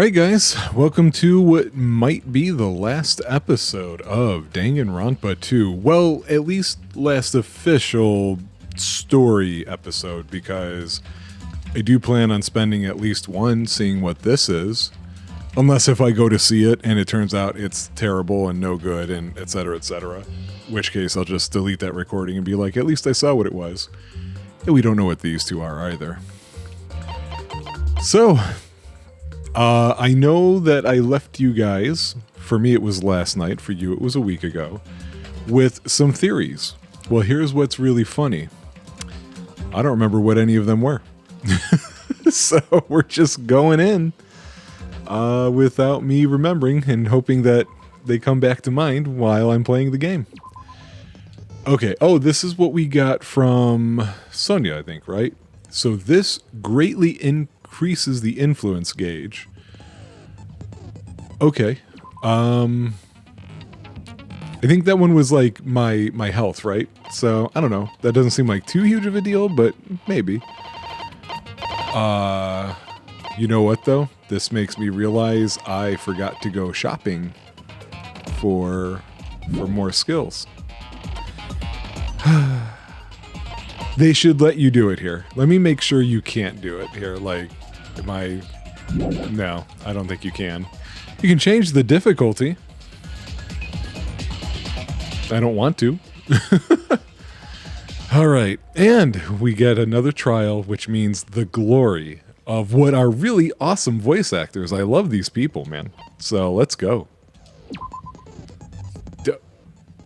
Alright guys, welcome to what might be the last episode of Danganronpa 2. Well, at least last official story episode, because I do plan on spending at least one seeing what this is. Unless if I go to see it and it turns out it's terrible and no good and etc, etc. In which case I'll just delete that recording and be like, at least I saw what it was. And we don't know what these two are either. So, I know that I left you guys, for me it was last night, for you it was a week ago, with some theories. Well, here's what's really funny. I don't remember what any of them were. So we're just going in without me remembering and hoping that they come back to mind while I'm playing the game. Okay, oh, this is what we got from Sonia, I think, right? So this greatly increases the influence gauge. Okay. I think that one was like my health, right? So, I don't know. That doesn't seem like too huge of a deal, but maybe. You know what though? This makes me realize I forgot to go shopping for more skills. They should let you do it here. Let me make sure you can't do it here. Like, no, I don't think you can. You can change the difficulty. I don't want to. All right, and we get another trial, which means the glory of what are really awesome voice actors. I love these people, man. So let's go.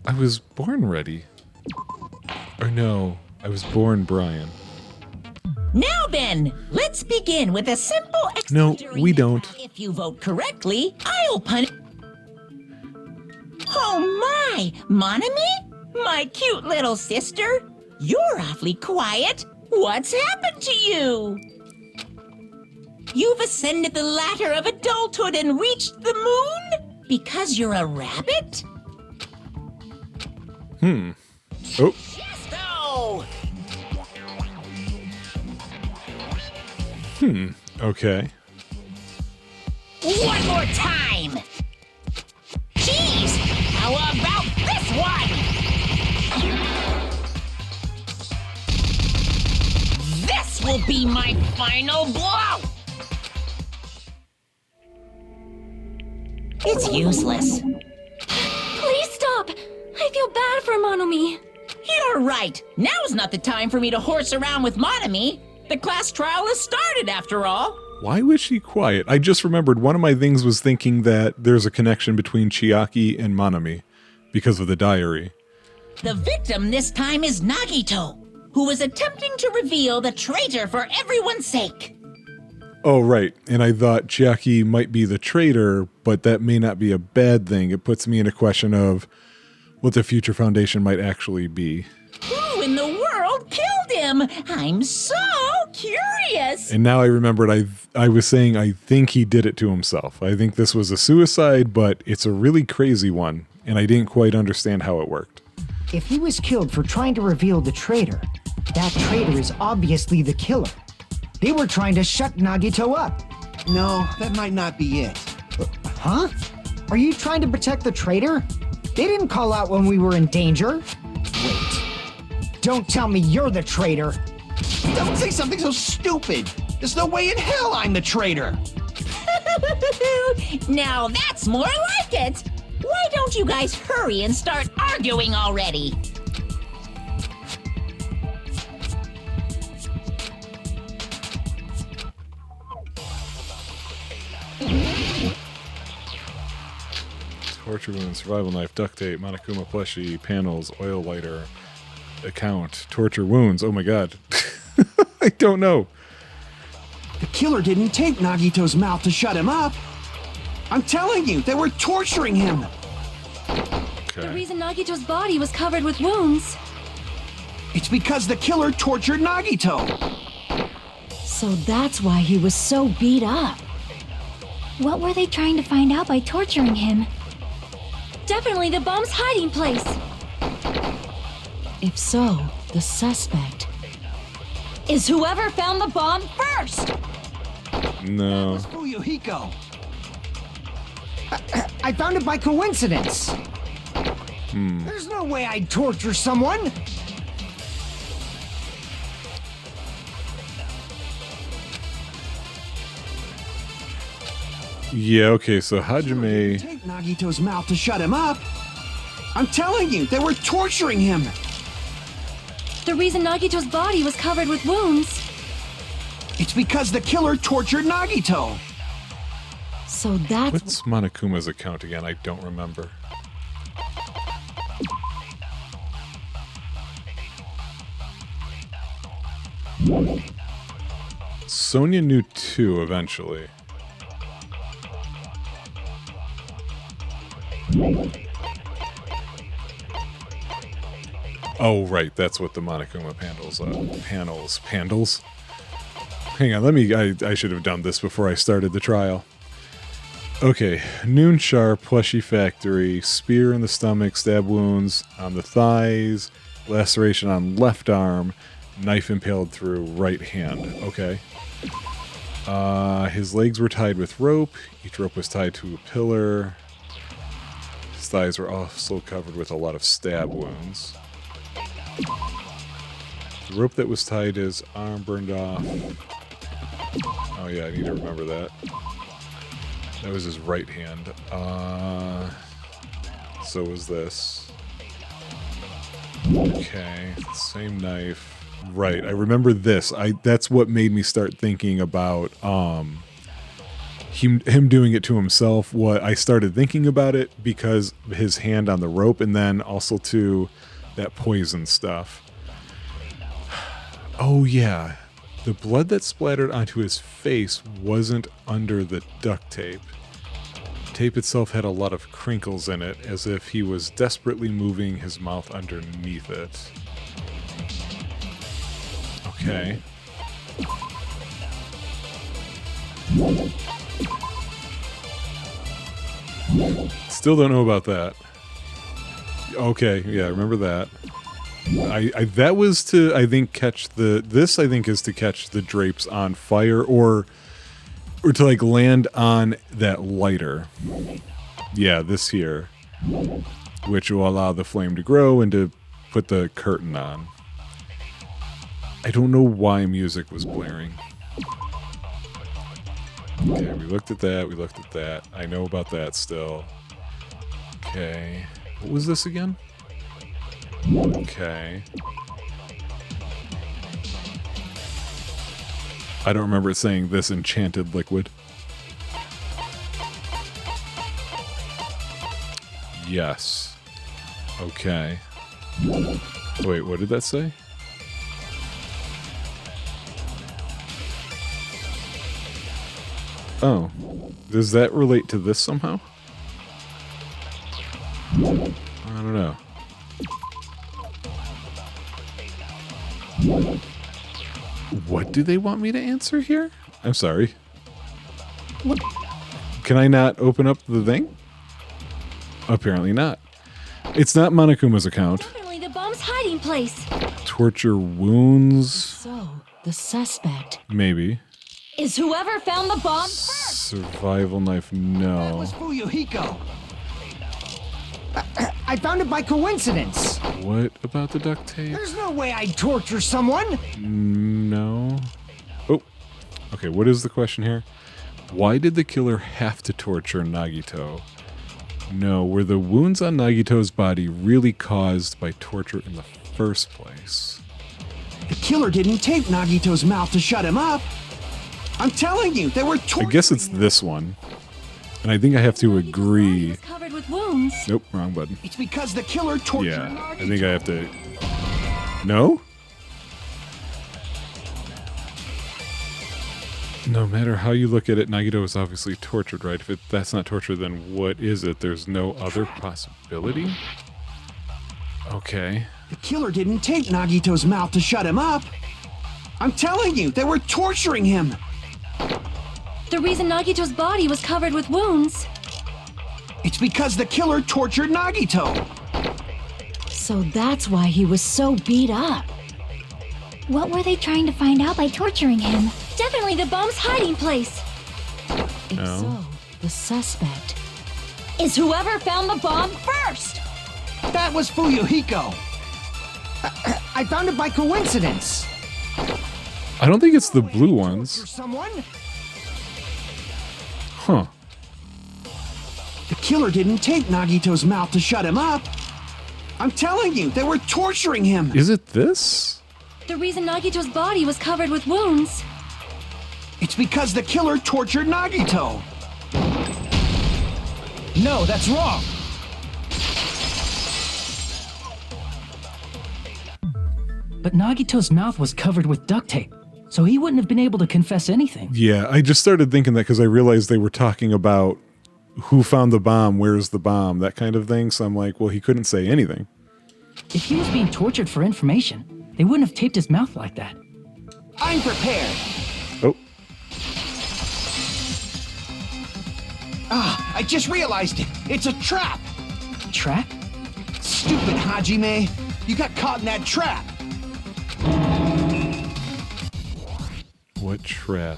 I was born ready. Or no, I was born Brian. Now then, let's begin with a simple No, we don't. If you vote correctly, I'll punish. Oh my, Monami? My cute little sister? You're awfully quiet. What's happened to you? You've ascended the ladder of adulthood and reached the moon? Because you're a rabbit? Oh. Chesto! Okay. One more time! Jeez! How about this one? This will be my final blow! It's useless. Please stop! I feel bad for Monomi. You're right. Now's not the time for me to horse around with Monami. The class trial has started, after all. Why was she quiet? I just remembered one of my things was thinking that there's a connection between Chiaki and Monami because of the diary. The victim this time is Nagito, who was attempting to reveal the traitor for everyone's sake. Oh, right. And I thought Chiaki might be the traitor, but that may not be a bad thing. It puts me in a question of what the future foundation might actually be. Who in the world killed him? I'm so curious. And now I remembered I was saying I think he did it to himself. I think this was a suicide, but it's a really crazy one, and I didn't quite understand how it worked. If he was killed for trying to reveal the traitor, that traitor is obviously the killer. They were trying to shut Nagito up. No, that might not be it. Huh? Are you trying to protect the traitor? They didn't call out when we were in danger. Wait. Don't tell me you're the traitor. Don't say something so stupid. There's no way in hell I'm the traitor. Now that's more like it. Why don't you guys hurry and start arguing already? Torture wound, survival knife, duct tape, Monokuma plushie, panels, oil lighter, account, torture wounds. Oh my god. I don't know. The killer didn't tape Nagito's mouth to shut him up. I'm telling you, they were torturing him. The Okay. reason Nagito's body was covered with wounds. It's because the killer tortured Nagito. So that's why he was so beat up. What were they trying to find out by torturing him? Definitely the bomb's hiding place. If so, the suspect is whoever found the bomb first. No. Fuyuhiko. I found it by coincidence. There's no way I'd torture someone. Yeah, okay, so Didn't Hajime... take Nagito's mouth to shut him up. I'm telling you, they were torturing him. The reason Nagito's body was covered with wounds. It's because the killer tortured Nagito. So that's What's Monokuma's account again? I don't remember. Sonia knew too eventually. Oh, right. That's what the Monokuma panels. Hang on, I should have done this before I started the trial. Okay, noon sharp, plushy factory, spear in the stomach, stab wounds on the thighs, laceration on left arm, knife impaled through right hand. Okay. His legs were tied with rope. Each rope was tied to a pillar. His thighs were also covered with a lot of stab wounds. The rope that was tied his arm burned off. Oh yeah, I need to remember that. That was his right hand. So was this. Okay, same knife. Right, I remember this. That's what made me start thinking about him doing it to himself. What I started thinking about it because his hand on the rope, and then also to that poison stuff. Oh yeah, the blood that splattered onto his face wasn't under the duct tape. Tape itself had a lot of crinkles in it, as if he was desperately moving his mouth underneath it. Okay. Still don't know about that. Okay, yeah, I remember that. That was to, I think, catch the... This, I think, is to catch the drapes on fire, or to, like, land on that lighter. Yeah, this here. Which will allow the flame to grow and to put the curtain on. I don't know why music was blaring. Okay, we looked at that, we looked at that. I know about that still. Okay. What was this again? Okay. I don't remember it saying this enchanted liquid. Yes. Okay. Wait, what did that say? Oh. Does that relate to this somehow? I don't know. What do they want me to answer here? I'm sorry. What? Can I not open up the thing? Apparently not. It's not Monokuma's account. definitely the bomb's hiding place. Torture wounds? So, the suspect Maybe. is whoever found the bomb. Survival knife? That No. was Fuyuhiko. I found it by coincidence. What about the duct tape? There's no way I'd torture someone. No. Oh. Okay, what is the question here? Why did the killer have to torture Nagito? No, were the wounds on Nagito's body really caused by torture in the first place? The killer didn't tape Nagito's mouth to shut him up. I'm telling you, they were I torturing guess it's this one. And I think I have to Nagito's body agree. was covered with wounds. Nope, wrong button. It's because the killer tortured Yeah, Nagito. I think I have to... No? No matter how you look at it, Nagito was obviously tortured, right? If that's not torture, then what is it? There's no other possibility? Okay. The killer didn't tape Nagito's mouth to shut him up. I'm telling you, they were torturing him. The reason Nagito's body was covered with wounds. It's because the killer tortured Nagito. So that's why he was so beat up. What were they trying to find out by torturing him? Definitely the bomb's hiding place. If No. so, the suspect is whoever found the bomb first! That was Fuyuhiko. I found it by coincidence. I don't think it's the blue You're ones. someone? Huh. The killer didn't tape Nagito's mouth to shut him up. I'm telling you, they were torturing him. Is it this? The reason Nagito's body was covered with wounds. It's because the killer tortured Nagito. No, that's wrong. But Nagito's mouth was covered with duct tape, so he wouldn't have been able to confess anything. Yeah, I just started thinking that because I realized they were talking about who found the bomb, where's the bomb, that kind of thing. So I'm like, well, he couldn't say anything. If he was being tortured for information, they wouldn't have taped his mouth like that. I'm prepared. Oh, I just realized it. It's a trap. Trap? Stupid Hajime. You got caught in that trap. what trap?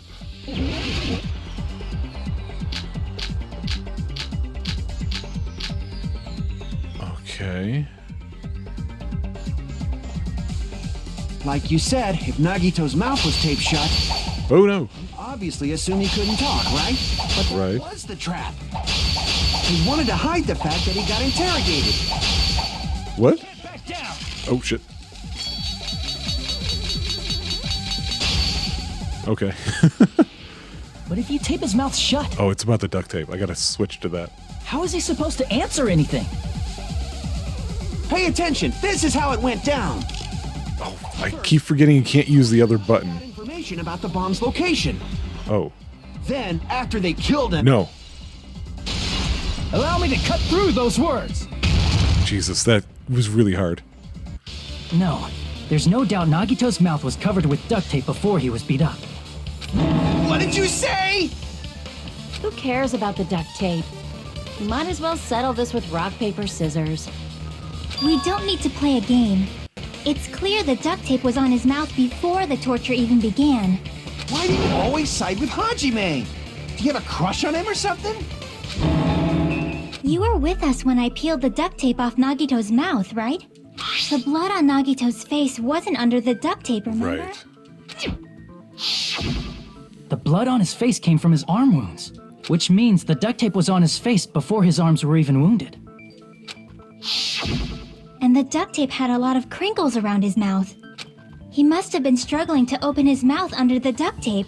Okay. Like you said, if Nagito's mouth was taped shut, Oh no. obviously assume he couldn't talk, right? But Right. what was the trap? He wanted to hide the fact that he got interrogated. What? Oh shit. Okay. But if you tape his mouth shut, Oh, it's about the duct tape. I gotta switch to that. how is he supposed to answer anything? Pay attention. This is how it went down. Oh, I keep forgetting you can't use the other button. Information about the bomb's location. Oh, Then, after they killed him, no. Allow me to cut through those words. Jesus, that was really hard. No, there's no doubt Nagito's mouth was covered with duct tape before he was beat up. what did you say? Who cares about the duct tape? We might as well settle this with rock, paper, scissors. We don't need to play a game. It's clear the duct tape was on his mouth before the torture even began. Why do you always side with Hajime? Do you have a crush on him or something? You were with us when I peeled the duct tape off Nagito's mouth, right? The blood on Nagito's face wasn't under the duct tape, remember? Right. The blood on his face came from his arm wounds, which means the duct tape was on his face before his arms were even wounded. And the duct tape had a lot of crinkles around his mouth. He must have been struggling to open his mouth under the duct tape.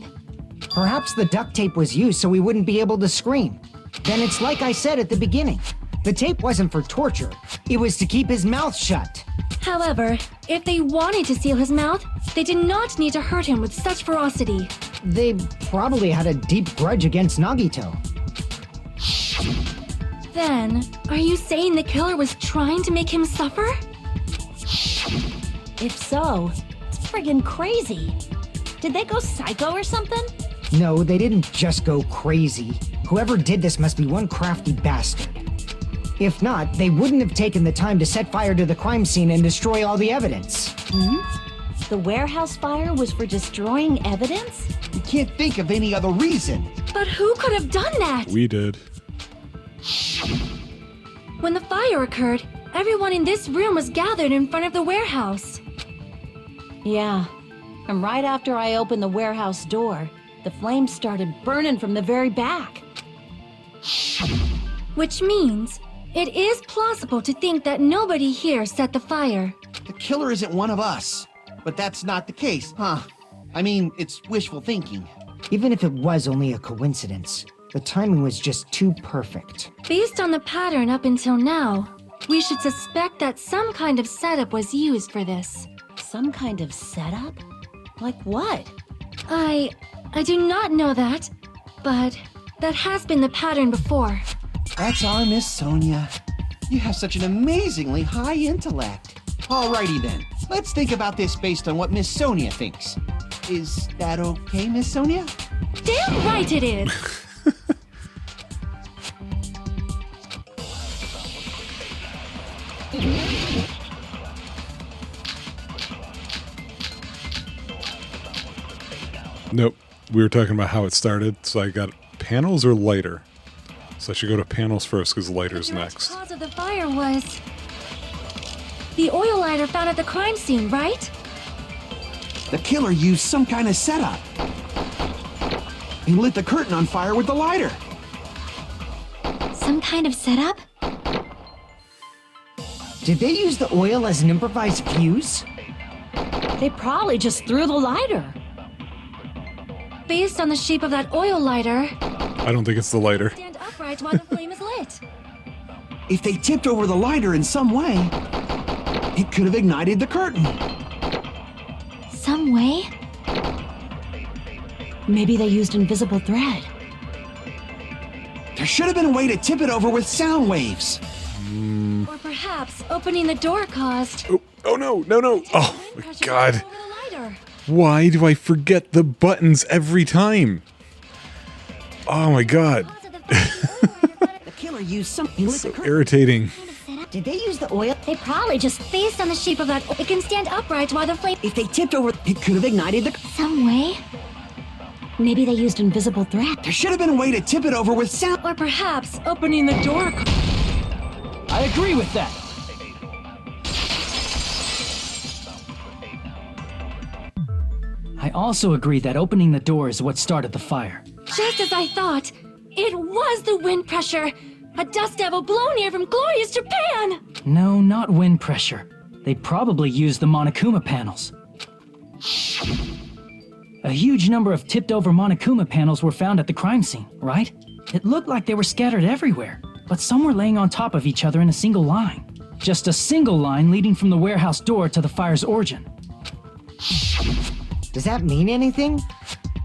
Perhaps the duct tape was used so he wouldn't be able to scream. Then it's like I said at the beginning. The tape wasn't for torture. It was to keep his mouth shut. However, if they wanted to seal his mouth, they did not need to hurt him with such ferocity. They probably had a deep grudge against Nagito. Then, are you saying the killer was trying to make him suffer? If so, it's friggin' crazy. Did they go psycho or something? No, they didn't just go crazy. Whoever did this must be one crafty bastard. If not, they wouldn't have taken the time to set fire to the crime scene and destroy all the evidence. The warehouse fire was for destroying evidence? You can't think of any other reason. But who could have done that? We did. When the fire occurred, everyone in this room was gathered in front of the warehouse. Yeah, and right after I opened the warehouse door, the flames started burning from the very back. Which means it is plausible to think that nobody here set the fire. The killer isn't one of us. But that's not the case, huh? I mean, it's wishful thinking. Even if it was only a coincidence, the timing was just too perfect. Based on the pattern up until now, we should suspect that some kind of setup was used for this. Some kind of setup? Like what? I do not know that, but that has been the pattern before. That's our Miss Sonia. You have such an amazingly high intellect. Alrighty then, let's think about this based on what Miss Sonia thinks. Is that okay, Miss Sonia? Damn right it is! Nope. We were talking about how it started, so I got panels or lighter. So I should go to panels first because lighter's The direct next. cause of the fire was the oil lighter found at the crime scene, right? The killer used some kind of setup. He lit the curtain on fire with the lighter. Some kind of setup? Did they use the oil as an improvised fuse? They probably just threw the lighter. Based on the shape of that oil lighter, I don't think it's the lighter. stand upright while the flame is lit. If they tipped over the lighter in some way, it could have ignited the curtain. Some way? Maybe they used invisible thread. There should have been a way to tip it over with sound waves. Or perhaps opening the door caused. Oh no, no, no. Oh my pressure god. over the lighter. Why do I forget the buttons every time? Oh my god. Cause of the fire, the oil lighter found at The killer used some. He lit the So curtain. irritating. Did they use the oil? They probably just based on the shape of that. It can stand upright while the flame. If they tipped over, it could have ignited the. Some way? Maybe they used invisible thread. There should have been a way to tip it over with sound. Or perhaps opening the door. I agree with that. I also agree that opening the door is what started the fire. Just as I thought, it was the wind pressure. A dust devil blown here from glorious Japan. No, not wind pressure. They probably used the Monokuma panels. A huge number of tipped-over Monokuma panels were found at the crime scene, right? It looked like they were scattered everywhere, but some were laying on top of each other in a single line. Just a single line leading from the warehouse door to the fire's origin. Does that mean anything?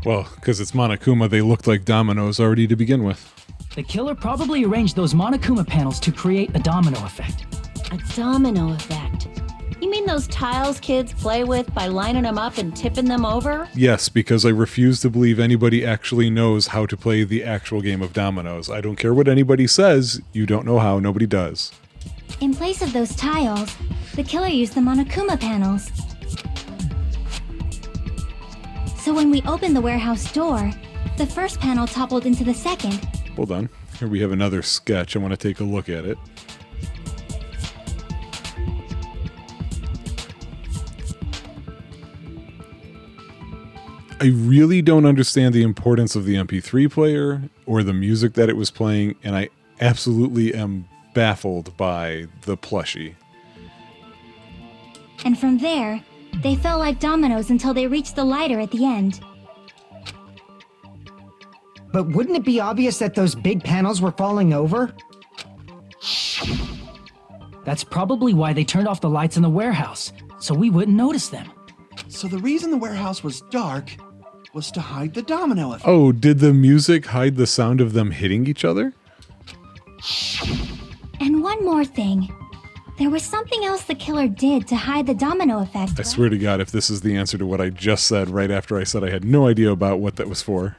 Well, because it's Monokuma, they looked like dominoes already to begin with. The killer probably arranged those Monokuma panels to create a domino effect. A domino effect. You mean those tiles kids play with by lining them up and tipping them over? Yes, because I refuse to believe anybody actually knows how to play the actual game of dominoes. I don't care what anybody says, you don't know how, nobody does. In place of those tiles, the killer used the Monokuma panels. So when we opened the warehouse door, the first panel toppled into the second. Hold on. Here we have another sketch. I want to take a look at it. I really don't understand the importance of the MP3 player or the music that it was playing, and I absolutely am baffled by the plushie. And from there, they fell like dominoes until they reached the lighter at the end. But wouldn't it be obvious that those big panels were falling over? That's probably why they turned off the lights in the warehouse, so we wouldn't notice them. So the reason the warehouse was dark was to hide the domino effect. Oh, did the music hide the sound of them hitting each other? And one more thing. There was something else the killer did to hide the domino effect. I swear to God, if this is the answer to what I just said right after I said I had no idea about what that was for.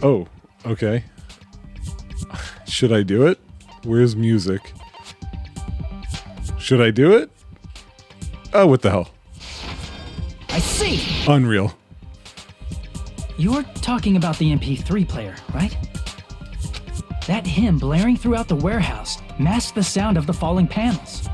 Oh, okay. Should I do it? Where's music? Should I do it? Oh, what the hell? I see! Unreal. You're talking about the MP3 player, right? That hymn blaring throughout the warehouse masked the sound of the falling panels.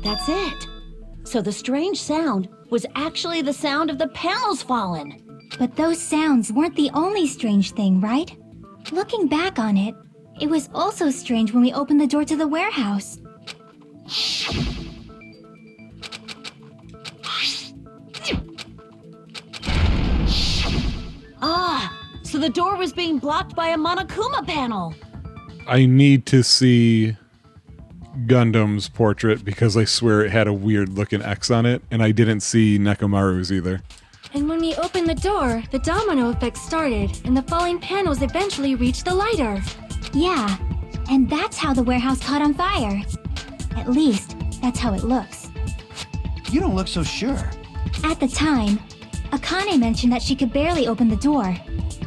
That's it. So the strange sound was actually the sound of the panels falling. But those sounds weren't the only strange thing, right? Looking back on it, it was also strange when we opened the door to the warehouse. Ah, so the door was being blocked by a Monokuma panel. I need to see Gundam's portrait because I swear it had a weird looking X on it, and I didn't see Nekomaru's either. And when we opened the door, the domino effect started, and the falling panels eventually reached the lighter. Yeah, and that's how the warehouse caught on fire. At least, that's how it looks. You don't look so sure. At the time, Akane mentioned that she could barely open the door.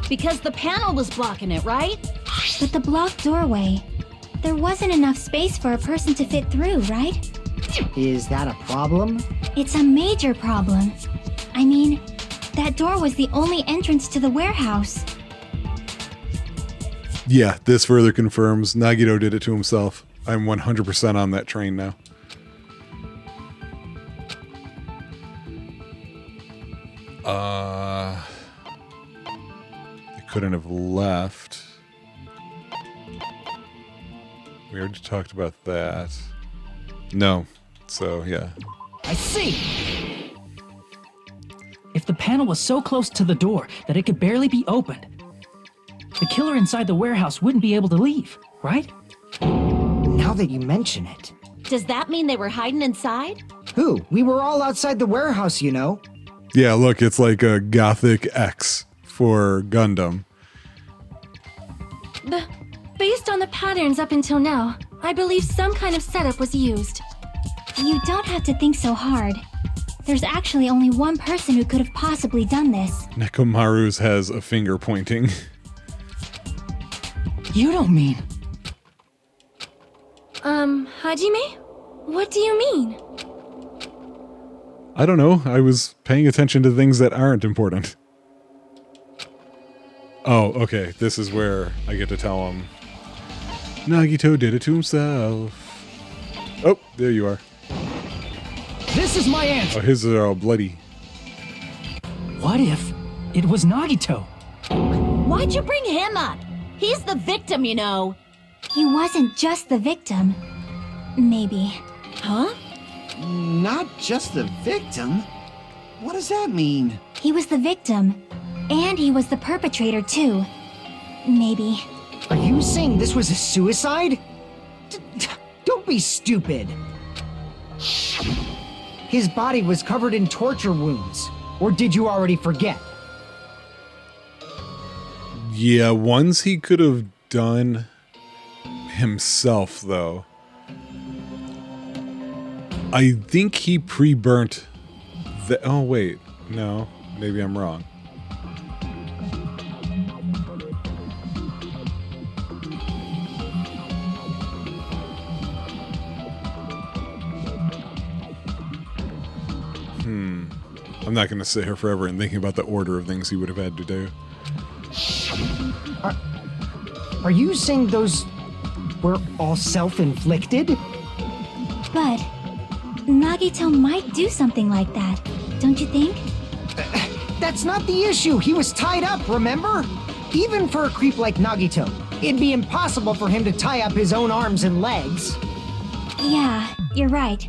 Because the panel was blocking it, right? But the blocked doorway, there wasn't enough space for a person to fit through, right? Is that a problem? It's a major problem. I mean, that door was the only entrance to the warehouse. Yeah, this further confirms Nagito did it to himself. I'm 100% on that train now. They couldn't have left. We already talked about that. No. So, yeah. I see! If the panel was so close to the door that it could barely be opened, the killer inside the warehouse wouldn't be able to leave, right? Now that you mention it. Does that mean they were hiding inside? Who? We were all outside the warehouse, you know. Yeah, look, it's like a Gothic X for Gundam. Based on the patterns up until now, I believe some kind of setup was used. You don't have to think so hard. There's actually only one person who could have possibly done this. Nekomaru's has a finger pointing. You don't mean... Hajime? What do you mean? I don't know. I was paying attention to things that aren't important. Oh, okay. This is where I get to tell him. Nagito did it to himself. Oh, there you are. This is my answer! Oh, his are all bloody. What if it was Nagito? Why'd you bring him up? He's the victim, you know. He wasn't just the victim. Maybe. Huh? Not just the victim? What does that mean? He was the victim. And he was the perpetrator, too. Maybe. Are you saying this was a suicide? Don't be stupid. His body was covered in torture wounds. Or did you already forget? Yeah, ones he could have done himself, though. I think he pre-burnt the... Oh, wait. No. Maybe I'm wrong. I'm not going to sit here forever and thinking about the order of things he would have had to do. Are you saying those were all self-inflicted? But Nagito might do something like that, don't you think? That's not the issue. He was tied up, remember? Even for a creep like Nagito, it'd be impossible for him to tie up his own arms and legs. Yeah, you're right.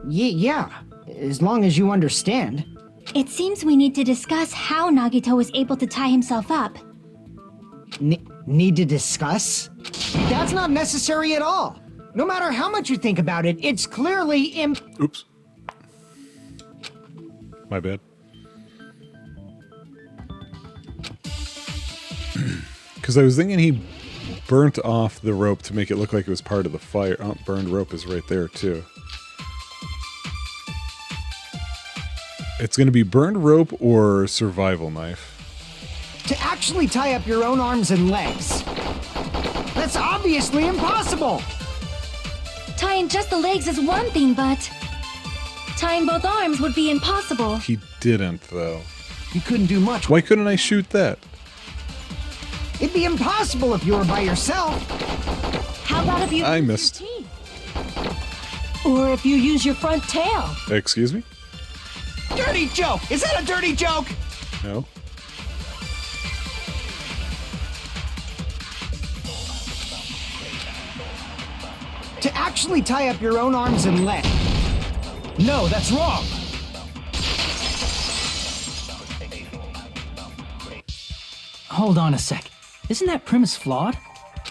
Yeah, as long as you understand. It seems we need to discuss how Nagito was able to tie himself up. Need to discuss? That's not necessary at all. No matter how much you think about it, it's clearly Oops. My bad. Because I was thinking he burnt off the rope to make it look like it was part of the fire. Oh, burned rope is right there, too. It's going to be burned rope or survival knife. to actually tie up your own arms and legs. That's obviously impossible! Tying just the legs is one thing, but tying both arms would be impossible. He didn't, though. You couldn't do much. Why couldn't I shoot that? It'd be impossible if you were by yourself. How about if you I use missed. your teeth? Or if you use your front tail? Excuse me? Dirty joke! Is that a dirty joke? No. To actually tie up your own arms and legs. No, that's wrong. Hold on a sec. Isn't that premise flawed?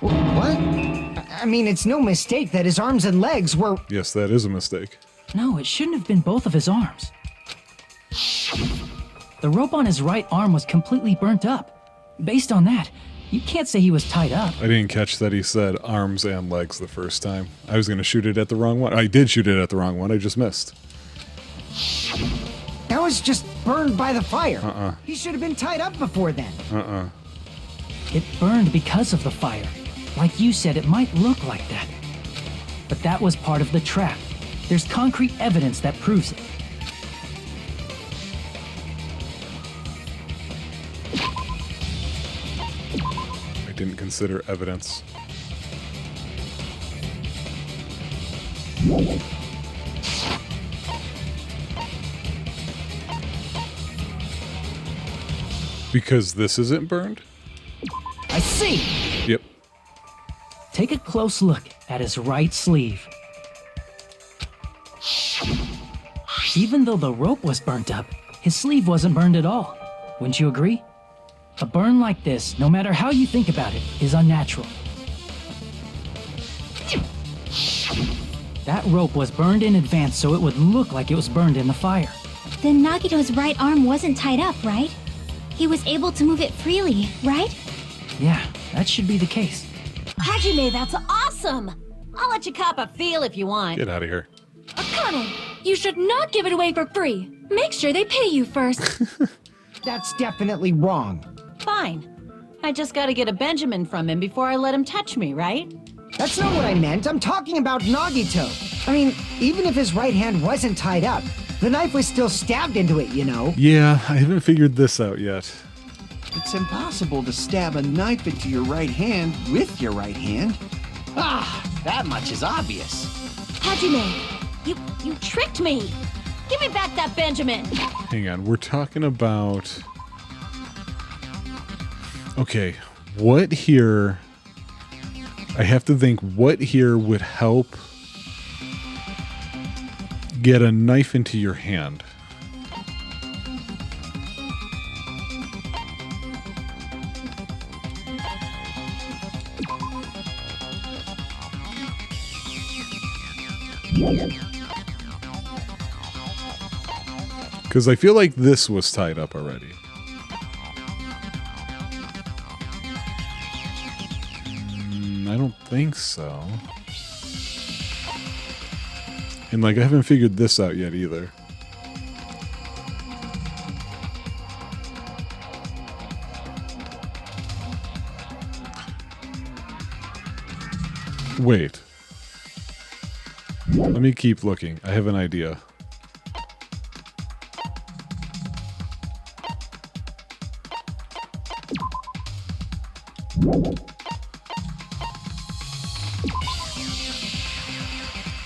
What? I mean, it's no mistake that his arms and legs were... Yes, that is a mistake. No, it shouldn't have been both of his arms. The rope on his right arm was completely burnt up. Based on that, you can't say he was tied up. I didn't catch that he said arms and legs the first time. I was going to shoot it at the wrong one. I did shoot it at the wrong one. I just missed. That was just burned by the fire. He should have been tied up before then. It burned because of the fire. Like you said, it might look like that. But that was part of the trap. There's concrete evidence that proves it. I didn't consider evidence. Because this isn't burned? I see! Yep. Take a close look at his right sleeve. Even though the rope was burnt up, his sleeve wasn't burned at all. Wouldn't you agree? A burn like this, no matter how you think about it, is unnatural. That rope was burned in advance so it would look like it was burned in the fire. Then Nagito's right arm wasn't tied up, right? He was able to move it freely, right? Yeah, that should be the case. Hajime, that's awesome! I'll let you cop a feel if you want. Get out of here. Akane, you should not give it away for free. Make sure they pay you first. That's definitely wrong. Fine. I just gotta get a Benjamin from him before I let him touch me, right? That's not what I meant. I'm talking about Nagito. I mean, even if his right hand wasn't tied up, the knife was still stabbed into it, you know? Yeah, I haven't figured this out yet. It's impossible to stab a knife into your right hand with your right hand. Ah, that much is obvious. Hajime, you tricked me! Give me back that Benjamin! Hang on, we're talking about... Okay, what here... I have to think, what here would help get a knife into your hand? Because I feel like this was tied up already. I don't think so. And like, I haven't figured this out yet either. Wait. Let me keep looking. I have an idea.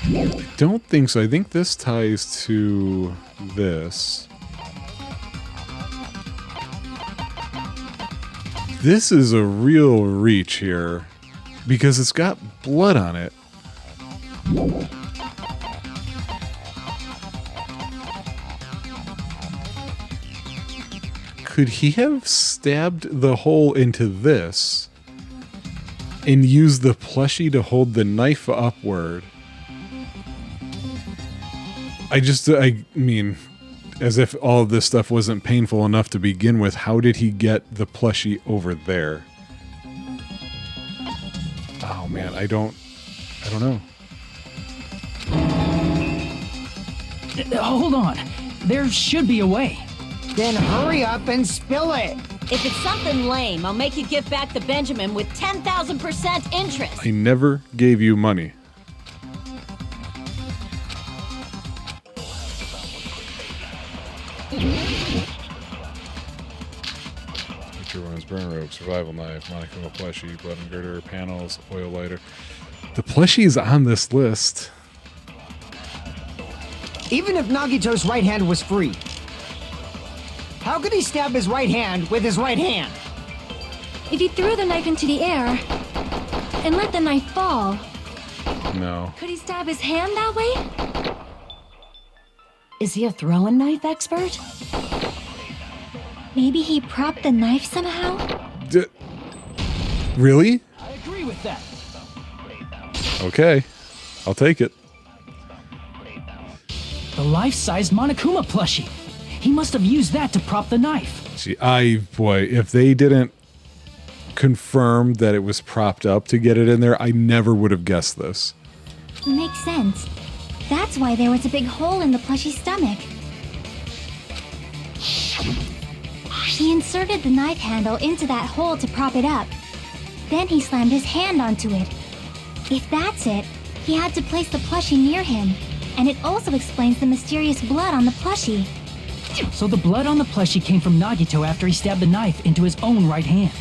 I don't think so. I think this ties to this. This is a real reach here because it's got blood on it. Could he have stabbed the hole into this and used the plushie to hold the knife upward? I mean, as if all of this stuff wasn't painful enough to begin with, how did he get the plushie over there? Oh man, I don't know. Hold on. There should be a way. Then hurry up and spill it. If it's something lame, I'll make you give back the Benjamin with 10,000% interest. I never gave you money. One's burn rope, survival knife, Monokuma plushie, blood and girder, panels, oil lighter. The plushie's on this list. Even if Nagito's right hand was free, how could he stab his right hand with his right hand? If he threw the knife into the air and let the knife fall, No. could he stab his hand that way? Is he a throwing knife expert? Maybe he propped the knife somehow? Really? I agree with that. Okay. I'll take it. The life-sized Monokuma plushie. He must have used that to prop the knife. See, boy, if they didn't confirm that it was propped up to get it in there, I never would have guessed this. Makes sense. That's why there was a big hole in the plushie's stomach. He inserted the knife handle into that hole to prop it up. Then he slammed his hand onto it. If that's it, he had to place the plushie near him. And it also explains the mysterious blood on the plushie. So the blood on the plushie came from Nagito after he stabbed the knife into his own right hand.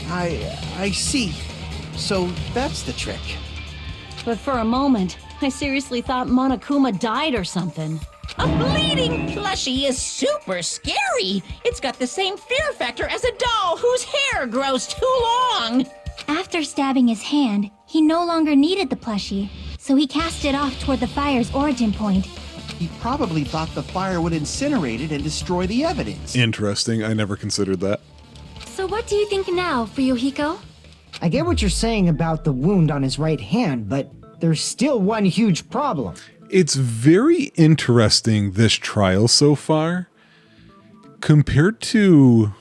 I see. So that's the trick. But for a moment, I seriously thought Monokuma died or something. A bleeding plushie is super scary. It's got the same fear factor as a doll whose hair grows too long. After stabbing his hand, he no longer needed the plushie, so he cast it off toward the fire's origin point. He probably thought the fire would incinerate it and destroy the evidence. Interesting. I never considered that. So what do you think now, Fuyuhiko? I get what you're saying about the wound on his right hand, but there's still one huge problem. It's very interesting, this trial so far, compared to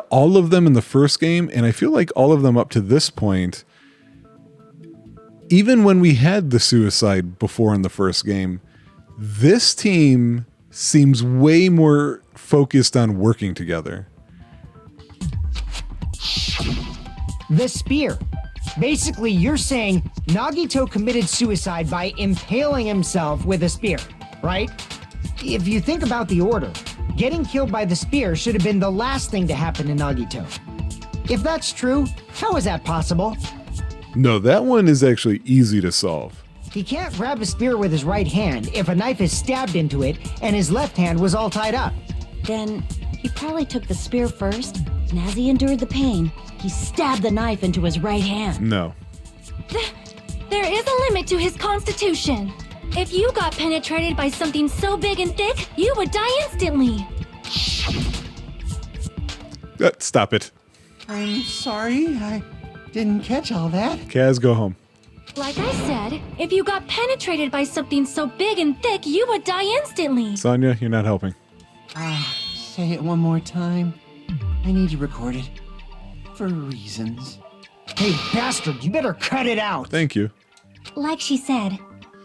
all of them in the first game, and I feel like all of them up to this point, even when we had the suicide before in the first game, this team seems way more focused on working together. The spear. Basically, you're saying Nagito committed suicide by impaling himself with a spear, right? If you think about the order, getting killed by the spear should have been the last thing to happen to Nagito. If that's true, how is that possible? No, that one is actually easy to solve. He can't grab a spear with his right hand if a knife is stabbed into it and his left hand was all tied up. Then he probably took the spear first, and as he endured the pain, he stabbed the knife into his right hand. No. There is a limit to his constitution. If you got penetrated by something so big and thick, you would die instantly. Stop it. I'm sorry, I didn't catch all that. Kaz, go home. Like I said, if you got penetrated by something so big and thick, you would die instantly. Sonia, you're not helping. Say it one more time. I need you recorded. For reasons. Hey, bastard, you better cut it out. Thank you. Like she said,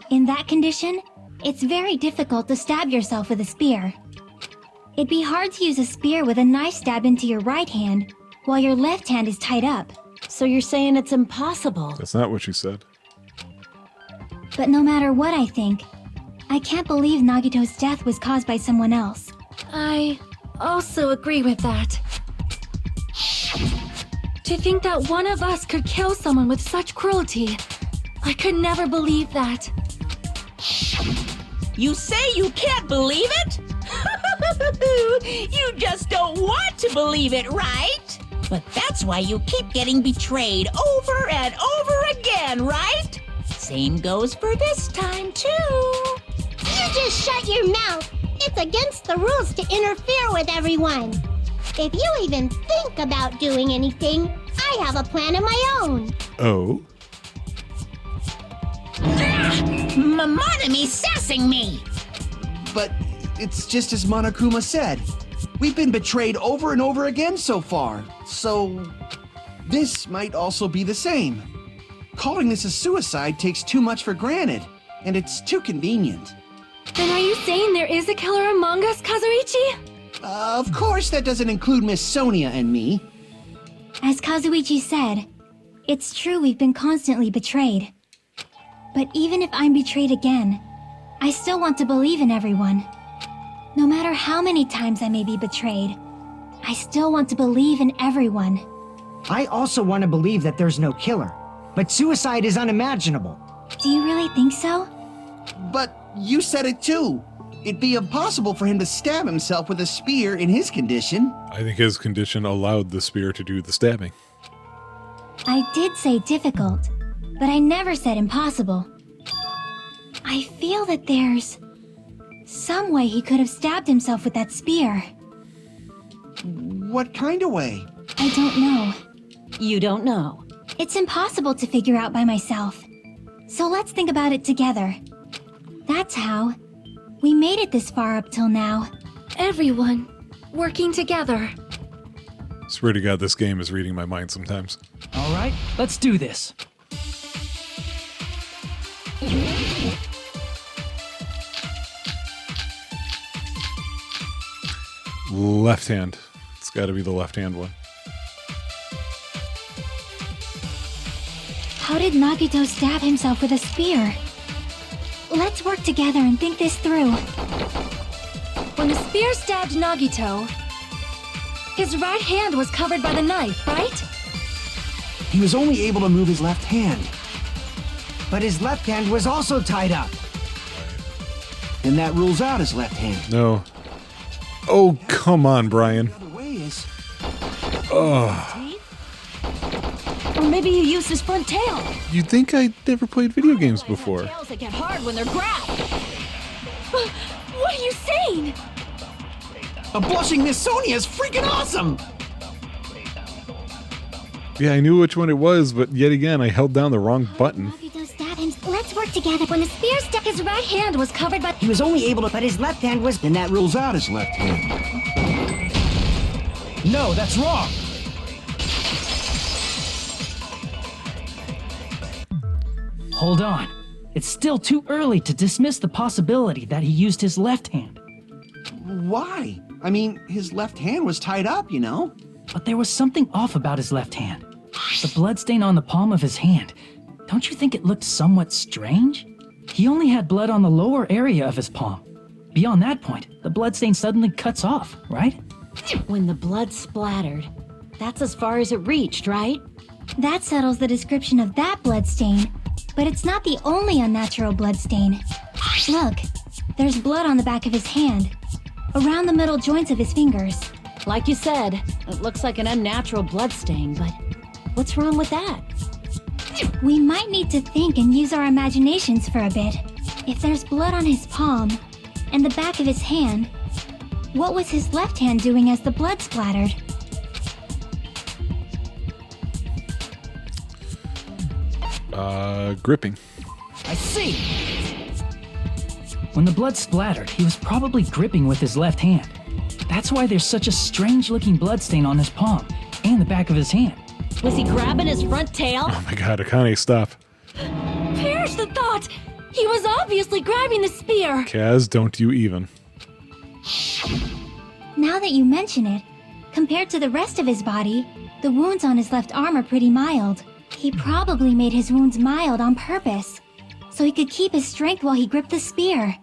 in that condition, it's very difficult to stab yourself with a spear. It'd be hard to use a spear with a knife stabbed into your right hand while your left hand is tied up. So you're saying it's impossible? That's not what she said. But no matter what I think, I can't believe Nagito's death was caused by someone else. I also agree with that. To think that one of us could kill someone with such cruelty, I could never believe that. You say you can't believe it? You just don't want to believe it, right? But that's why you keep getting betrayed over and over again, right? Same goes for this time, too. You just shut your mouth. It's against the rules to interfere with everyone. If you even think about doing anything, I have a plan of my own. Oh? Monome's sassing me. But it's just as Monokuma said. We've been betrayed over and over again so far. So this might also be the same. Calling this a suicide takes too much for granted, and it's too convenient. Then are you saying there is a killer among us, Kazuichi? Of course that doesn't include Miss Sonia and me. As Kazuichi said, it's true we've been constantly betrayed. But even if I'm betrayed again, I still want to believe in everyone. No matter how many times I may be betrayed, I still want to believe in everyone. I also want to believe that there's no killer, but suicide is unimaginable. Do you really think so? But you said it too. It'd be impossible for him to stab himself with a spear in his condition. I think his condition allowed the spear to do the stabbing. I did say difficult, but I never said impossible. I feel that there's some way he could have stabbed himself with that spear. What kind of way? I don't know. You don't know. It's impossible to figure out by myself. So let's think about it together. That's how we made it this far up till now. Everyone working together. Swear to God, this game is reading my mind sometimes. All right, let's do this. Left hand. It's got to be the left hand one. How did Nagito stab himself with a spear? Let's work together and think this through. When the spear stabbed Nagito, his right hand was covered by the knife, right? He was only able to move his left hand. But his left hand was also tied up. And that rules out his left hand. No. Oh, come on, Brian. The other way is... Or maybe he used his front tail. You'd think I never played video games before. Tails that get hard when they're grabbed. What are you saying? A blushing Miss Sonia is freaking awesome! Yeah, I knew which one it was, but yet again, I held down the wrong button. Nagito stabbed him. Let's work together. When the spear stabbed, his right hand was covered by... He was only able to, but his left hand was... And that rules out his left hand. No, that's wrong. Hold on. It's still too early to dismiss the possibility that he used his left hand. Why? I mean, his left hand was tied up, you know? But there was something off about his left hand. The bloodstain on the palm of his hand. Don't you think it looked somewhat strange? He only had blood on the lower area of his palm. Beyond that point, the bloodstain suddenly cuts off, right? When the blood splattered, that's as far as it reached, right? That settles the description of that bloodstain, but it's not the only unnatural bloodstain. Look, there's blood on the back of his hand, around the middle joints of his fingers. Like you said, it looks like an unnatural bloodstain, but what's wrong with that? We might need to think and use our imaginations for a bit. If there's blood on his palm and the back of his hand, what was his left hand doing as the blood splattered? Gripping. I see! When the blood splattered, he was probably gripping with his left hand. That's why there's such a strange-looking bloodstain on his palm and the back of his hand. Was he grabbing his front tail? Oh my god, Akane, stop. Perish the thought! He was obviously grabbing the spear! Kaz, don't you even. Now that you mention it, compared to the rest of his body, the wounds on his left arm are pretty mild. He probably made his wounds mild on purpose, so he could keep his strength while he gripped the spear.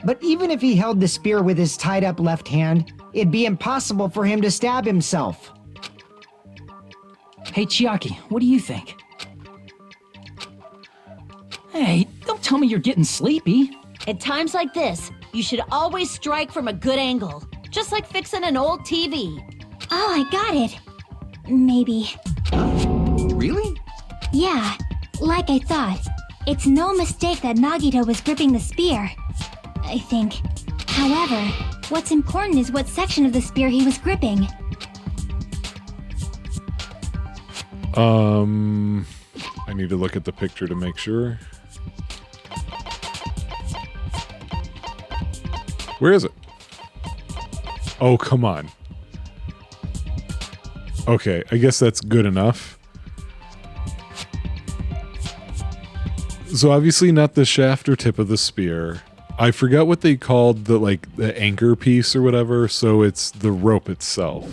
But even if he held the spear with his tied up left hand, it'd be impossible for him to stab himself. Hey, Chiaki, what do you think? Hey, don't tell me you're getting sleepy. At times like this, you should always strike from a good angle, just like fixing an old TV. Oh, I got it. Maybe. Really? Yeah, like I thought. It's no mistake that Nagito was gripping the spear, I think. However, what's important is what section of the spear he was gripping. I need to look at the picture to make sure. Where is it? Oh, come on. Okay, I guess that's good enough. So obviously not the shaft or tip of the spear. I forgot what they called the anchor piece or whatever, so it's the rope itself.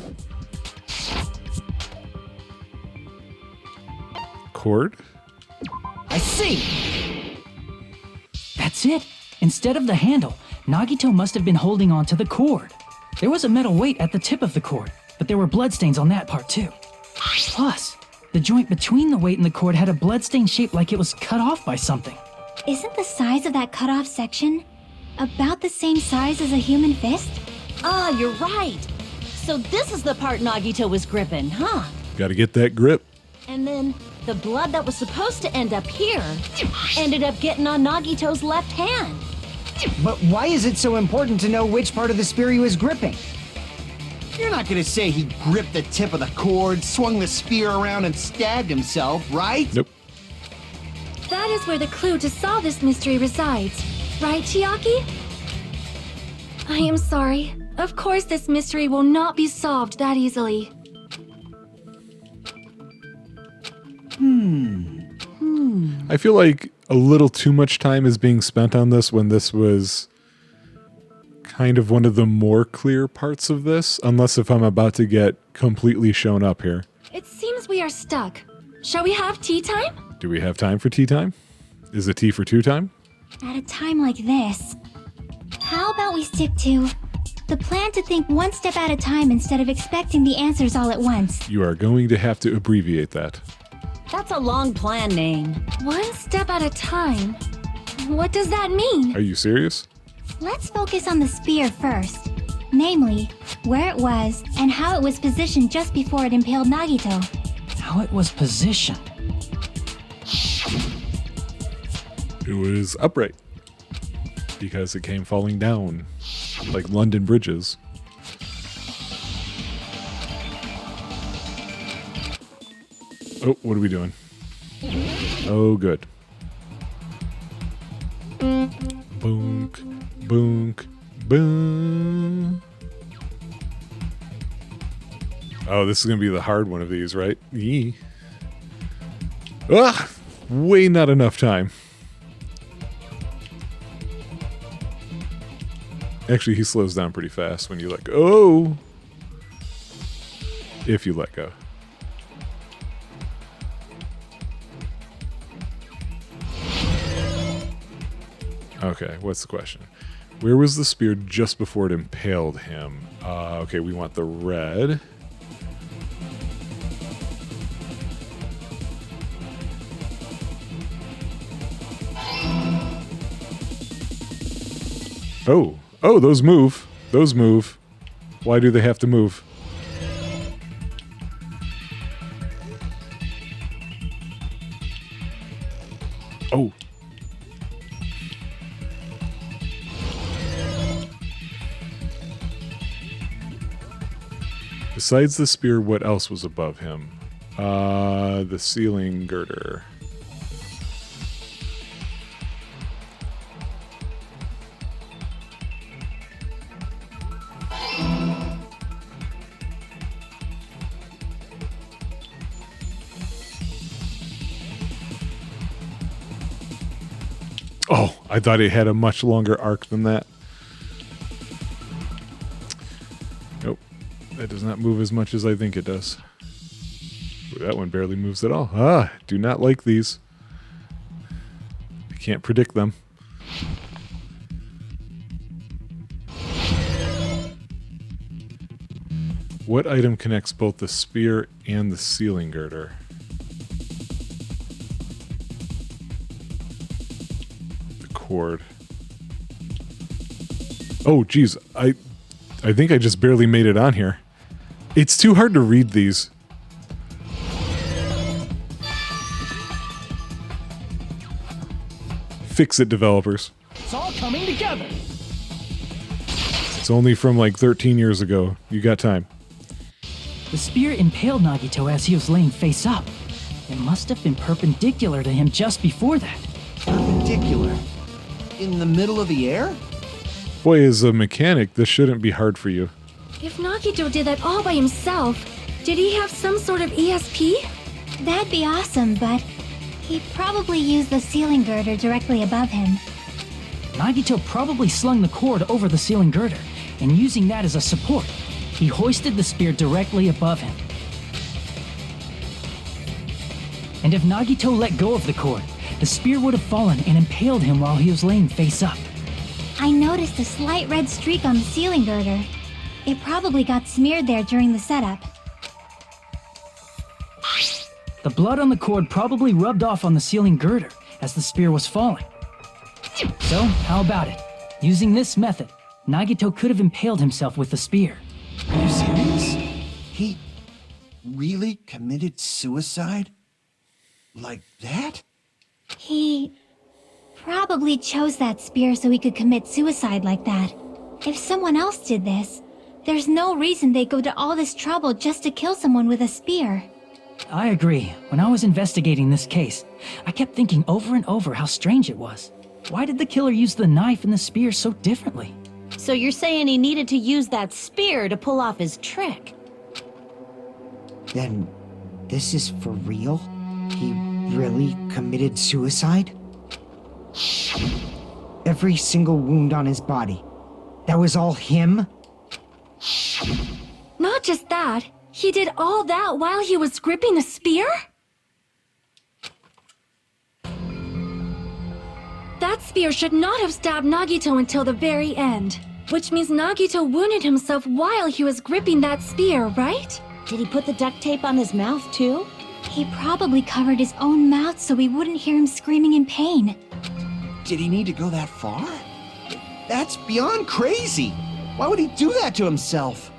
Cord? I see! That's it! Instead of the handle, Nagito must have been holding on to the cord. There was a metal weight at the tip of the cord, but there were bloodstains on that part too. Plus, the joint between the weight and the cord had a bloodstain shaped like it was cut off by something. Isn't the size of that cut off section about the same size as a human fist? Ah, you're right. So this is the part Nagito was gripping, huh? Gotta get that grip. And then the blood that was supposed to end up here ended up getting on Nagito's left hand. But why is it so important to know which part of the spear he was gripping? You're not gonna say he gripped the tip of the cord, swung the spear around, and stabbed himself, right? Nope. That is where the clue to solve this mystery resides. Right, Chiaki? I am sorry. Of course this mystery will not be solved that easily. I feel like a little too much time is being spent on this when this was kind of one of the more clear parts of this, unless if I'm about to get completely shown up here. It seems we are stuck. Shall we have tea time? Do we have time for tea time? Is it tea for two time? At a time like this, how about we stick to the plan to think one step at a time instead of expecting the answers all at once? You are going to have to abbreviate that. That's a long plan name. One step at a time? What does that mean? Are you serious? Let's focus on the spear first. Namely, where it was and how it was positioned just before it impaled Nagito. How it was positioned. It was upright. Because it came falling down. Like London bridges. Oh, what are we doing? Oh, good. Boonk, boonk, boom. Oh, this is going to be the hard one of these, right? Yee. Ah! Way not enough time. Actually, he slows down pretty fast when you let go. Oh! If you let go. Okay, what's the question? Where was the spear just before it impaled him? Okay, we want the red. Oh. Oh, those move. Those move. Why do they have to move? Oh. Besides the spear, what else was above him? The ceiling girder. Oh, I thought it had a much longer arc than that. Nope. That does not move as much as I think it does. Ooh, that one barely moves at all. Ah, do not like these. I can't predict them. What item connects both the spear and the ceiling girder? Cord. Oh, geez. I think I just barely made it on here. It's too hard to read these. Fix it, developers. It's all coming together. It's only from like 13 years ago. You got time. The spear impaled Nagito as he was laying face up. It must have been perpendicular to him just before that. Perpendicular? In the middle of the air? Boy, as a mechanic, this shouldn't be hard for you. If Nagito did that all by himself, did he have some sort of ESP? That'd be awesome, but he probably used the ceiling girder directly above him. Nagito probably slung the cord over the ceiling girder, and using that as a support, he hoisted the spear directly above him. And if Nagito let go of the cord, the spear would have fallen and impaled him while he was laying face up. I noticed a slight red streak on the ceiling girder. It probably got smeared there during the setup. The blood on the cord probably rubbed off on the ceiling girder as the spear was falling. So, how about it? Using this method, Nagito could have impaled himself with the spear. Are you serious? He really committed suicide? Like that? He probably chose that spear so he could commit suicide like that. If someone else did this, there's no reason they'd go to all this trouble just to kill someone with a spear. I agree. When I was investigating this case, I kept thinking over and over how strange it was. Why did the killer use the knife and the spear so differently? So you're saying he needed to use that spear to pull off his trick? Then this is for real? He really committed suicide? Every single wound on his body, That was all him? Not just that, he did all that while he was gripping the spear? That spear should not have stabbed Nagito until the very end. Which means Nagito wounded himself while he was gripping that spear, right? Did he put the duct tape on his mouth too? He probably covered his own mouth so we wouldn't hear him screaming in pain. Did he need to go that far? That's beyond crazy. Why would he do that to himself?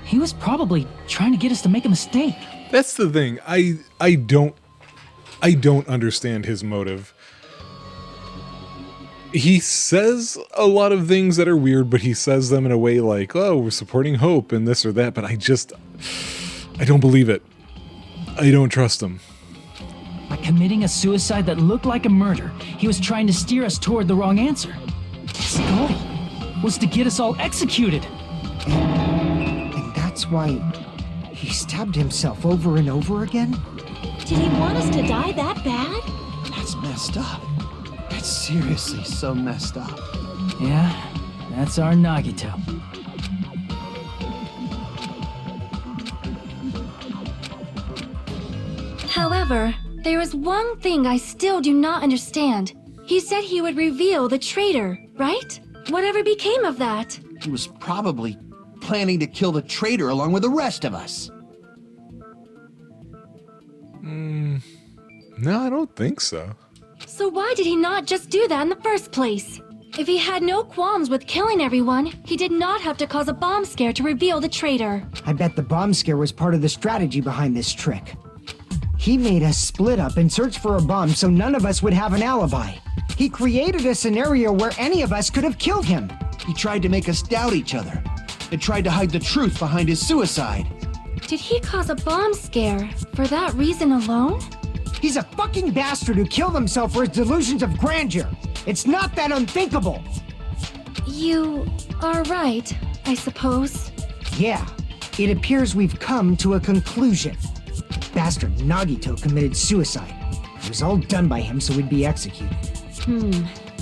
He was probably trying to get us to make a mistake. That's the thing. I don't understand his motive. He says a lot of things that are weird, but he says them in a way like, oh, we're supporting hope and this or that, but I don't believe it. I don't trust him. By committing a suicide that looked like a murder, he was trying to steer us toward the wrong answer. His goal was to get us all executed. And that's why he stabbed himself over and over again? Did he want us to die that bad? That's messed up. That's seriously so messed up. Yeah, that's our Nagito. However, there is one thing I still do not understand. He said he would reveal the traitor, right? Whatever became of that? He was probably planning to kill the traitor along with the rest of us. No, I don't think so. So why did he not just do that in the first place? If he had no qualms with killing everyone, he did not have to cause a bomb scare to reveal the traitor. I bet the bomb scare was part of the strategy behind this trick. He made us split up and search for a bomb so none of us would have an alibi. He created a scenario where any of us could have killed him. He tried to make us doubt each other and tried to hide the truth behind his suicide. Did he cause a bomb scare for that reason alone? He's a fucking bastard who killed himself for his delusions of grandeur. It's not that unthinkable. You are right, I suppose. Yeah, it appears we've come to a conclusion. Bastard Nagito committed suicide. It was all done by him so we'd be executed.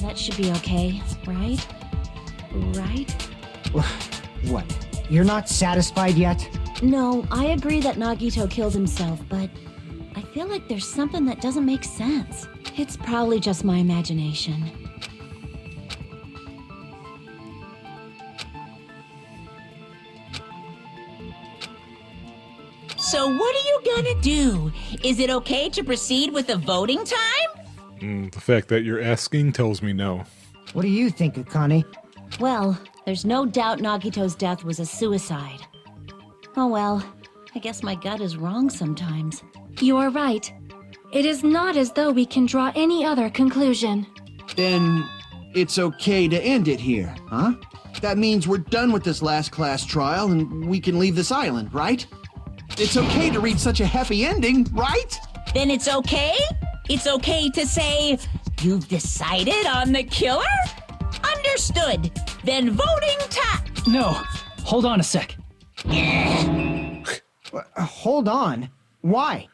That should be okay, right? Right? What? You're not satisfied yet? No, I agree that Nagito killed himself, but I feel like there's something that doesn't make sense. It's probably just my imagination. So what are you gonna do? Is it okay to proceed with the voting time? The fact that you're asking tells me no. What do you think, Akane? Well, there's no doubt Nagito's death was a suicide. Oh well, I guess my gut is wrong sometimes. You are right. It is not as though we can draw any other conclusion. Then it's okay to end it here, huh? That means we're done with this last class trial and we can leave this island, right? It's okay to read such a happy ending, right? Then it's okay? It's okay to say, you've decided on the killer? Understood. Then voting time. No, hold on a sec. Hold on. Why?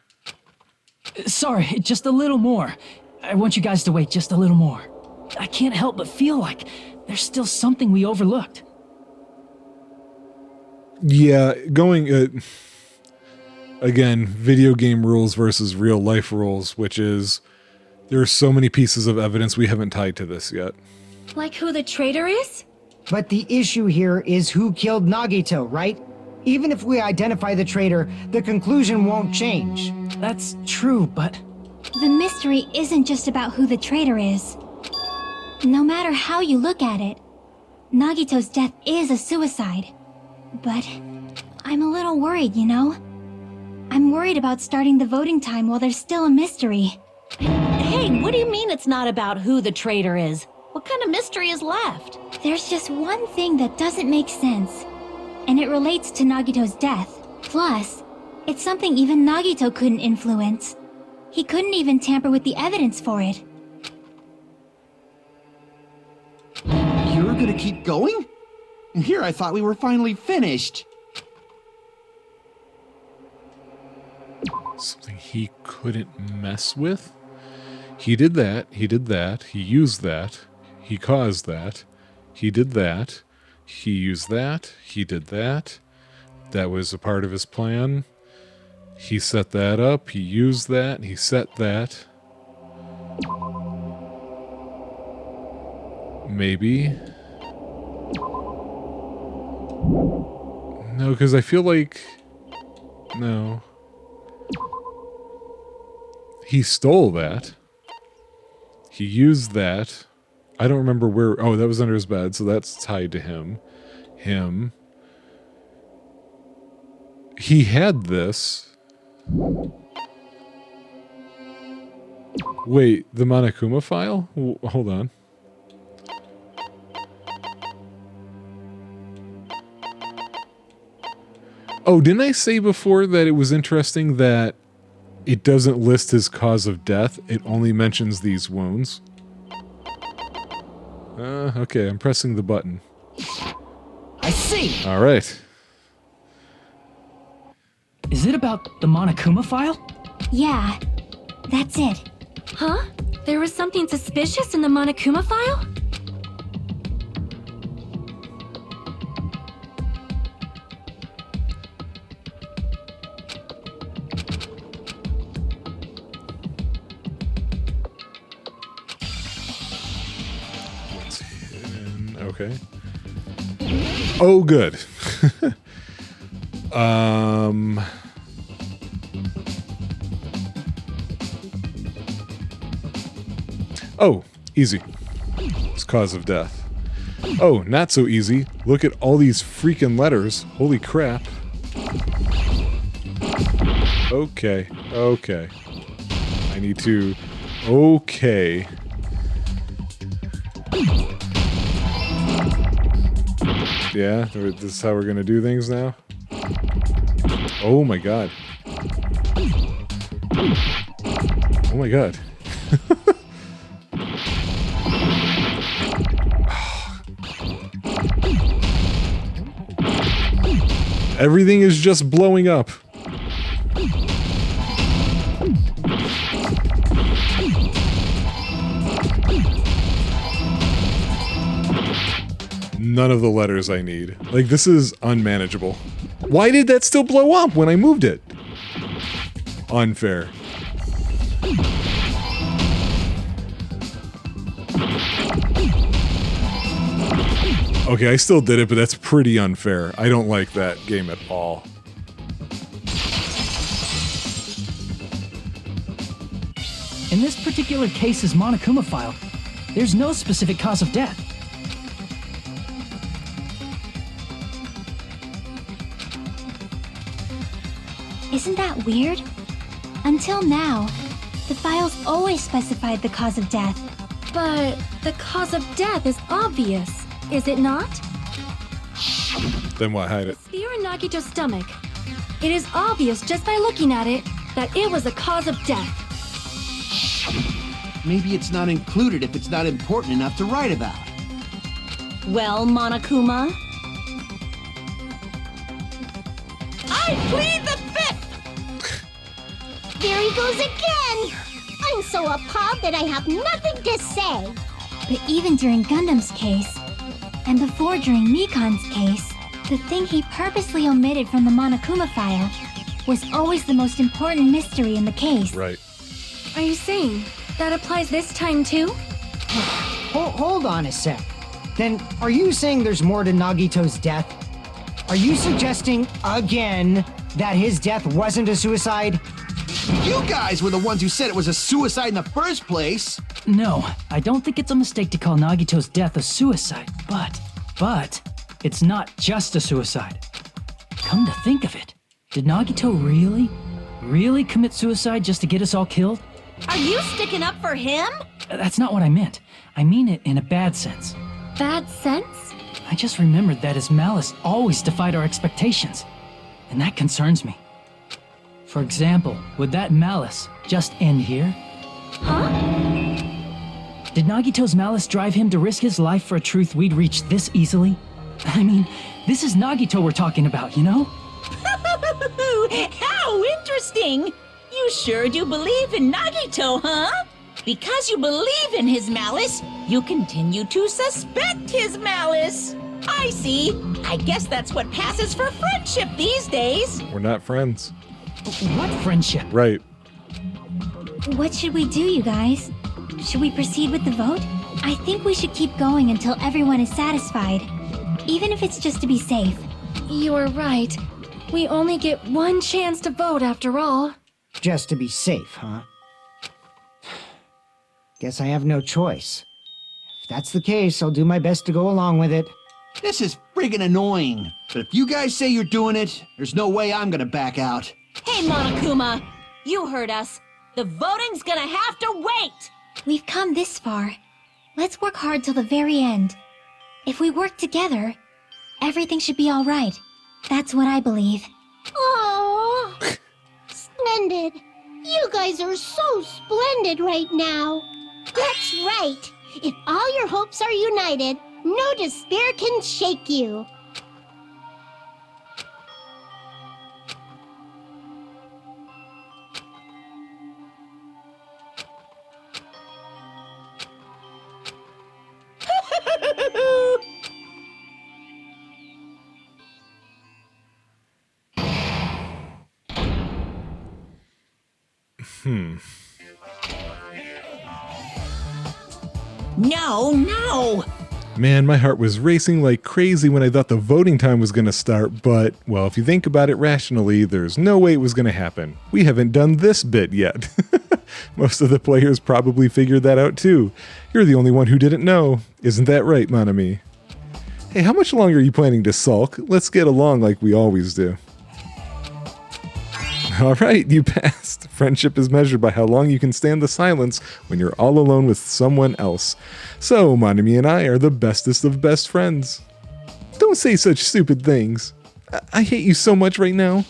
Sorry, just a little more. I want you guys to wait just a little more. I can't help but feel like there's still something we overlooked. Yeah, going... Again, video game rules versus real life rules, which is there are so many pieces of evidence we haven't tied to this yet. Like who the traitor is? But the issue here is who killed Nagito, right? Even if we identify the traitor, the conclusion won't change. That's true, but... The mystery isn't just about who the traitor is. No matter how you look at it, Nagito's death is a suicide. But I'm a little worried, you know? I'm worried about starting the voting time while there's still a mystery. Hey, what do you mean it's not about who the traitor is? What kind of mystery is left? There's just one thing that doesn't make sense, and it relates to Nagito's death. Plus, it's something even Nagito couldn't influence. He couldn't even tamper with the evidence for it. You're gonna keep going? And here I thought we were finally finished. Something he couldn't mess with? He did that, he used that, he caused that. He did that. He used that. He did that. That was a part of his plan. He set that up. He used that. He set that. Maybe. No, because I feel like... No. He stole that. He used that. I don't remember where... Oh, that was under his bed, so that's tied to him. Him. He had this. Wait, the Monokuma file? Hold on. Oh, didn't I say before that it was interesting that it doesn't list his cause of death? It only mentions these wounds. Okay, I'm pressing the button. I see! Alright. Is it about the Monokuma file? Yeah, that's it. Huh? There was something suspicious in the Monokuma file? What's hidden? Okay. Oh, good. Oh, easy. It's cause of death. Oh, not so easy. Look at all these freaking letters. Holy crap. Okay, okay. I need to... Okay. Yeah, this is how we're gonna do things now? Oh my god. Oh my god. Everything is just blowing up. None of the letters I need. Like, this is unmanageable. Why did that still blow up when I moved it? Unfair. Okay, I still did it, but that's pretty unfair. I don't like that game at all. In this particular case's Monokuma file, there's no specific cause of death. Isn't that weird? Until now, the files always specified the cause of death. But the cause of death is obvious, is it not? Then what? Hide it. Spear in Nagito's stomach. It is obvious just by looking at it that it was a cause of death. Maybe it's not included if it's not important enough to write about. Well, Monokuma? I plead the fifth! There he goes again! I'm so appalled that I have nothing to say. But even during Gundam's case, and before during Mikan's case, the thing he purposely omitted from the Monokuma file was always the most important mystery in the case. Right. Are you saying that applies this time too? Hold on a sec. Then, are you saying there's more to Nagito's death? Are you suggesting, again, that his death wasn't a suicide? You guys were the ones who said it was a suicide in the first place. No, I don't think it's a mistake to call Nagito's death a suicide, but it's not just a suicide. Come to think of it, did Nagito really commit suicide just to get us all killed? Are you sticking up for him? That's not what I meant. I mean it in a bad sense. Bad sense? I just remembered that his malice always defied our expectations, and that concerns me. For example, would that malice just end here? Huh? Did Nagito's malice drive him to risk his life for a truth we'd reach this easily? I mean, this is Nagito we're talking about, you know? How interesting! You sure do believe in Nagito, huh? Because you believe in his malice, you continue to suspect his malice. I see. I guess that's what passes for friendship these days. We're not friends. What friendship? Right. What should we do, you guys? Should we proceed with the vote? I think we should keep going until everyone is satisfied, even if it's just to be safe. You are right. We only get one chance to vote after all. Just to be safe, huh? Guess I have no choice. If that's the case, I'll do my best to go along with it. This is friggin' annoying. But if you guys say you're doing it, there's no way I'm gonna back out. Hey, Monokuma! You heard us. The voting's gonna have to wait! We've come this far. Let's work hard till the very end. If we work together, everything should be all right. That's what I believe. Oh, splendid. You guys are so splendid right now. That's right. If all your hopes are united, no despair can shake you. No. Man, my heart was racing like crazy when I thought the voting time was going to start, but, well, if you think about it rationally, there's no way it was going to happen. We haven't done this bit yet. Most of the players probably figured that out too. You're the only one who didn't know. Isn't that right, Monami? Hey, how much longer are you planning to sulk? Let's get along like we always do. All right, you passed. Friendship is measured by how long you can stand the silence when you're all alone with someone else. So, Monami and I are the bestest of best friends. Don't say such stupid things. I hate you so much right now.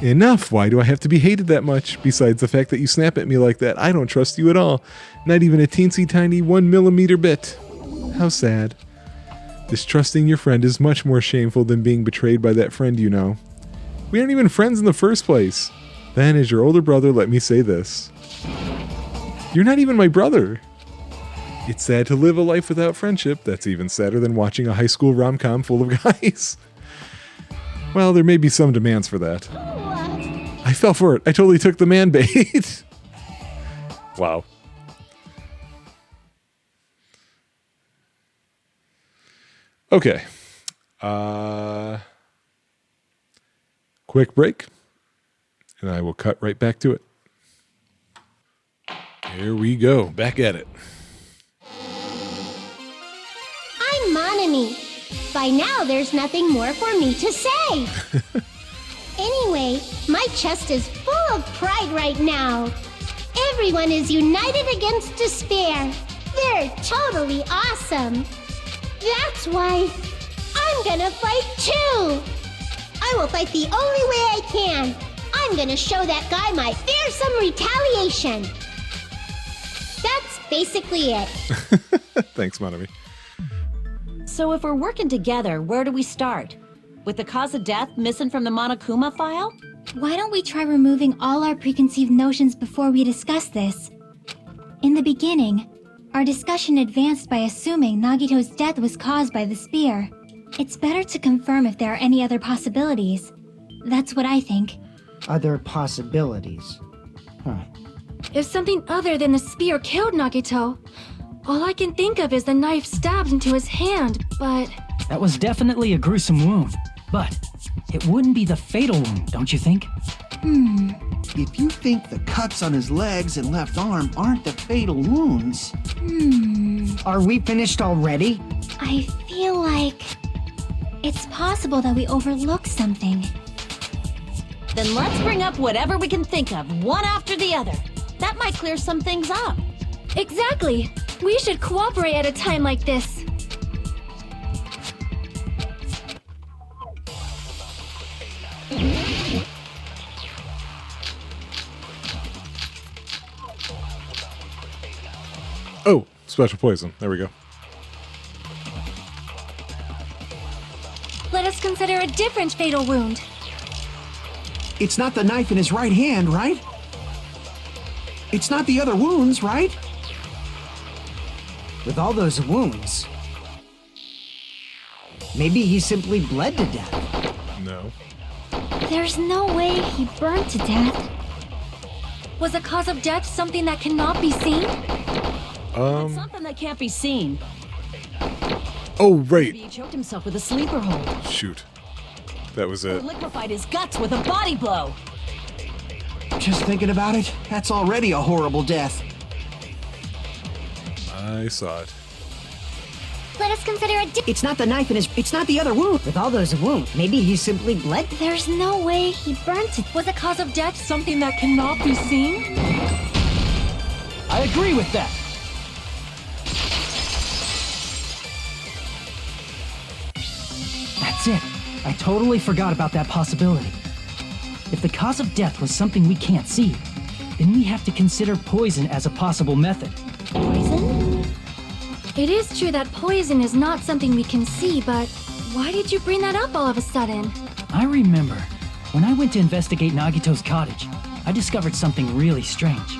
Enough. Why do I have to be hated that much? Besides the fact that you snap at me like that, I don't trust you at all. Not even a teensy tiny 1 millimeter bit. How sad. Distrusting your friend is much more shameful than being betrayed by that friend you know. We aren't even friends in the first place. Then, as your older brother, let me say this. You're not even my brother. It's sad to live a life without friendship. That's even sadder than watching a high school rom-com full of guys. Well, there may be some demands for that. I fell for it. I totally took the man bait. Wow. Okay. Quick break, and I will cut right back to it. Here we go, back at it. I'm Monami. By now, there's nothing more for me to say. Anyway, my chest is full of pride right now. Everyone is united against despair. They're totally awesome. That's why I'm gonna fight too. I will fight the only way I can. I'm gonna show that guy my fearsome retaliation. That's basically it. Thanks, Monami. So if we're working together, where do we start? With the cause of death missing from the Monokuma file? Why don't we try removing all our preconceived notions before we discuss this? In the beginning, our discussion advanced by assuming Nagito's death was caused by the spear. It's better to confirm if there are any other possibilities. That's what I think. Other possibilities. Huh. If something other than the spear killed Nagito, all I can think of is the knife stabbed into his hand, but... That was definitely a gruesome wound, but it wouldn't be the fatal wound, don't you think? If you think the cuts on his legs and left arm aren't the fatal wounds... Are we finished already? I feel like... it's possible that we overlooked something. Then let's bring up whatever we can think of, one after the other. That might clear some things up. Exactly! We should cooperate at a time like this. Oh, special poison. There we go. Let us consider a different fatal wound. It's not the knife in his right hand, right? It's not the other wounds, right? With all those wounds, maybe he simply bled to death. No. There's no way he burned to death. Was the cause of death something that cannot be seen? Something that can't be seen. Oh, right. Maybe he choked himself with a sleeper hold. Shoot. That was Or it. liquefied his guts with a body blow. Just thinking about it, that's already a horrible death. I saw it. Let us consider a It's not the knife in his. It's not the other wound. With all those wounds, maybe he simply bled. There's no way he burned to. Was the cause of death something that cannot be seen? I agree with that. That's it. I totally forgot about that possibility. If the cause of death was something we can't see, then we have to consider poison as a possible method. Poison? It is true that poison is not something we can see, but why did you bring that up all of a sudden? I remember, when I went to investigate Nagito's cottage, I discovered something really strange.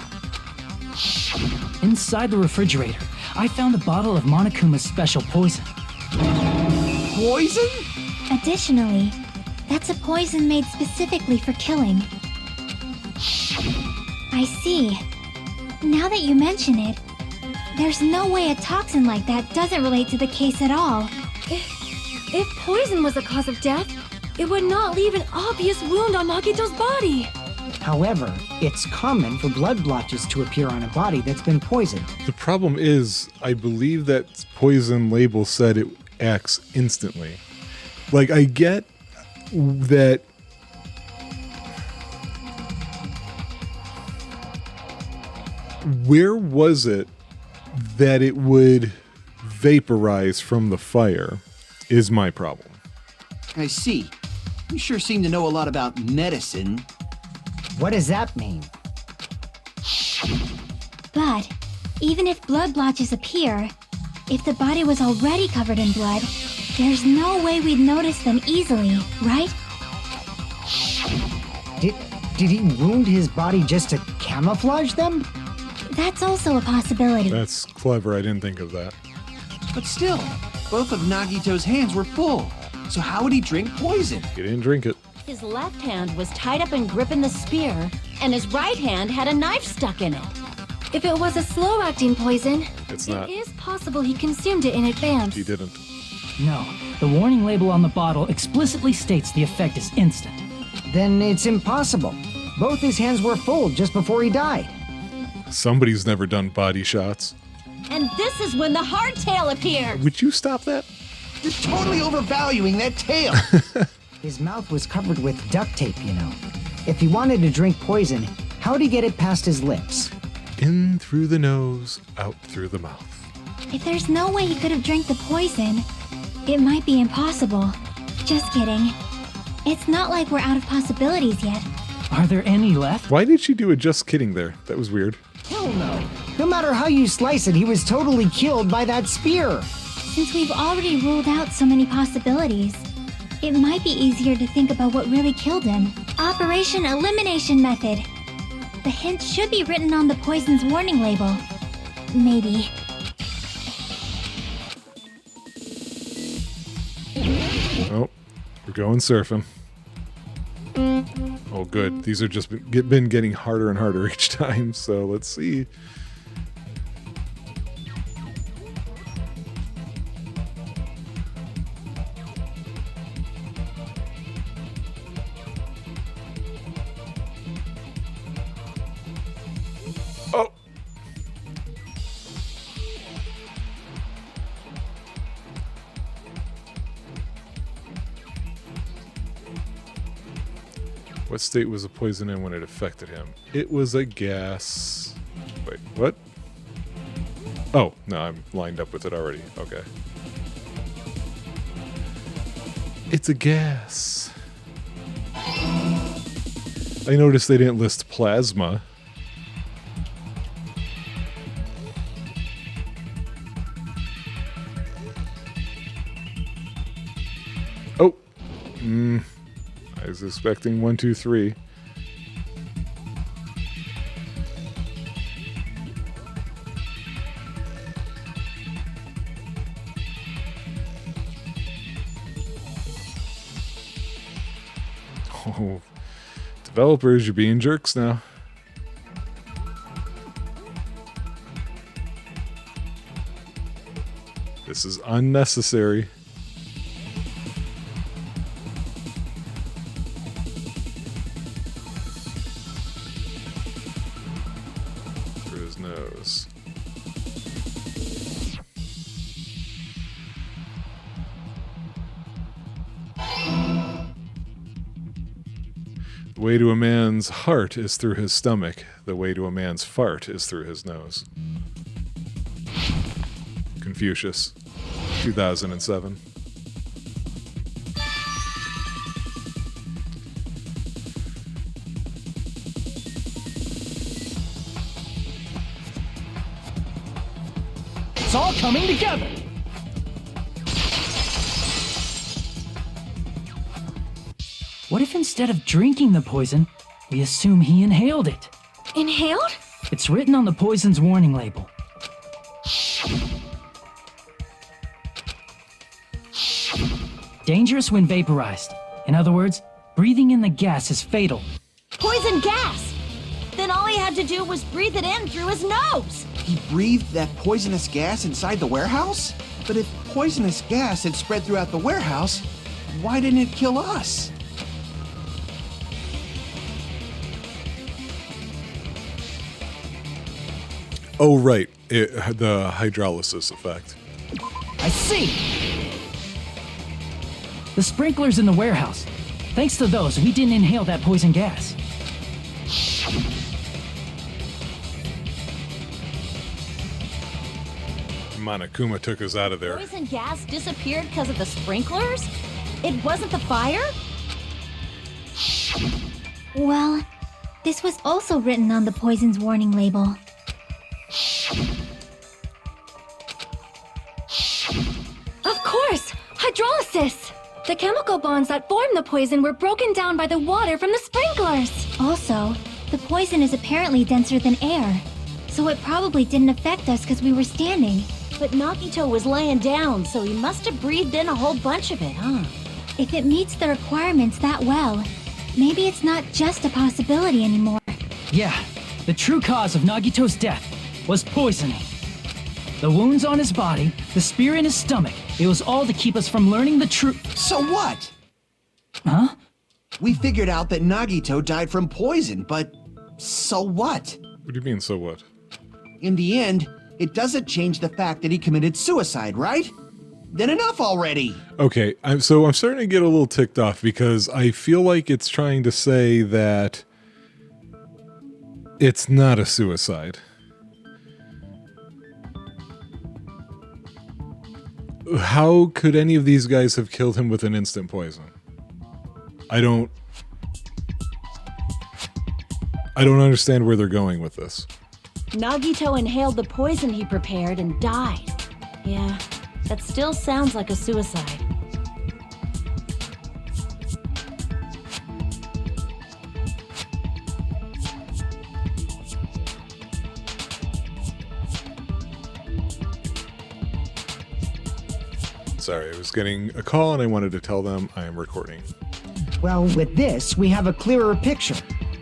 Inside the refrigerator, I found a bottle of Monokuma's special poison. Poison? Additionally, that's a poison made specifically for killing. I see. Now that you mention it, there's no way a toxin like that doesn't relate to the case at all. If poison was the cause of death, it would not leave an obvious wound on Nagito's body. However, it's common for blood blotches to appear on a body that's been poisoned. The problem is, I believe that poison label said it acts instantly. Like, I get that where was it that it would vaporize from the fire is my problem. I see. You sure seem to know a lot about medicine. What does that mean? But even if blood blotches appear, if the body was already covered in blood, there's no way we'd notice them easily, right? Did he wound his body just to camouflage them? That's also a possibility. That's clever. I didn't think of that. But still, both of Nagito's hands were full. So how would he drink poison? He didn't drink it. His left hand was tied up and gripping the spear, and his right hand had a knife stuck in it. If it was a slow-acting poison, It's not. it is possible he consumed it in advance. He didn't. No, the warning label on the bottle explicitly states the effect is instant. Then it's impossible. Both his hands were full just before he died. Somebody's never done body shots. And this is when the hardtail appeared. Would you stop that? You're totally overvaluing that tail. His mouth was covered with duct tape, you know. If he wanted to drink poison, how'd he get it past his lips? In through the nose, out through the mouth. If there's no way he could have drank the poison, it might be impossible. Just kidding. It's not like we're out of possibilities yet. Are there any left? Why did she do a just kidding there? That was weird. Hell no. No matter how you slice it, he was totally killed by that spear. Since we've already ruled out so many possibilities, it might be easier to think about what really killed him. Operation Elimination Method. The hint should be written on the poison's warning label. Maybe. Oh, we're going surfing. Oh, good. These are just been getting harder and harder each time, so let's see. Oh! What state was the poison in when it affected him? It was a gas. Wait, what? Oh, no, I'm lined up with it already. Okay. It's a gas. I noticed they didn't list plasma. Oh! I was expecting 1, 2, 3. Developers, you're being jerks now. This is unnecessary. Through his nose. The way to a man's heart is through his stomach. The way to a man's fart is through his nose. Confucius, 2007. It's all coming together. What if instead of drinking the poison, we assume he inhaled it? Inhaled? It's written on the poison's warning label. Dangerous when vaporized. In other words, breathing in the gas is fatal. Poison gas! Then all he had to do was breathe it in through his nose! He breathed that poisonous gas inside the warehouse? But if poisonous gas had spread throughout the warehouse, why didn't it kill us? Oh, right. The hydrolysis effect. I see! The sprinklers in the warehouse. Thanks to those, we didn't inhale that poison gas. Monokuma took us out of there. Poison gas disappeared because of the sprinklers? It wasn't the fire? Well, this was also written on the poison's warning label. Of course! Hydrolysis! The chemical bonds that form the poison were broken down by the water from the sprinklers. Also, the poison is apparently denser than air, so it probably didn't affect us because we were standing. But Nagito was laying down, so he must have breathed in a whole bunch of it, huh? If it meets the requirements that well, maybe it's not just a possibility anymore. Yeah, the true cause of Nagito's death was poisoning. The wounds on his body, the spear in his stomach, it was all to keep us from learning the truth. So what? Huh? We figured out that Nagito died from poison, but so what? What do you mean, so what? In the end, it doesn't change the fact that he committed suicide, right? Then enough already! Okay, so I'm starting to get a little ticked off because I feel like it's trying to say that it's not a suicide. How could any of these guys have killed him with an instant poison? I don't understand where they're going with this. Nagito inhaled the poison he prepared and died. Yeah, that still sounds like a suicide. Sorry, I was getting a call and I wanted to tell them I am recording. Well, with this, we have a clearer picture.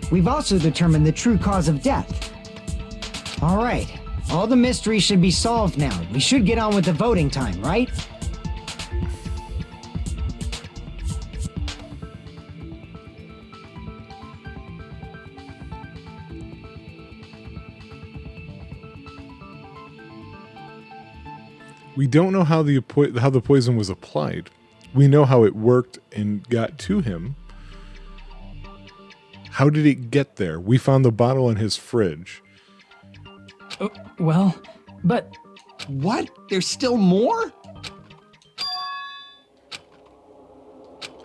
We've also determined the true cause of death. All right, all the mysteries should be solved now. We should get on with the voting time, right? We don't know how the poison was applied. We know how it worked and got to him. How did it get there? We found the bottle in his fridge. Well, but... What? There's still more?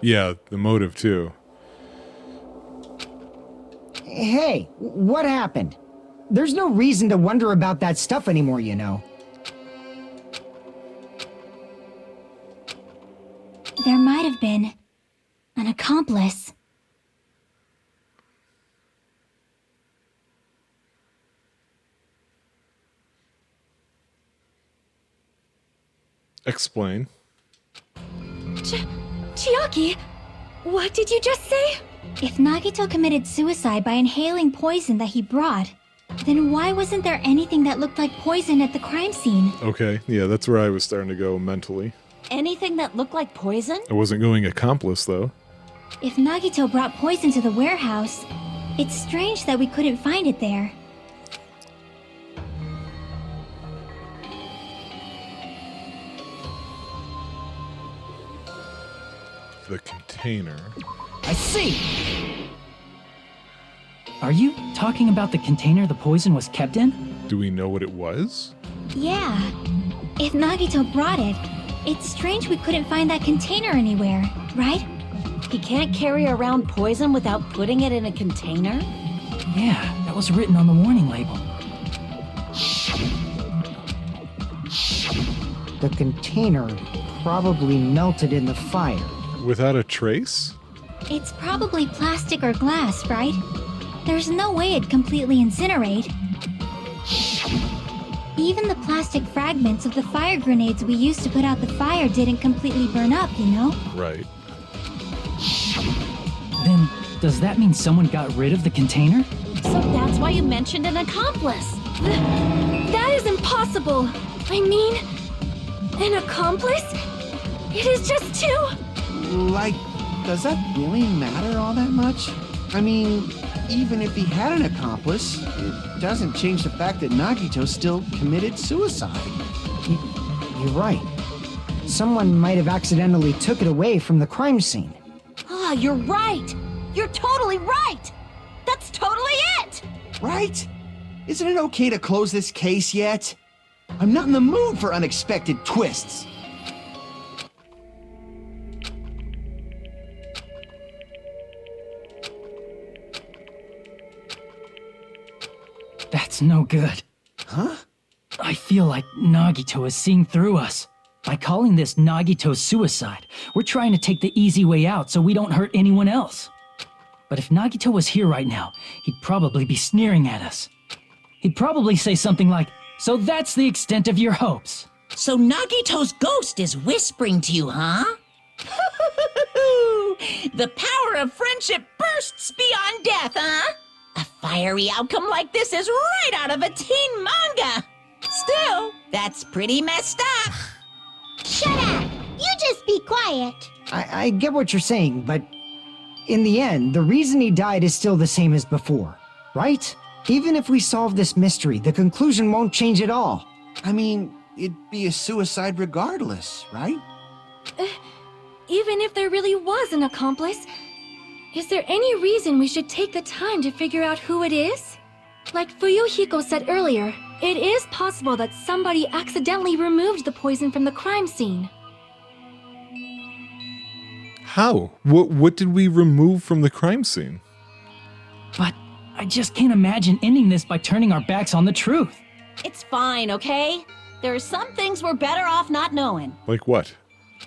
Yeah, the motive too. Hey, what happened? There's no reason to wonder about that stuff anymore, you know. There might have been an accomplice. Explain. Chiaki, what did you just say? If Nagito committed suicide by inhaling poison that he brought, then why wasn't there anything that looked like poison at the crime scene? Okay, yeah, that's where I was starting to go mentally. Anything that looked like poison? I wasn't going accomplice, though. If Nagito brought poison to the warehouse, it's strange that we couldn't find it there. The container. I see! Are you talking about the container the poison was kept in? Do we know what it was? Yeah. If Nagito brought it, it's strange we couldn't find that container anywhere, right? He can't carry around poison without putting it in a container? Yeah, that was written on the warning label. The container probably melted in the fire. Without a trace? It's probably plastic or glass, right? There's no way it'd completely incinerate. Even the plastic fragments of the fire grenades we used to put out the fire didn't completely burn up, you know? Right. Then, does that mean someone got rid of the container? So that's why you mentioned an accomplice. That is impossible! I mean, an accomplice? It is just two! Like, does that really matter all that much? I mean, even if he had an accomplice, it doesn't change the fact that Nagito still committed suicide. You're right. Someone might have accidentally took it away from the crime scene. Ah, you're right! You're totally right! That's totally it! Right? Isn't it okay to close this case yet? I'm not in the mood for unexpected twists. That's no good. Huh? I feel like Nagito is seeing through us. By calling this Nagito suicide, we're trying to take the easy way out so we don't hurt anyone else. But if Nagito was here right now, he'd probably be sneering at us. He'd probably say something like, "So that's the extent of your hopes." So Nagito's ghost is whispering to you, huh? The power of friendship bursts beyond death, huh? A fiery outcome like this is right out of a teen manga. Still, that's pretty messed up. Shut up! You just be quiet. I get what you're saying, but in the end, the reason he died is still the same as before, right? Even if we solve this mystery, the conclusion won't change at all. I mean, it'd be a suicide regardless, right? Even if there really was an accomplice, is there any reason we should take the time to figure out who it is? Like Fuyuhiko said earlier, it is possible that somebody accidentally removed the poison from the crime scene. How? What did we remove from the crime scene? But I just can't imagine ending this by turning our backs on the truth. It's fine, okay? There are some things we're better off not knowing. Like what?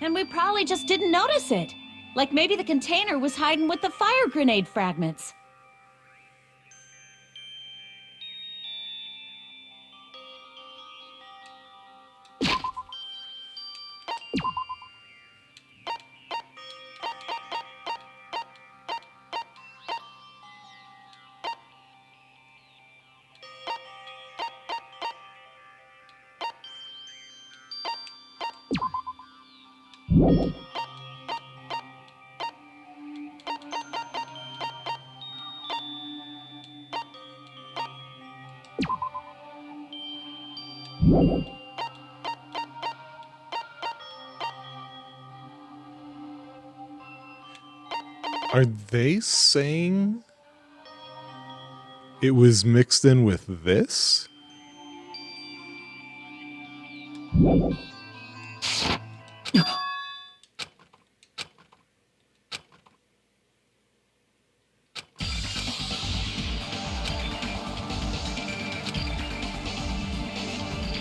And we probably just didn't notice it. Like maybe the container was hiding with the fire grenade fragments. Are they saying it was mixed in with this?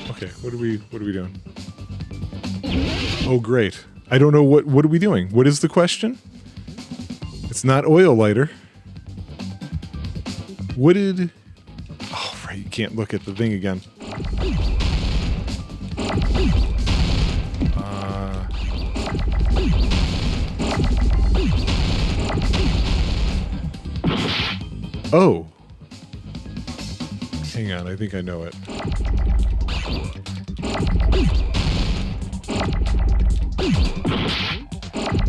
Okay, what are we doing? Oh great. I don't know what are we doing? What is the question? It's not oil lighter. What did... Oh, right, you can't look at the thing again. Oh. Hang on, I think I know it.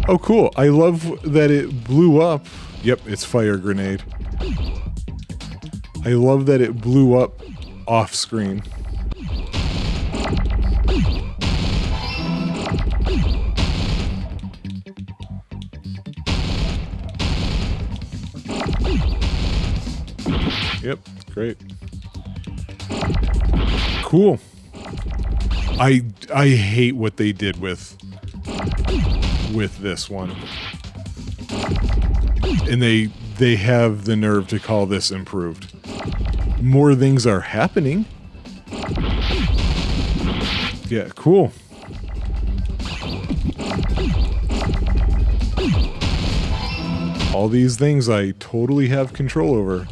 Oh, cool. I love that it blew up. Yep, it's fire grenade. I love that it blew up off screen. Yep, great. Cool. I hate what they did with this one. And they have the nerve to call this improved. More things are happening. Yeah, cool. All these things I totally have control over.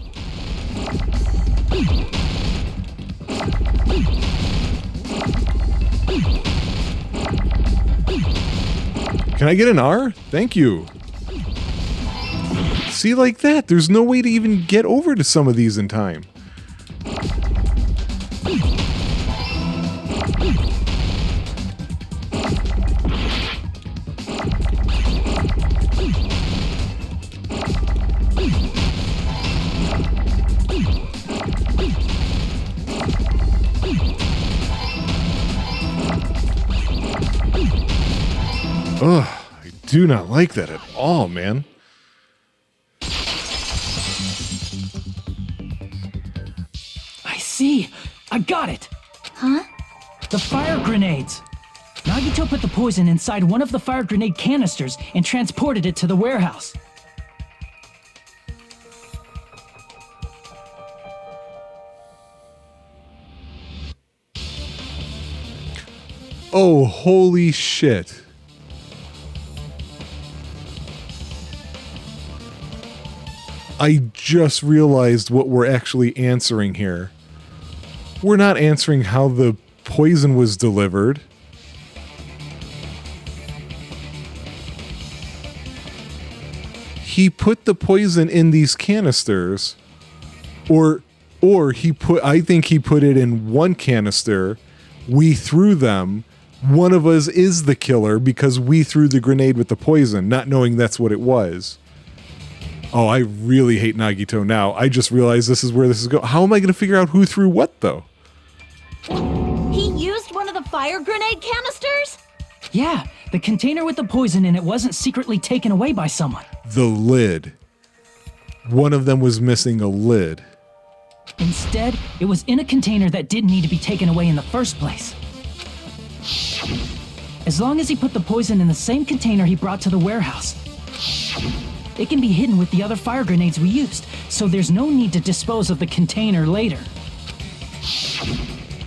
Can I get an R? Thank you. See, like that, there's no way to even get over to some of these in time. Ugh, I do not like that at all, man. I see. I got it. Huh? The fire grenades. Nagito put the poison inside one of the fire grenade canisters and transported it to the warehouse. Oh, holy shit. I just realized what we're actually answering here. We're not answering how the poison was delivered. He put the poison in these canisters, or I think he put it in one canister. We threw them. One of us is the killer because we threw the grenade with the poison, not knowing that's what it was. Oh, I really hate Nagito now. I just realized this is where this is going. How am I going to figure out who threw what, though? He used one of the fire grenade canisters? Yeah, the container with the poison in it wasn't secretly taken away by someone. The lid. One of them was missing a lid. Instead, it was in a container that didn't need to be taken away in the first place. As long as he put the poison in the same container he brought to the warehouse, it can be hidden with the other fire grenades we used, so there's no need to dispose of the container later.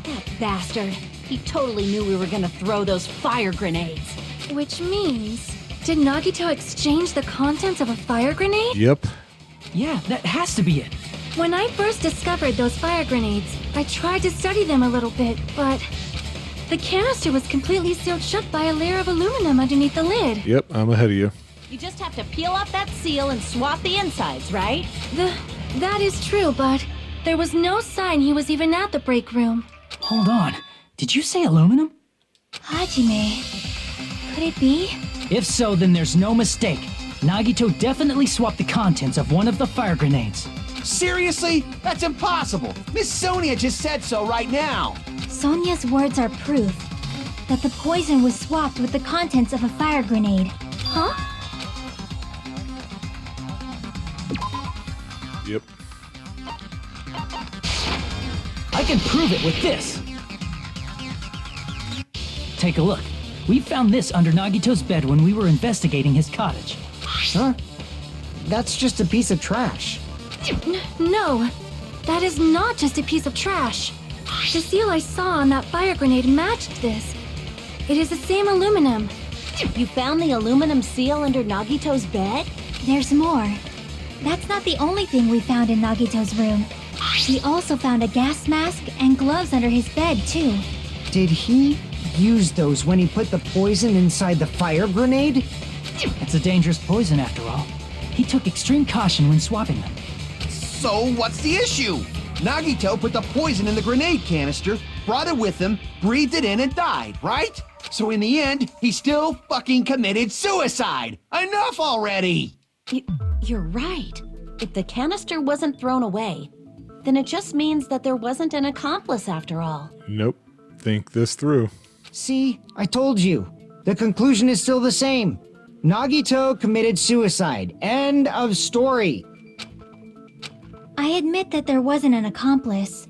That bastard. He totally knew we were gonna throw those fire grenades. Which means, did Nagito exchange the contents of a fire grenade? Yep. Yeah, that has to be it. When I first discovered those fire grenades, I tried to study them a little bit, but the canister was completely sealed shut by a layer of aluminum underneath the lid. Yep, I'm ahead of you. You just have to peel off that seal and swap the insides, right? That is true, but there was no sign he was even at the break room. Hold on. Did you say aluminum? Hajime, could it be? If so, then there's no mistake. Nagito definitely swapped the contents of one of the fire grenades. Seriously? That's impossible. Miss Sonia just said so right now. Sonia's words are proof that the poison was swapped with the contents of a fire grenade. Huh? Yep. I can prove it with this. Take a look. We found this under Nagito's bed when we were investigating his cottage. Huh? That's just a piece of trash. No, that is not just a piece of trash. The seal I saw on that fire grenade matched this. It is the same aluminum. You found the aluminum seal under Nagito's bed? There's more. That's not the only thing we found in Nagito's room. We also found a gas mask and gloves under his bed, too. Did he use those when he put the poison inside the fire grenade? It's a dangerous poison after all. He took extreme caution when swapping them. So what's the issue? Nagito put the poison in the grenade canister, brought it with him, breathed it in, and died, right? So in the end, he still fucking committed suicide. Enough already! You're right. If the canister wasn't thrown away, then it just means that there wasn't an accomplice after all. Nope. Think this through. See, I told you. The conclusion is still the same. Nagito committed suicide. End of story. I admit that there wasn't an accomplice.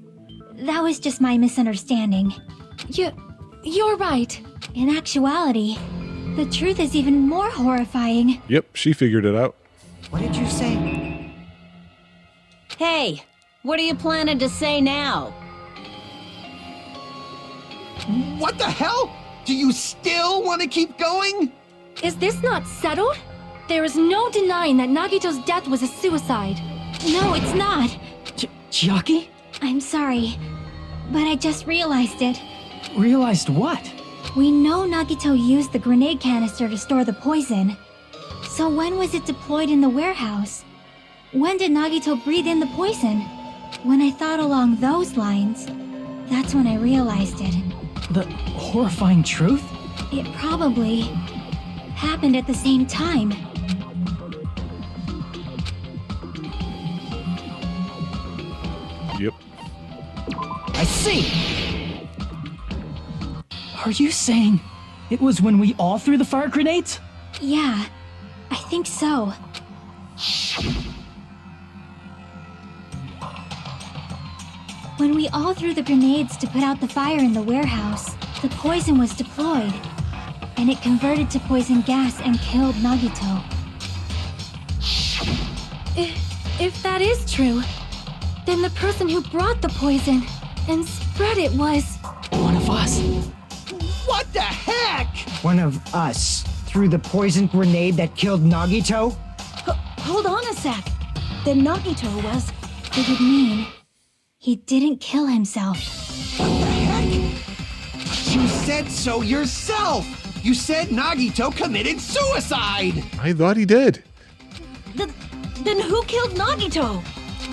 That was just my misunderstanding. You're right. In actuality, the truth is even more horrifying. Yep, she figured it out. What did you say? Hey, what are you planning to say now? What the hell? Do you still want to keep going? Is this not settled? There is no denying that Nagito's death was a suicide. No, it's not. Chiaki? I'm sorry, but I just realized it. Realized what? We know Nagito used the grenade canister to store the poison. So when was it deployed in the warehouse? When did Nagito breathe in the poison? When I thought along those lines, that's when I realized it. The horrifying truth? It probably happened at the same time. Yep. I see. Are you saying it was when we all threw the fire grenades? Yeah, I think so. When we all threw the grenades to put out the fire in the warehouse, the poison was deployed, and it converted to poison gas and killed Nagito. If that is true, then the person who brought the poison and spread it was... One of us. What the heck? One of us threw the poison grenade that killed Nagito? Hold on a sec. Then Nagito was... It would mean he didn't kill himself. What the heck? You said so yourself! You said Nagito committed suicide! I thought he did. Then who killed Nagito?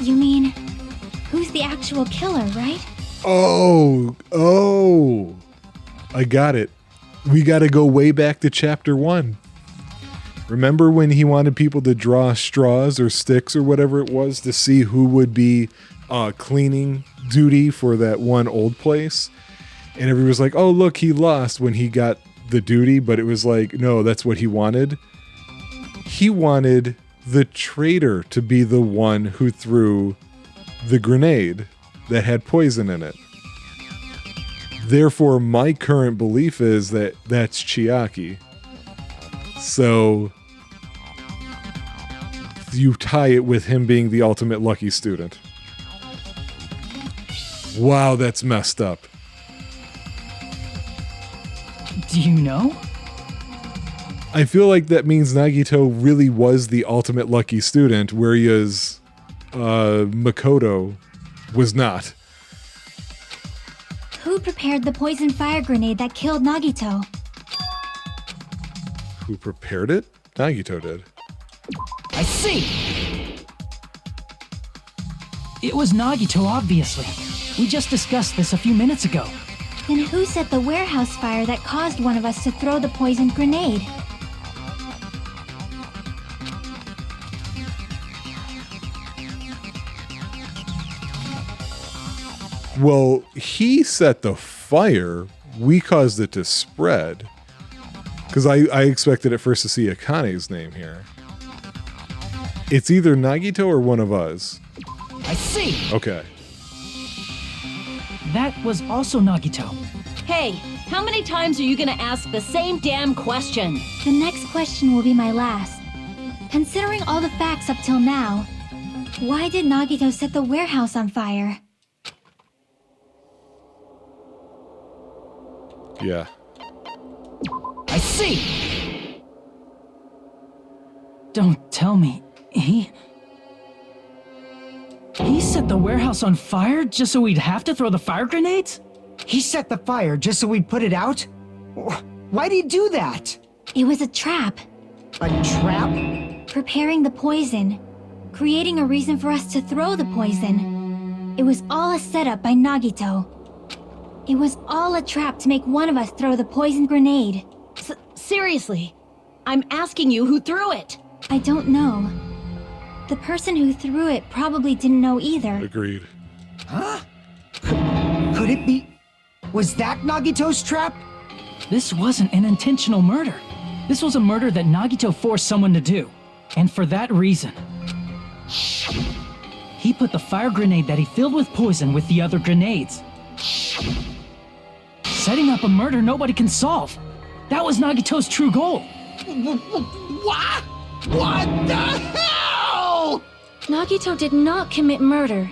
You mean, who's the actual killer, right? Oh. I got it. We got to go way back to chapter 1. Remember when he wanted people to draw straws or sticks or whatever it was to see who would be cleaning duty for that one old place? And everybody was like, oh, look, he lost when he got the duty. But it was like, no, that's what he wanted. He wanted the traitor to be the one who threw the grenade that had poison in it. Therefore, my current belief is that that's Chiaki. So you tie it with him being the ultimate lucky student. Wow, that's messed up. Do you know? I feel like that means Nagito really was the ultimate lucky student, whereas Makoto was not. Who prepared the poison fire grenade that killed Nagito? Who prepared it? Nagito did. I see. It was Nagito, obviously. We just discussed this a few minutes ago. Then who set the warehouse fire that caused one of us to throw the poisoned grenade? Well, he set the fire. We caused it to spread. Because I expected at first to see Akane's name here. It's either Nagito or one of us. I see. Okay. That was also Nagito. Hey, how many times are you gonna ask the same damn question? The next question will be my last. Considering all the facts up till now, why did Nagito set the warehouse on fire? Yeah. I see. Don't tell me. He set the warehouse on fire just so we'd have to throw the fire grenades? He set the fire just so we'd put it out? Why'd he do that? It was a trap. A trap? Preparing the poison. creating a reason for us to throw the poison. It was all a setup by Nagito. It was all a trap to make one of us throw the poison grenade. Seriously, I'm asking you who threw it. I don't know. The person who threw it probably didn't know either. Agreed. Huh? Could it be... Was that Nagito's trap? This wasn't an intentional murder. This was a murder that Nagito forced someone to do. And for that reason, he put the fire grenade that he filled with poison with the other grenades. Setting up a murder nobody can solve. That was Nagito's true goal. What? What the hell? Nagito did not commit murder.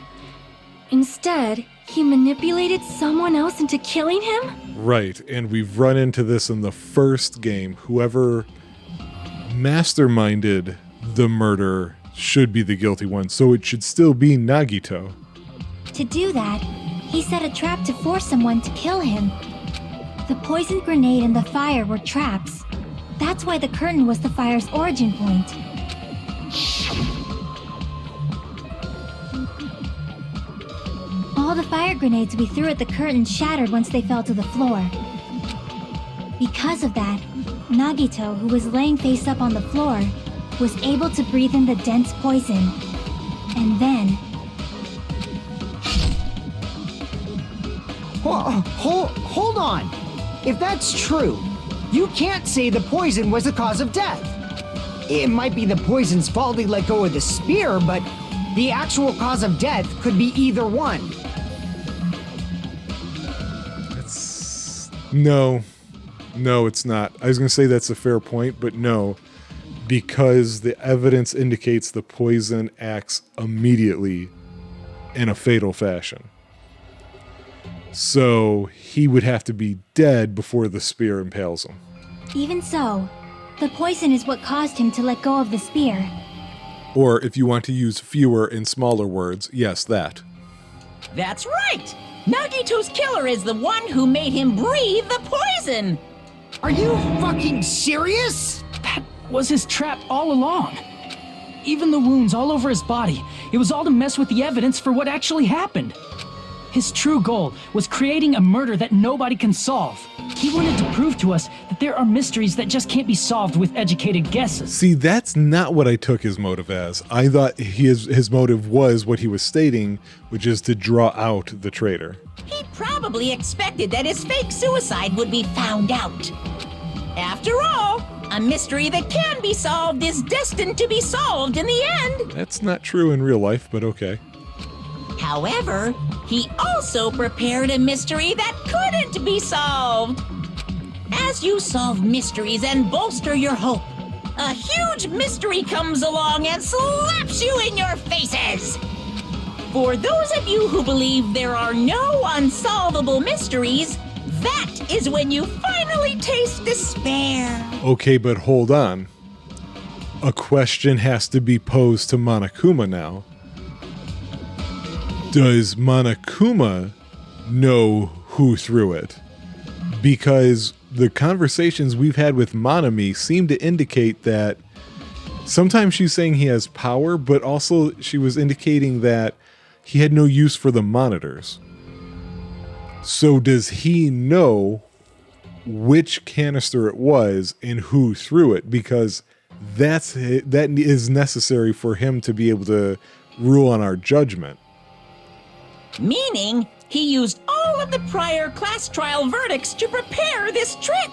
Instead, he manipulated someone else into killing him? Right, and we've run into this in the first game. Whoever masterminded the murder should be the guilty one, so it should still be Nagito. To do that, he set a trap to force someone to kill him. The poison grenade and the fire were traps. That's why the curtain was the fire's origin point. All the fire grenades we threw at the curtain shattered once they fell to the floor. Because of that, Nagito, who was laying face up on the floor, was able to breathe in the dense poison. And then... Hold on! If that's true, you can't say the poison was the cause of death. It might be the poison's fault he let go of the spear, but the actual cause of death could be either one. No, it's not. I was going to say that's a fair point, but no, because the evidence indicates the poison acts immediately in a fatal fashion. So he would have to be dead before the spear impales him. Even so, the poison is what caused him to let go of the spear. Or if you want to use fewer and smaller words, yes, that. That's right! Nagito's killer is the one who made him breathe the poison! Are you fucking serious? That was his trap all along. Even the wounds all over his body, it was all to mess with the evidence for what actually happened. His true goal was creating a murder that nobody can solve. He wanted to prove to us that there are mysteries that just can't be solved with educated guesses. See, that's not what I took his motive as. I thought his motive was what he was stating, which is to draw out the traitor. He probably expected that his fake suicide would be found out. After all, a mystery that can be solved is destined to be solved in the end. That's not true in real life, but okay. However, he also prepared a mystery that couldn't be solved. As you solve mysteries and bolster your hope, a huge mystery comes along and slaps you in your faces. For those of you who believe there are no unsolvable mysteries, that is when you finally taste despair. Okay, but hold on. A question has to be posed to Monokuma now. Does Monokuma know who threw it? Because the conversations we've had with Monami seem to indicate that sometimes she's saying he has power, but also she was indicating that he had no use for the monitors. So does he know which canister it was and who threw it? Because that is necessary for him to be able to rule on our judgment. Meaning, he used all of the prior class trial verdicts to prepare this trick.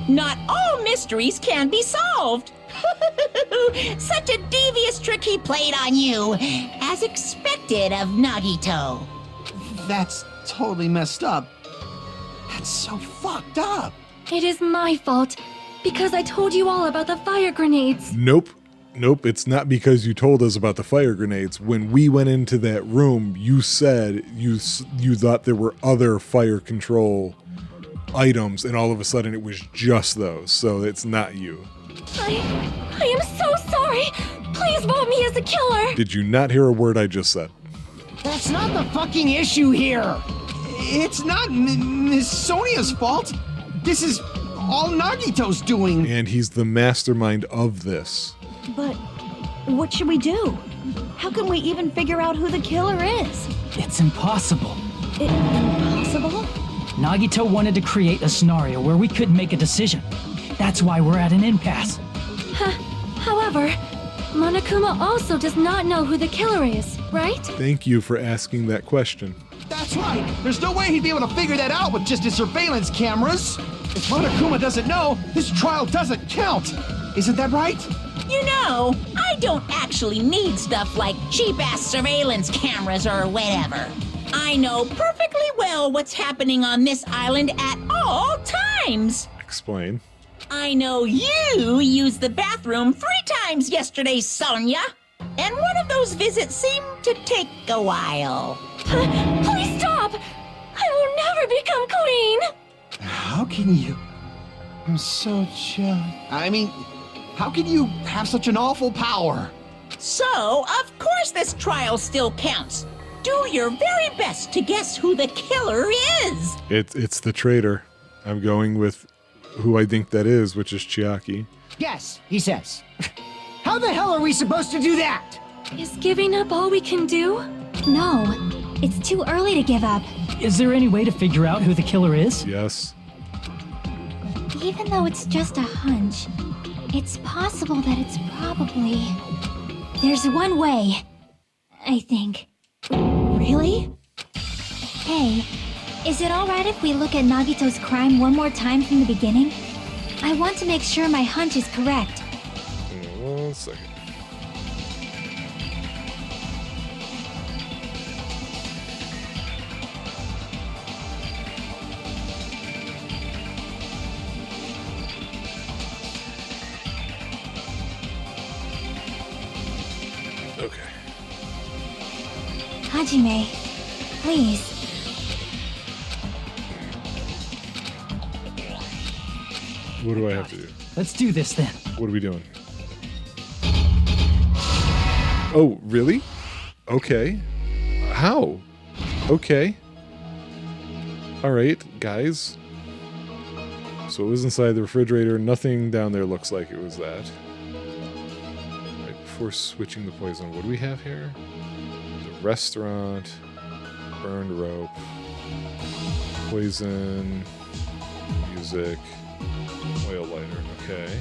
Not all mysteries can be solved. Such a devious trick he played on you, as expected of Nagito. That's totally messed up. That's so fucked up. It is my fault, because I told you all about the fire grenades. Nope, it's not because you told us about the fire grenades. When we went into that room, you said you thought there were other fire control items, and all of a sudden it was just those, so it's not you. I am so sorry. Please vote me as the killer. Did you not hear a word I just said? That's not the fucking issue here. It's not Miss Sonia's fault. This is all Nagito's doing. And he's the mastermind of this. But What should we do? How can we even figure out who the killer is? It's impossible. Impossible? Nagito wanted to create a scenario where we couldn't make a decision. That's why we're at an impasse. However, Monokuma also does not know who the killer is, right? Thank you for asking that question. That's right. There's no way he'd be able to figure that out with just his surveillance cameras. If Monokuma doesn't know, this trial doesn't count. Isn't that right? You know, I don't actually need stuff like cheap-ass surveillance cameras or whatever. I know perfectly well what's happening on this island at all times. Explain. I know you used the bathroom 3 times yesterday, Sonia. And one of those visits seemed to take a while. Please stop! I will never become queen! How can you? I'm so jealous. I mean, how can you have such an awful power? So, of course this trial still counts. Do your very best to guess who the killer is. It's the traitor. I'm going with who I think that is, which is Chiaki. Yes, he says. How the hell are we supposed to do that? Is giving up all we can do? No, it's too early to give up. Is there any way to figure out who the killer is? Yes. Even though it's just a hunch, it's possible that it's probably... There's one way, I think. Really? Hey, is it alright if we look at Nagito's crime one more time from the beginning? I want to make sure my hunch is correct. 1 second. Okay. Hajime, please. What do I have to do? Let's do this then. What are we doing? Oh, really? Okay. How? Okay. Alright, guys. So it was inside the refrigerator. Nothing down there looks like it was that. Right before switching the poison, what do we have here? The restaurant. Burned rope. Poison. Music. Oil lighter. Okay.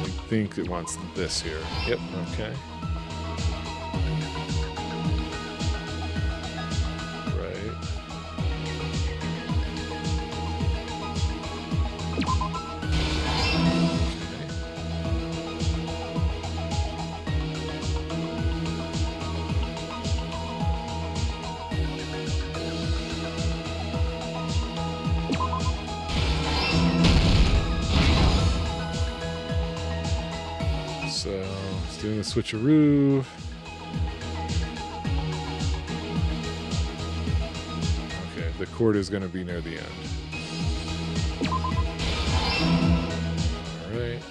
I think it wants this here. Yep, okay. Right. So, it's doing the switcheroo. Okay, the cord is going to be near the end. Alright.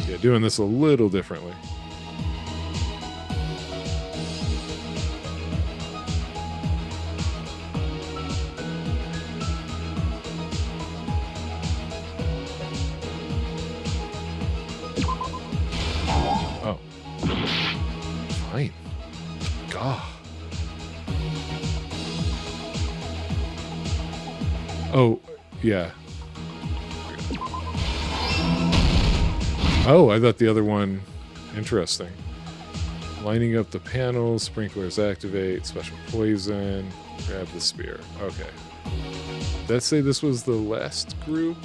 Yeah, doing this a little differently. Oh. Fine. Gah. Oh, yeah. Oh, I thought the other one... Interesting. Lining up the panels, sprinklers activate, special poison, grab the spear. Okay. Let's say this was the last group.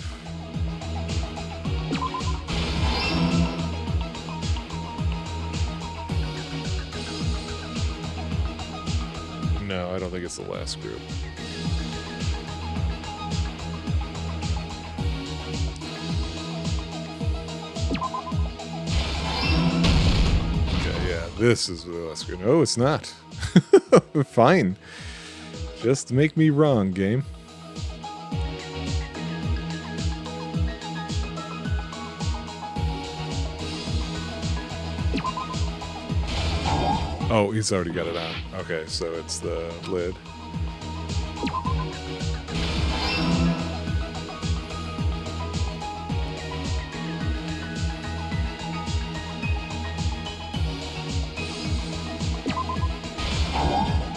No, I don't think it's the last group. Okay, yeah, this is the last group. No, it's not. Fine. Just make me wrong, game. Oh, he's already got it on. Okay, so it's the lid.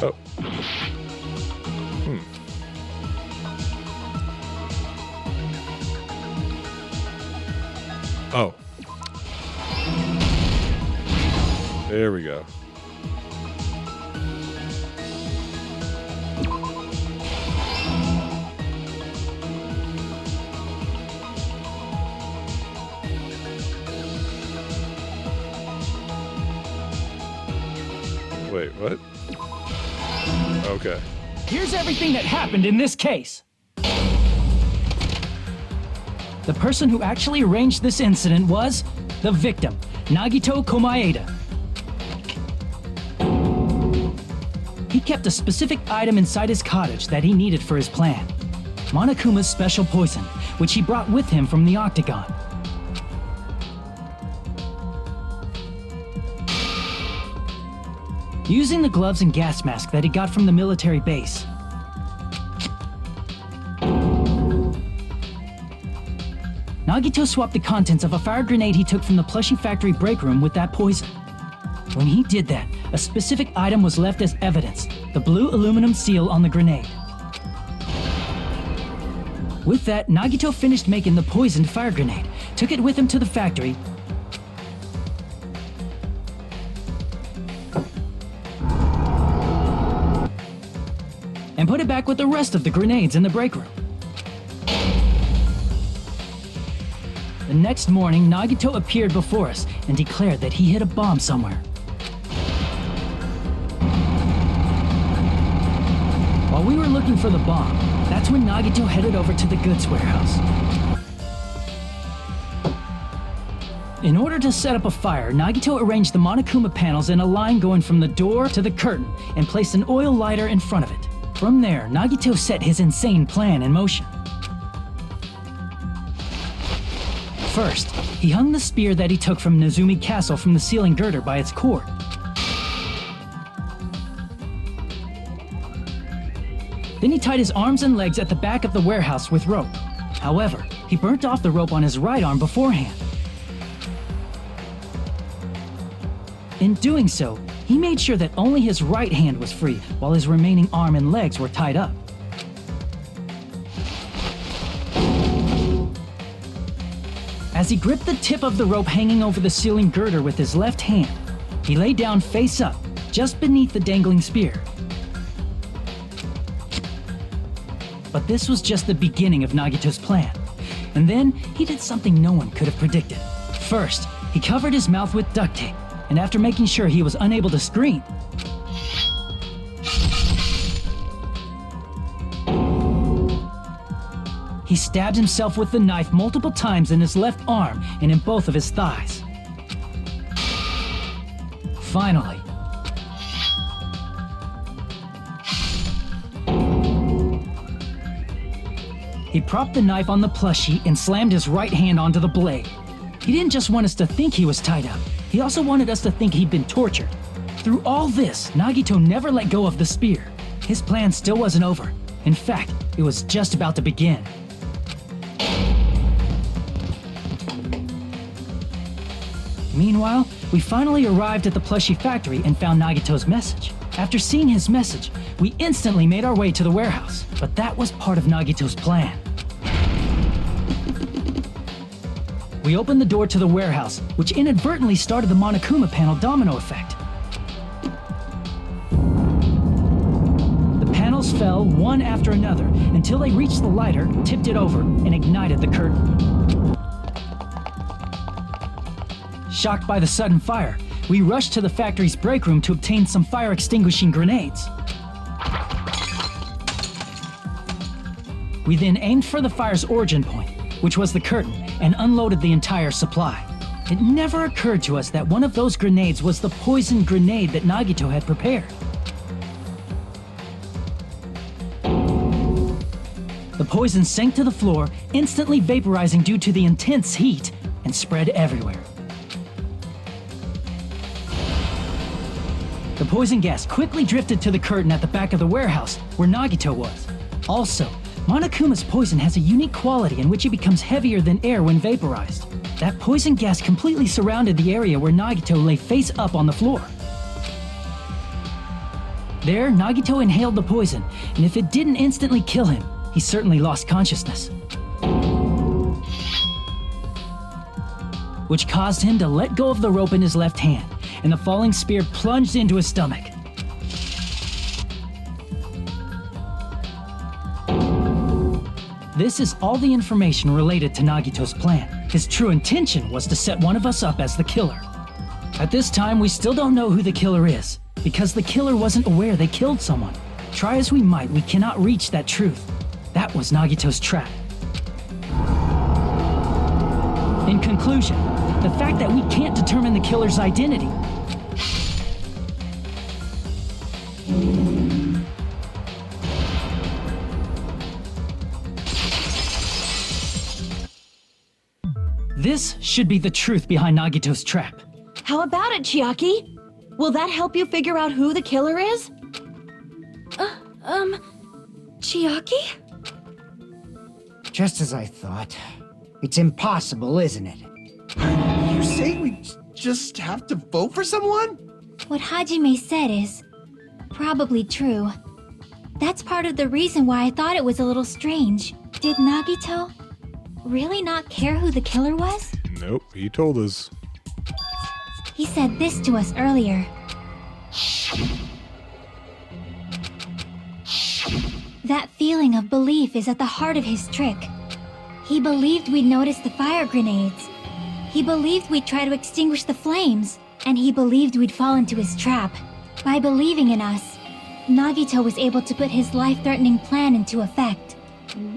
Oh. Oh. There we go. Wait, what? Okay. Here's everything that happened in this case. The person who actually arranged this incident was the victim, Nagito Komaeda. He kept a specific item inside his cottage that he needed for his plan. Monokuma's special poison, which he brought with him from the Octagon. Using the gloves and gas mask that he got from the military base, Nagito swapped the contents of a fire grenade he took from the plushie factory break room with that poison. When he did that, a specific item was left as evidence, the blue aluminum seal on the grenade. With that, Nagito finished making the poisoned fire grenade, took it with him to the factory, and put it back with the rest of the grenades in the break room. The next morning, Nagito appeared before us and declared that he hid a bomb somewhere. While we were looking for the bomb, that's when Nagito headed over to the goods warehouse. In order to set up a fire, Nagito arranged the Monokuma panels in a line going from the door to the curtain and placed an oil lighter in front of it. From there, Nagito set his insane plan in motion. First, he hung the spear that he took from Nezumi Castle from the ceiling girder by its cord. Then he tied his arms and legs at the back of the warehouse with rope. However, he burnt off the rope on his right arm beforehand. In doing so, he made sure that only his right hand was free while his remaining arm and legs were tied up. As he gripped the tip of the rope hanging over the ceiling girder with his left hand, he lay down face up, just beneath the dangling spear. But this was just the beginning of Nagito's plan. And then, he did something no one could have predicted. First, he covered his mouth with duct tape, and after making sure he was unable to scream, he stabbed himself with the knife multiple times in his left arm and in both of his thighs. Finally, he propped the knife on the plushie and slammed his right hand onto the blade. He didn't just want us to think he was tied up, he also wanted us to think he'd been tortured. Through all this, Nagito never let go of the spear. His plan still wasn't over. In fact, it was just about to begin. Meanwhile, we finally arrived at the plushie factory and found Nagito's message. After seeing his message, we instantly made our way to the warehouse, but that was part of Nagito's plan. We opened the door to the warehouse, which inadvertently started the Monokuma panel domino effect. The panels fell one after another until they reached the lighter, tipped it over, and ignited the curtain. Shocked by the sudden fire, we rushed to the factory's break room to obtain some fire-extinguishing grenades. We then aimed for the fire's origin point, which was the curtain, and unloaded the entire supply. It never occurred to us that one of those grenades was the poisoned grenade that Nagito had prepared. The poison sank to the floor, instantly vaporizing due to the intense heat, and spread everywhere. The poison gas quickly drifted to the curtain at the back of the warehouse where Nagito was. Also, Monokuma's poison has a unique quality in which it becomes heavier than air when vaporized. That poison gas completely surrounded the area where Nagito lay face up on the floor. There, Nagito inhaled the poison, and if it didn't instantly kill him, he certainly lost consciousness. Which caused him to let go of the rope in his left hand, and the falling spear plunged into his stomach. This is all the information related to Nagito's plan. His true intention was to set one of us up as the killer. At this time, we still don't know who the killer is, because the killer wasn't aware they killed someone. Try as we might, we cannot reach that truth. That was Nagito's trap. In conclusion, the fact that we can't determine the killer's identity this should be the truth behind Nagito's trap. How about it, Chiaki? Will that help you figure out who the killer is? Chiaki? Just as I thought. It's impossible, isn't it? You say we just have to vote for someone? What Hajime said is probably true. That's part of the reason why I thought it was a little strange. Did Nagito really not care who the killer was? Nope, he told us. He said this to us earlier. That feeling of belief is at the heart of his trick. He believed we'd notice the fire grenades. He believed we'd try to extinguish the flames. And he believed we'd fall into his trap. By believing in us, Nagito was able to put his life-threatening plan into effect.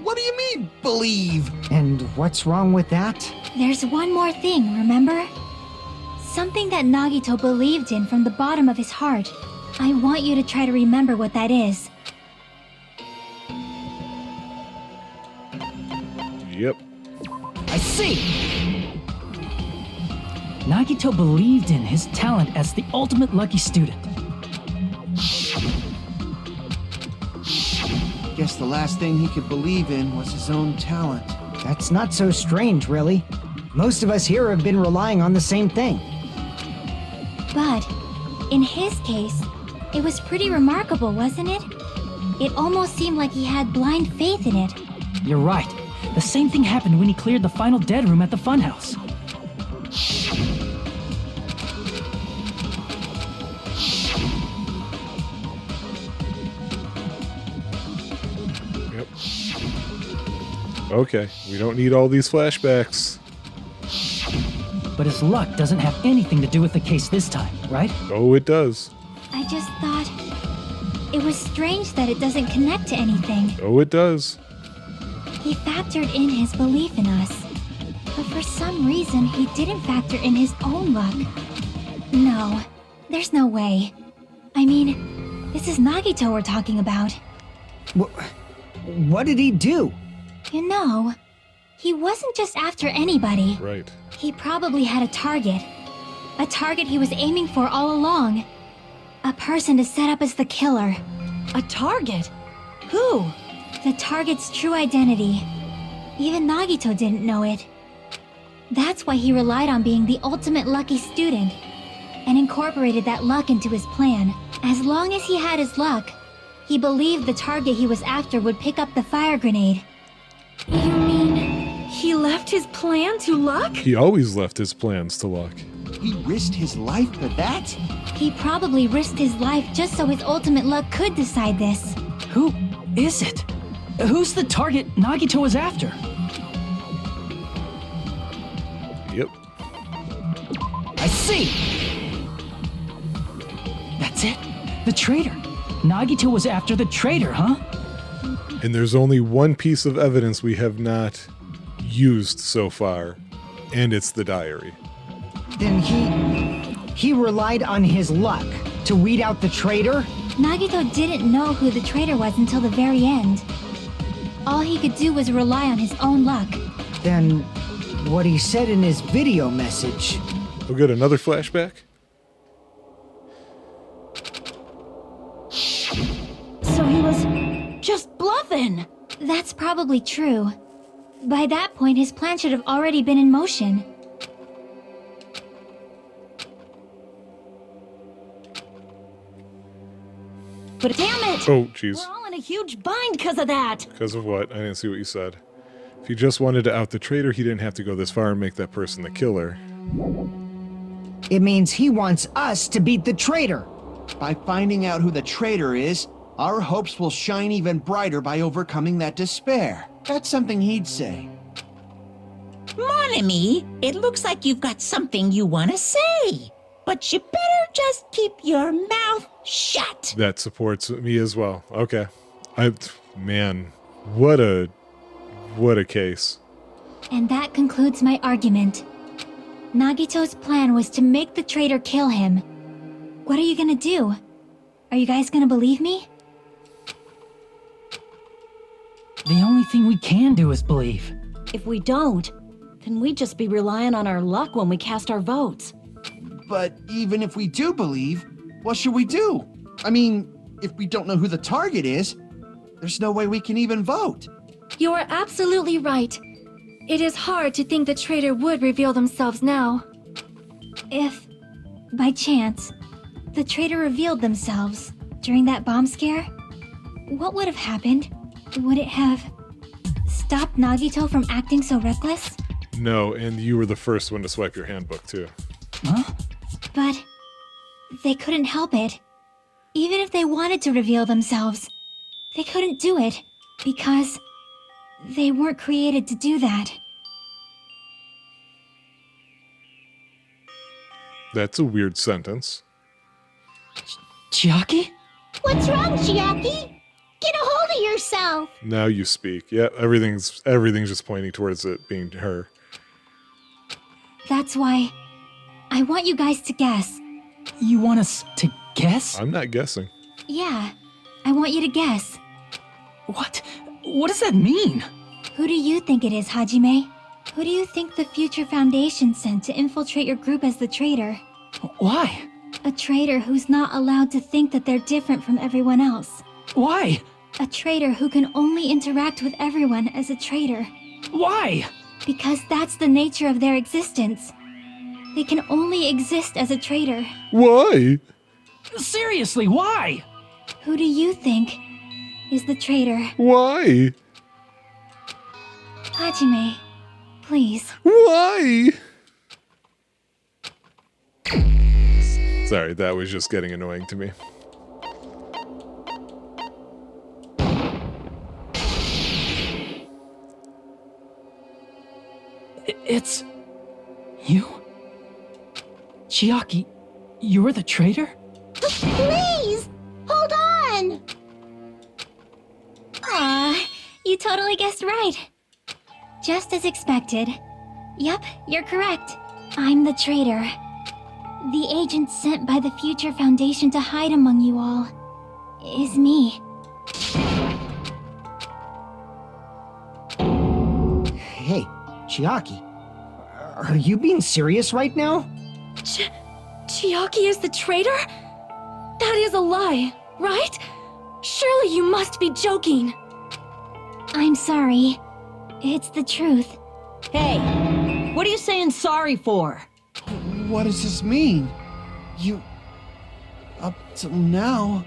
What do you mean, believe? And what's wrong with that? There's one more thing, remember? Something that Nagito believed in from the bottom of his heart. I want you to try to remember what that is. Yep. I see! Nagito believed in his talent as the ultimate lucky student. Guess the last thing he could believe in was his own talent. That's not so strange, really. Most of us here have been relying on the same thing. But, in his case, it was pretty remarkable, wasn't it? It almost seemed like he had blind faith in it. You're right. The same thing happened when he cleared the final dead room at the funhouse. Yep. Okay, we don't need all these flashbacks. But his luck doesn't have anything to do with the case this time, right? Oh, it does. I just thought it was strange that it doesn't connect to anything. Oh, it does. He factored in his belief in us. But for some reason, he didn't factor in his own luck. No, there's no way. I mean, this is Nagito we're talking about. What did he do? You know, he wasn't just after anybody. Right. He probably had a target. A target he was aiming for all along. A person to set up as the killer. A target? Who? The target's true identity. Even Nagito didn't know it. That's why he relied on being the ultimate lucky student, and incorporated that luck into his plan. As long as he had his luck, he believed the target he was after would pick up the fire grenade. You mean he left his plan to luck? He always left his plans to luck. He risked his life for that? He probably risked his life just so his ultimate luck could decide this. Who is it? Who's the target Nagito was after? Yep. I see! That's it. The traitor. Nagito was after the traitor, huh? And there's only one piece of evidence we have not used so far, and it's the diary. Then he relied on his luck to weed out the traitor? Nagito didn't know who the traitor was until the very end. All he could do was rely on his own luck. Then what he said in his video message. We'll get another flashback. win. That's probably true. By that point, his plan should have already been in motion. But damn it! Oh, jeez. We're all in a huge bind because of that. Because of what? I didn't see what you said. If he just wanted to out the traitor, he didn't have to go this far and make that person the killer. It means he wants us to beat the traitor. By finding out who the traitor is, our hopes will shine even brighter by overcoming that despair. That's something he'd say. Mon ami, it looks like you've got something you want to say. But you better just keep your mouth shut. That supports me as well. Okay. Man, what a case. And that concludes my argument. Nagito's plan was to make the traitor kill him. What are you gonna do? Are you guys gonna believe me? The only thing we can do is believe. If we don't, then we'd just be relying on our luck when we cast our votes. But even if we do believe, what should we do? I mean, if we don't know who the target is, there's no way we can even vote. You are absolutely right. It is hard to think the traitor would reveal themselves now. If, by chance, the traitor revealed themselves during that bomb scare, what would have happened? Would it have stopped Nagito from acting so reckless? No, and you were the first one to swipe your handbook, too. Huh? But they couldn't help it. Even if they wanted to reveal themselves, they couldn't do it because they weren't created to do that. That's a weird sentence. Chiaki? What's wrong, Chiaki? Get a hold of yourself! Now you speak. Yeah, everything's just pointing towards it being her. That's why I want you guys to guess. You want us to guess? I'm not guessing. Yeah, I want you to guess. What? What does that mean? Who do you think it is, Hajime? Who do you think the Future Foundation sent to infiltrate your group as the traitor? Why? A traitor who's not allowed to think that they're different from everyone else. Why? A traitor who can only interact with everyone as a traitor. Why? Because that's the nature of their existence. They can only exist as a traitor. Why? Seriously, why? Who do you think is the traitor? Why? Hajime, please. Why? Sorry, that was just getting annoying to me. It's... you? Chiaki, you're the traitor? Please! Hold on! Aw, you totally guessed right. Just as expected. Yep, you're correct. I'm the traitor. The agent sent by the Future Foundation to hide among you all is me. Hey, Chiaki, are you being serious right now? Chiaki is the traitor? That is a lie, right? Surely you must be joking. I'm sorry. It's the truth. Hey, what are you saying sorry for? What does this mean? You... Up till now...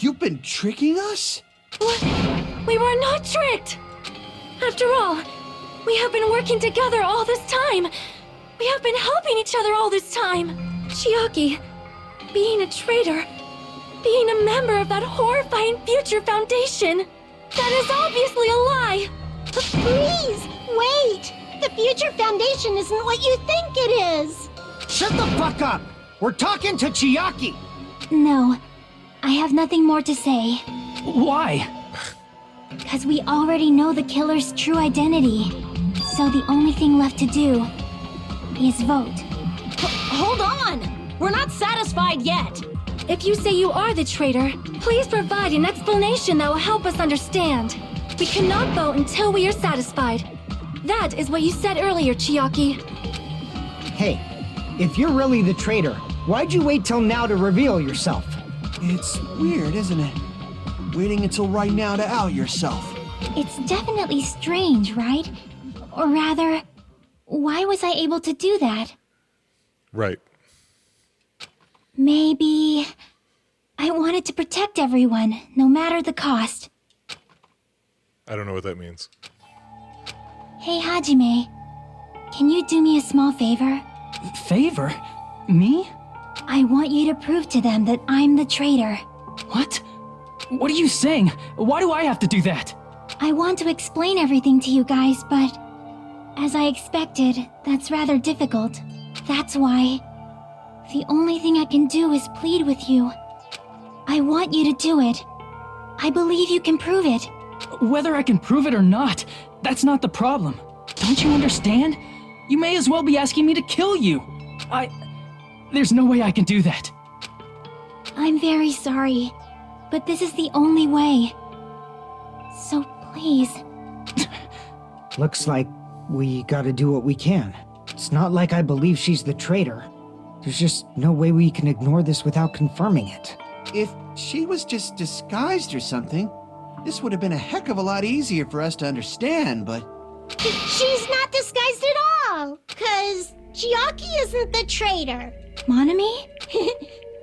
You've been tricking us? What? We were not tricked! After all, we have been working together all this time. We have been helping each other all this time. Chiaki, being a traitor, being a member of that horrifying Future Foundation, that is obviously a lie. Please, wait! The Future Foundation isn't what you think it is! Shut the fuck up! We're talking to Chiaki! No, I have nothing more to say. Why? Because we already know the killer's true identity. So the only thing left to do is vote. Hold on! We're not satisfied yet! If you say you are the traitor, please provide an explanation that will help us understand. We cannot vote until we are satisfied. That is what you said earlier, Chiaki. Hey, if you're really the traitor, why'd you wait till now to reveal yourself? It's weird, isn't it? Waiting until right now to out yourself. It's definitely strange, right? Or rather, why was I able to do that? Right. Maybe I wanted to protect everyone, no matter the cost. I don't know what that means. Hey, Hajime, can you do me a small favor? Favor? Me? I want you to prove to them that I'm the traitor. What? What are you saying? Why do I have to do that? I want to explain everything to you guys, but as I expected, that's rather difficult. That's why the only thing I can do is plead with you. I want you to do it. I believe you can prove it. Whether I can prove it or not, that's not the problem. Don't you understand? You may as well be asking me to kill you. There's no way I can do that. I'm very sorry, but this is the only way. So please. Looks like we gotta do what we can. It's not like I believe she's the traitor. There's just no way we can ignore this without confirming it. If she was just disguised or something, this would have been a heck of a lot easier for us to understand, but... She's not disguised at all, 'cause Chiaki isn't the traitor. Monami?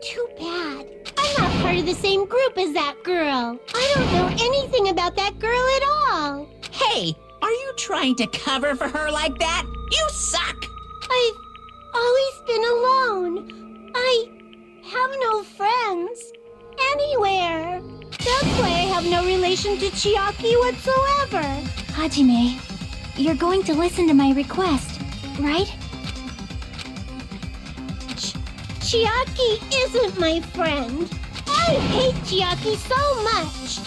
Too bad. I'm not part of the same group as that girl. I don't know anything about that girl at all. Hey, are you trying to cover for her like that? You suck! I've always been alone. I have no friends anywhere. That's why I have no relation to Chiaki whatsoever. Hajime, you're going to listen to my request, right? Chiaki isn't my friend. I hate Chiaki so much.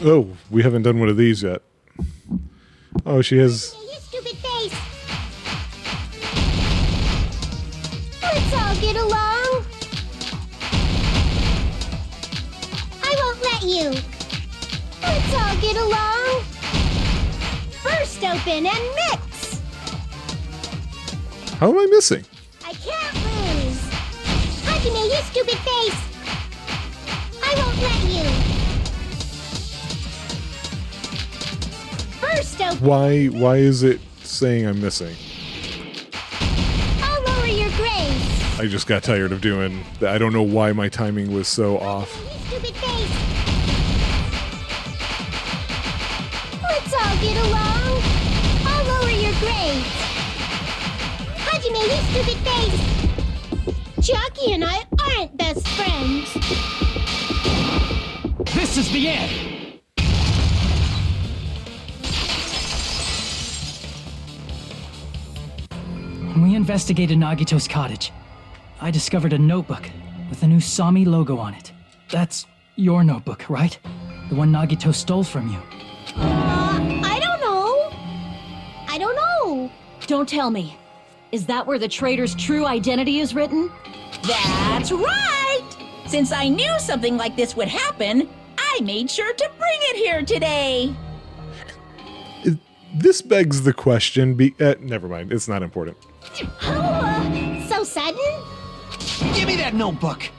Oh, we haven't done one of these yet. Oh, she has... You stupid face. Let's all get along. I won't let you. Let's all get along. Burst open and mix. How am I missing? I can't lose. Hajime, you stupid face. I won't let you. Burst open. Why is it saying I'm missing? I'll lower your grades. I just got tired of doing that. I don't know why my timing was so off. You stupid face. Let's all get along. I'll lower your grades. Hajime, you stupid face. Chiaki and I aren't best friends. This is the end! When we investigated Nagito's cottage, I discovered a notebook with a new Sami logo on it. That's your notebook, right? The one Nagito stole from you. I don't know. I don't know. Don't tell me. Is that where the traitor's true identity is written? That's right! Since I knew something like this would happen, I made sure to bring it here today. This begs the question. Never mind. It's not important. Oh, so sudden? Give me that notebook!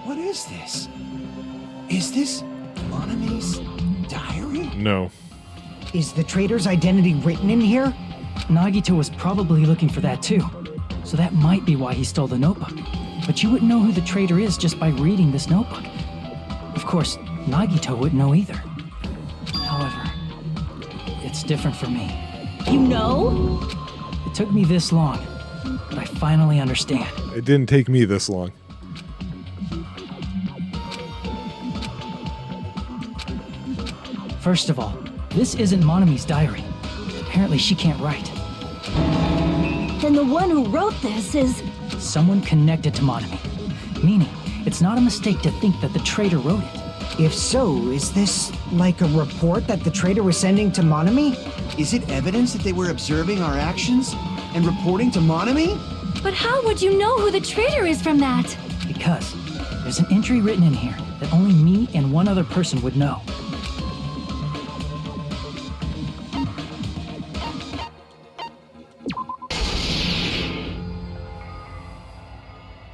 What is this? Is this Monami's diary? No. Is the traitor's identity written in here? Nagito was probably looking for that too. So that might be why he stole the notebook. But you wouldn't know who the traitor is just by reading this notebook. Of course, Nagito wouldn't know either. However, it's different for me. You know? It took me this long, but I finally understand. It didn't take me this long. First of all, this isn't Monami's diary. Apparently she can't write. Then the one who wrote this is... Someone connected to Monami. Meaning, it's not a mistake to think that the traitor wrote it. If so, is this like a report that the traitor was sending to Monami? Is it evidence that they were observing our actions and reporting to Monami? But how would you know who the traitor is from that? Because there's an entry written in here that only me and one other person would know.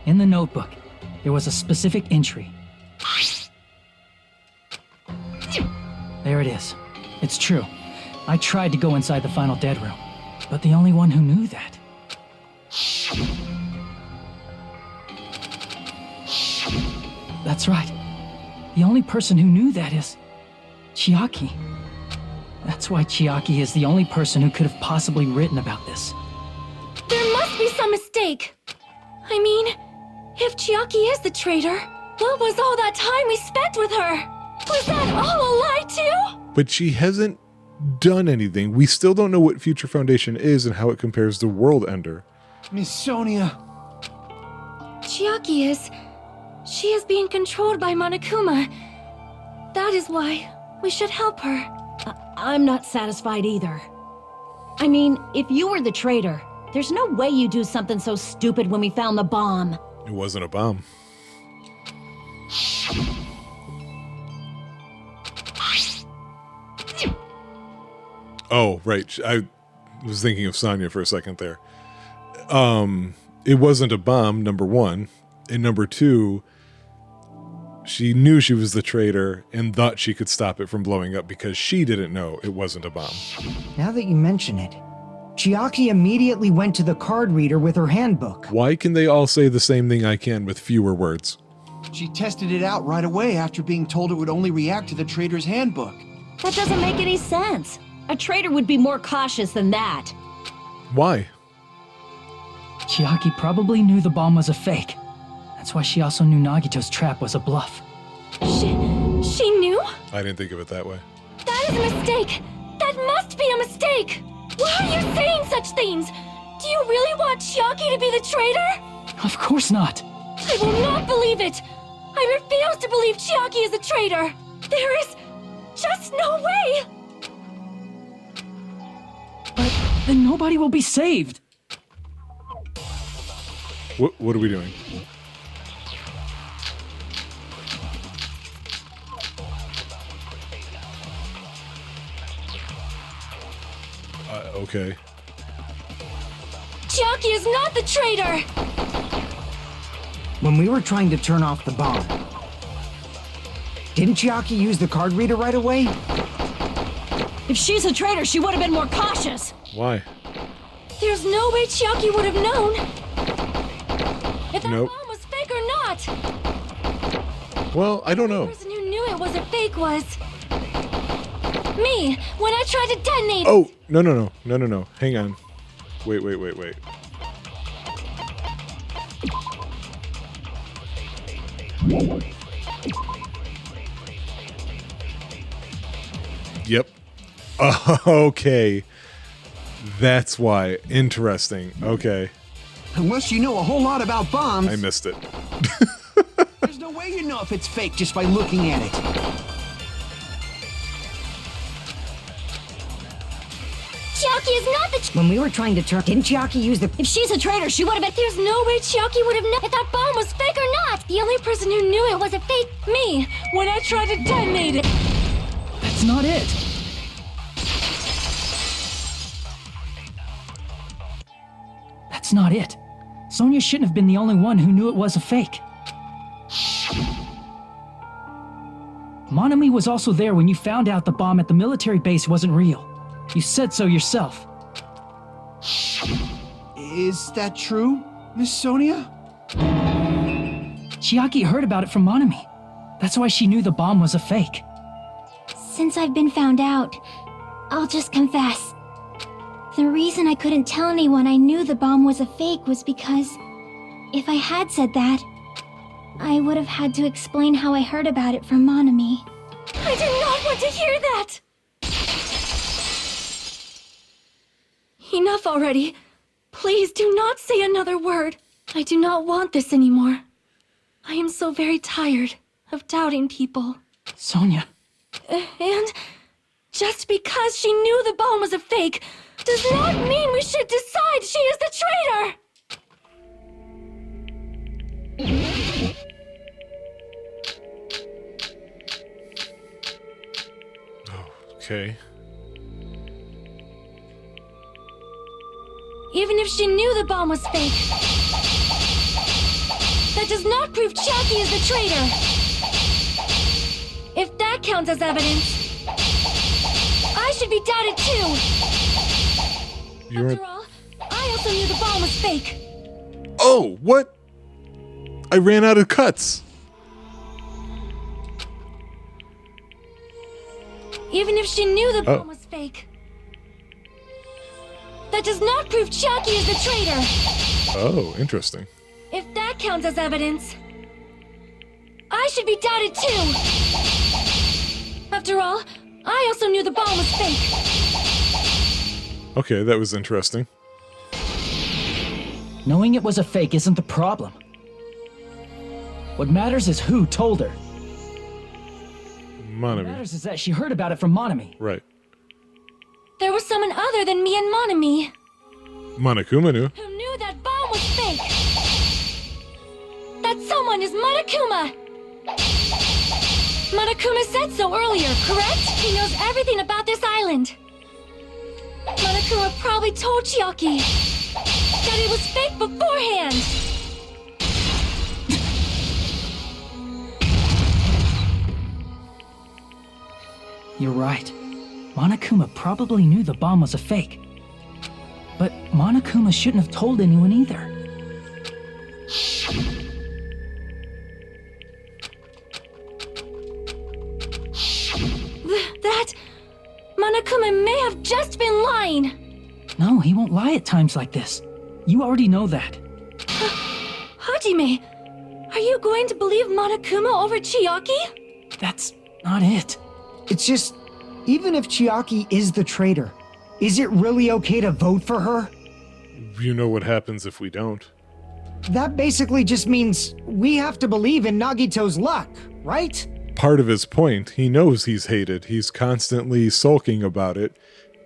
In the notebook, there was a specific entry. There it is. It's true. I tried to go inside the final dead room, but the only one who knew that. That's right. The only person who knew that is Chiaki. That's why Chiaki is the only person who could have possibly written about this. There must be some mistake. I mean, if Chiaki is the traitor, what was all that time we spent with her? Was that all a lie too? But she hasn't done anything. We still don't know what Future Foundation is and how it compares to World Ender. Miss Sonia. Chiaki is... She is being controlled by Monokuma. That is why we should help her. I'm not satisfied either. I mean, if you were the traitor, there's no way you'd do something so stupid when we found the bomb. It wasn't a bomb. Oh, right. I was thinking of Sonya for a second there. It wasn't a bomb, number one. And number two, she knew she was the traitor and thought she could stop it from blowing up because she didn't know it wasn't a bomb. Now that you mention it, Chiaki immediately went to the card reader with her handbook. Why can they all say the same thing I can with fewer words? She tested it out right away after being told it would only react to the traitor's handbook. That doesn't make any sense. A traitor would be more cautious than that. Why? Chiaki probably knew the bomb was a fake. That's why she also knew Nagito's trap was a bluff. She knew? I didn't think of it that way. That is a mistake! That must be a mistake! Why are you saying such things? Do you really want Chiaki to be the traitor? Of course not. I will not believe it! I refuse to believe Chiaki is a traitor! There is just no way! But then nobody will be saved. What are we doing? Okay. Chiaki is not the traitor! When we were trying to turn off the bomb, didn't Chiaki use the card reader right away? If she's a traitor, she would have been more cautious. Why? There's no way Chiaki would have known if that Nope. bomb was fake or not. Well, I don't know. The person who knew it was a fake was me when I tried to detonate. Oh, no. Hang on. Wait. Yep. Okay. That's why. Interesting. Okay. Unless you know a whole lot about bombs, I missed it. there's no way you know if it's fake just by looking at it. Chiaki is not the When we were trying to turn, didn't Chiaki use the... If she's a traitor, she would have been. There's no way Chiaki would have known if that bomb was fake or not. The only person who knew it was a fake me when I tried to detonate it. That's not it. That's not it. Sonya shouldn't have been the only one who knew it was a fake. Monami was also there when you found out the bomb at the military base wasn't real. You said so yourself. Is that true, Miss Sonia? Chiaki heard about it from Monami. That's why she knew the bomb was a fake. Since I've been found out, I'll just confess. The reason I couldn't tell anyone I knew the bomb was a fake was because if I had said that, I would have had to explain how I heard about it from Monami. I do not want to hear that. Enough already. Please do not say another word. I do not want this anymore. I am so very tired of doubting people. Sonya. And just because she knew the bomb was a fake does not mean we should decide she is the traitor! Okay. Even if she knew the bomb was fake, That does not prove Chiaki is the traitor! If that counts as evidence, I should be doubted too! After all, I also knew the bomb was fake! Oh, what? I ran out of cuts. Even if she knew the bomb was fake, that does not prove Chiaki is the traitor! Oh, interesting. If that counts as evidence, I should be doubted too! After all, I also knew the bomb was fake. Okay, that was interesting. Knowing it was a fake isn't the problem. What matters is who told her. What Monami. matters is that she heard about it from Monami. Right. There was someone other than me and Monami Monokuma knew. who knew that bomb was fake. That someone is Monokuma! Monokuma said so earlier, correct? He knows everything about this island. Monokuma probably told Chiaki that it was fake beforehand. You're right. Monokuma probably knew the bomb was a fake. But Monokuma shouldn't have told anyone either. That... Monokuma may have just been lying. No, he won't lie at times like this. You already know that. Hajime, are you going to believe Monokuma over Chiaki? That's not it. It's just, even if Chiaki is the traitor, is it really okay to vote for her? You know what happens if we don't. That basically just means we have to believe in Nagito's luck, right? Part of his point, he knows he's hated. He's constantly sulking about it.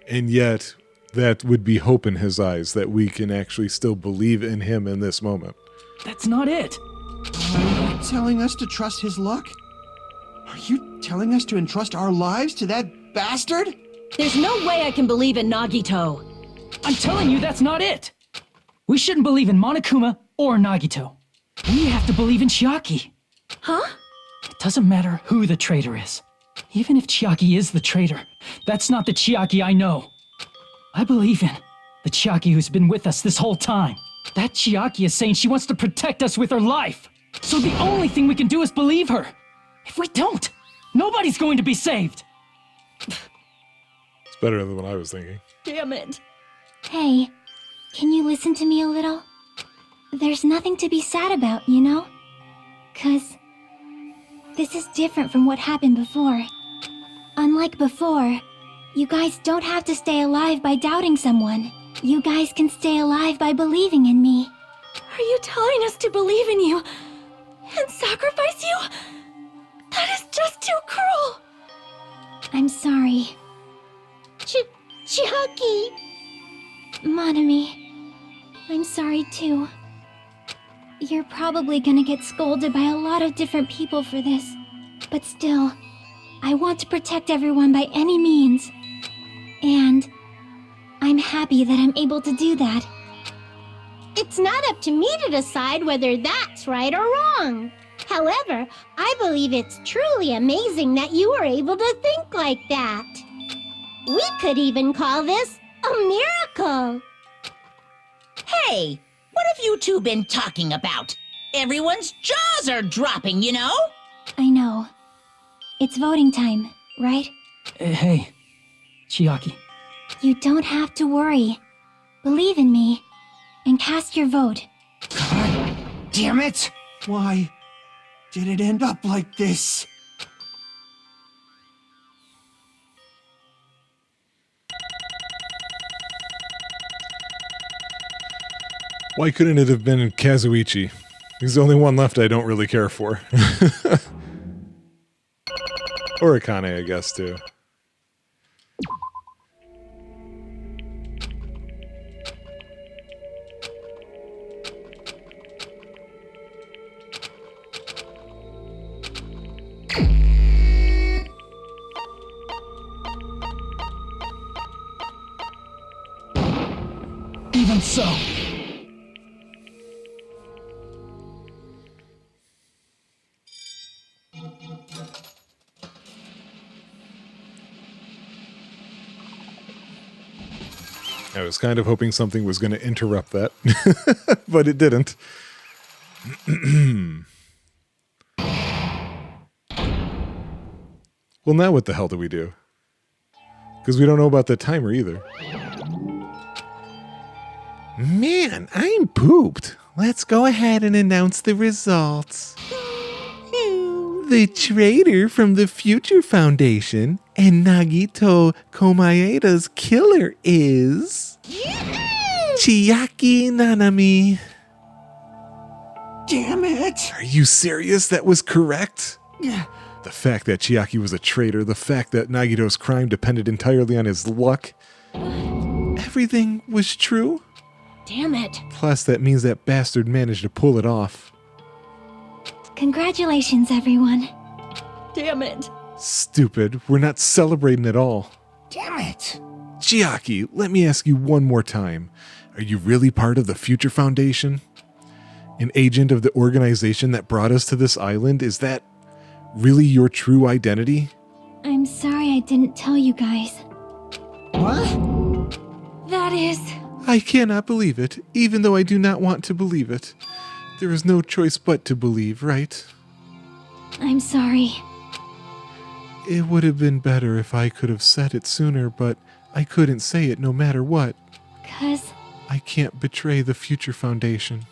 And yet, that would be hope in his eyes that we can actually still believe in him in this moment. That's not it. Are you telling us to trust his luck? Are you telling us to entrust our lives to that bastard? There's no way I can believe in Nagito. I'm telling you that's not it. We shouldn't believe in Monokuma or Nagito. We have to believe in Chiaki. Huh? It doesn't matter who the traitor is. Even if Chiaki is the traitor, that's not the Chiaki I know. I believe in the Chiaki who's been with us this whole time. That Chiaki is saying she wants to protect us with her life. So the only thing we can do is believe her. If we don't, nobody's going to be saved. It's better than what I was thinking. Damn it. Hey, can you listen to me a little? There's nothing to be sad about, you know? 'Cause this is different from what happened before. Unlike before, you guys don't have to stay alive by doubting someone. You guys can stay alive by believing in me. Are you telling us to believe in you and sacrifice you? That is just too cruel. I'm sorry. Chiaki! Monami, I'm sorry too. You're probably gonna get scolded by a lot of different people for this. But still, I want to protect everyone by any means. And I'm happy that I'm able to do that. It's not up to me to decide whether that's right or wrong. However, I believe it's truly amazing that you were able to think like that. We could even call this a miracle. Hey, what have you two been talking about? Everyone's jaws are dropping, you know? I know. It's voting time, right? Hey, Chiaki. You don't have to worry. Believe in me and cast your vote. God damn it! Why did it end up like this? Why couldn't it have been Kazuichi? He's the only one left I don't really care for. Or Akane, I guess, too. Even so. was kind of hoping something was going to interrupt that, but it didn't. Well, now what the hell do we do? Because we don't know about the timer either. Man, I'm pooped. Let's go ahead and announce the results. The traitor from the Future Foundation and Nagito Komaeda's killer is... Chiaki Nanami. Damn it! Are you serious? That was correct? Yeah. The fact that Chiaki was a traitor, the fact that Nagito's crime depended entirely on his luck. Everything was true? Damn it. Plus, that means that bastard managed to pull it off. Congratulations, everyone. Damn it. Stupid. We're not celebrating at all. Damn it! Chiaki, let me ask you one more time. Are you really part of the Future Foundation? An agent of the organization that brought us to this island? Is that really your true identity? I'm sorry I didn't tell you guys. What? That is... I cannot believe it, even though I do not want to believe it. There is no choice but to believe, right? I'm sorry. It would have been better if I could have said it sooner, but I couldn't say it no matter what. 'Cause... I can't betray the Future Foundation.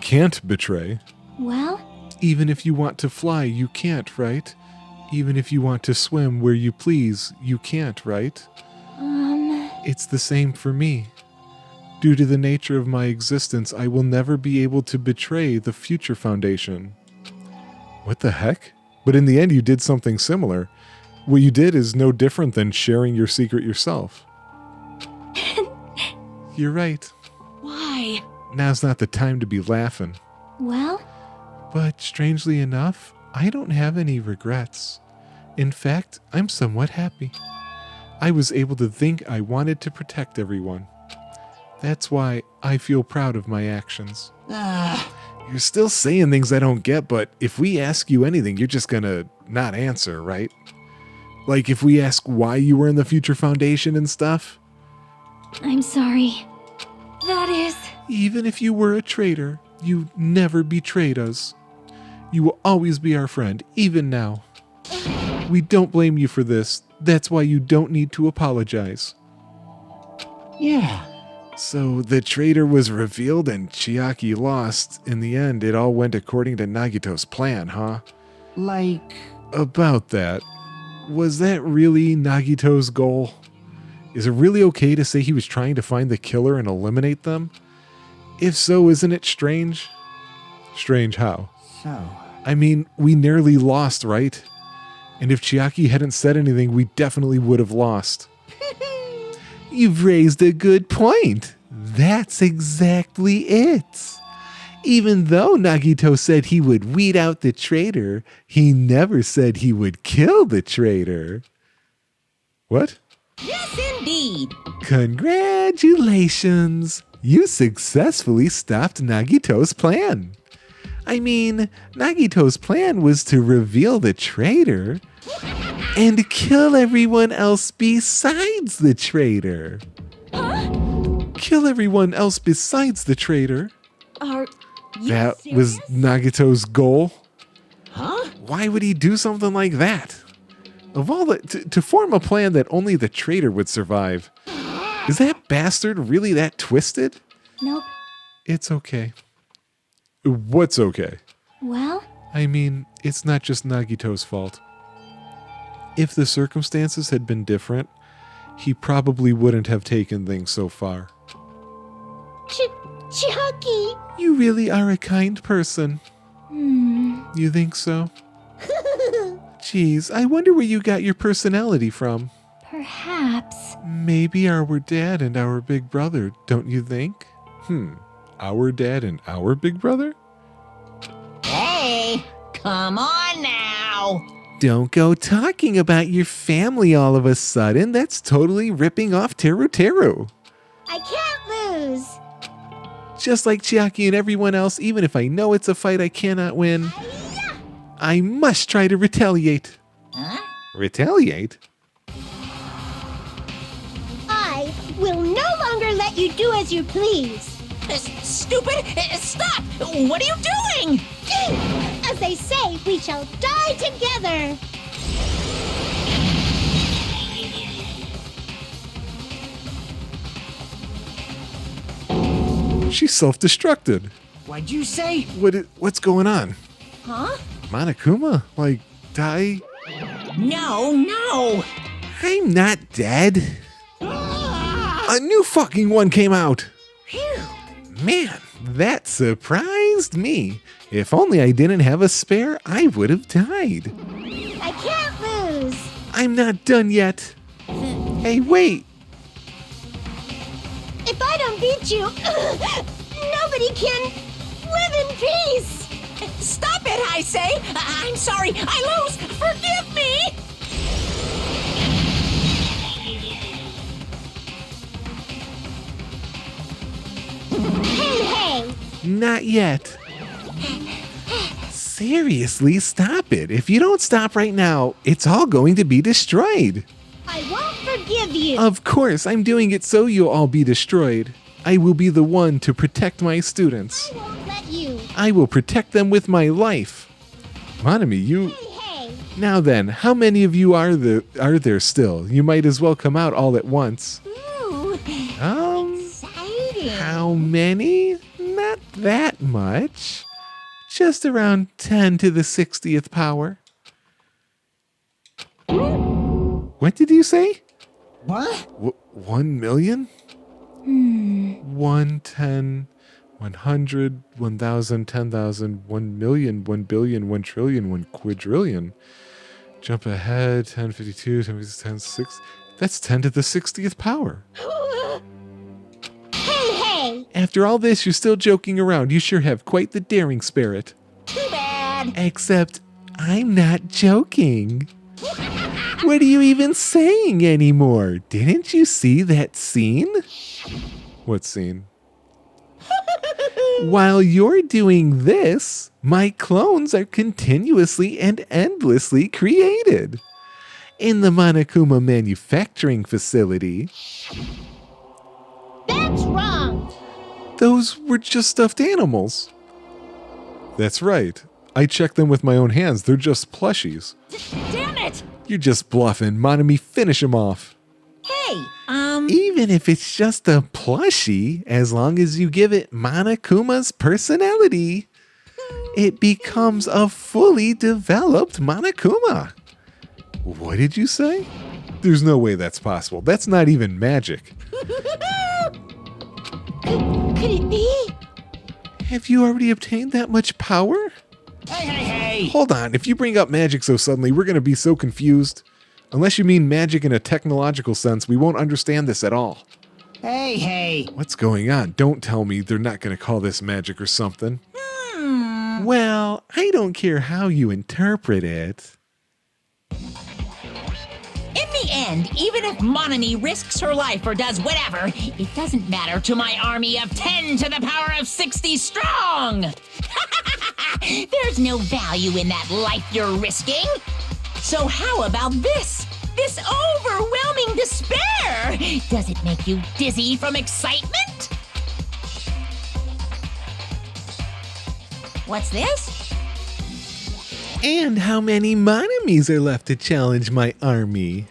Can't betray? Well... Even if you want to fly, you can't, right? Even if you want to swim where you please, you can't, right? It's the same for me. Due to the nature of my existence, I will never be able to betray the Future Foundation. What the heck? But in the end, you did something similar. What you did is no different than sharing your secret yourself. You're right. Why? Now's not the time to be laughing. Well... But strangely enough, I don't have any regrets. In fact, I'm somewhat happy. I was able to think I wanted to protect everyone. That's why I feel proud of my actions. You're still saying things I don't get, but if we ask you anything, you're just gonna not answer, right? Like if we ask why you were in the Future Foundation and stuff? I'm sorry. That is... Even if you were a traitor, you never betrayed us. You will always be our friend, even now. We don't blame you for this. That's why you don't need to apologize. Yeah. So the traitor was revealed and Chiaki lost. In the end, it all went according to Nagito's plan, huh? Like... About that, was that really Nagito's goal? Is it really okay to say he was trying to find the killer and eliminate them? If so, isn't it strange? Strange how? So... I mean, we nearly lost, right? And if Chiaki hadn't said anything, we definitely would have lost. You've raised a good point. That's exactly it. Even though Nagito said he would weed out the traitor, he never said he would kill the traitor. What? Yes, indeed. Congratulations. You successfully stopped Nagito's plan. I mean, Nagito's plan was to reveal the traitor and kill everyone else besides the traitor. Kill everyone else besides the traitor. Are you That serious? was Nagito's goal. Huh? Why would he do something like that? Of all the to form a plan that only the traitor would survive. Is that bastard really that twisted? Nope. It's okay. What's okay? Well... I mean, it's not just Nagito's fault. If the circumstances had been different, he probably wouldn't have taken things so far. Chiaki! You really are a kind person. Hmm... You think so? Geez, I wonder where you got your personality from. Perhaps... Maybe our dad and our big brother, don't you think? Our dad and our big brother? Hey, come on now. Don't go talking about your family all of a sudden. That's totally ripping off Teru Teru. I can't lose! Just like Chiaki and everyone else, even if I know it's a fight I cannot win, I must try to retaliate. Huh? Retaliate? I will no better let you do as you please. Stupid! Stop! What are you doing? As they say, we shall die together. She self-destructed. What'd you say? What's going on? Huh? Monokuma? Like, die? No! I'm not dead. A new fucking one came out. Man, that surprised me. If only I didn't have a spare, I would have died. I can't lose. I'm not done yet. Hey, wait. If I don't beat you, nobody can live in peace. Stop it, I say! I'm sorry, I lose! Forgive me! Hey! Not yet. Seriously, stop it. If you don't stop right now, it's all going to be destroyed. I won't forgive you. Of course, I'm doing it so you'll all be destroyed. I will be the one to protect my students. I won't let you. I will protect them with my life. Monami, you... Hey! Now then, how many of you are there still? You might as well come out all at once. Ooh, exciting. How many? Not that much. Just around 10 to the 60th power. What did you say? What? 1 million? 1, 10, 100, 1,000, 10,000, 1 million, 1 billion, 1 trillion, 1 quadrillion. Jump ahead, 10, 52, 10, 10, 6. That's 10 to the 60th power. Hey! After all this, you're still joking around. You sure have quite the daring spirit. Too bad! Except, I'm not joking. What are you even saying anymore? Didn't you see that scene? What scene? While you're doing this, my clones are continuously and endlessly created. In the Monokuma manufacturing facility. That's wrong. Those were just stuffed animals. That's right. I checked them with my own hands. They're just plushies. Damn it! You're just bluffing. Monami, finish him off. Hey, Even if it's just a plushie, as long as you give it Monokuma's personality, it becomes a fully developed Monokuma. What did you say? There's no way that's possible. That's not even magic. Could it be? Have you already obtained that much power? Hey! Hold on. If you bring up magic so suddenly, we're going to be so confused. Unless you mean magic in a technological sense, we won't understand this at all. Hey! What's going on? Don't tell me they're not going to call this magic or something. Well, I don't care how you interpret it. in the end, even if Monami risks her life or does whatever, it doesn't matter to my army of 10 to the power of 60 strong! There's no value in that life you're risking. So how about this? This overwhelming despair! Does it make you dizzy from excitement? What's this? And how many Monamis are left to challenge my army?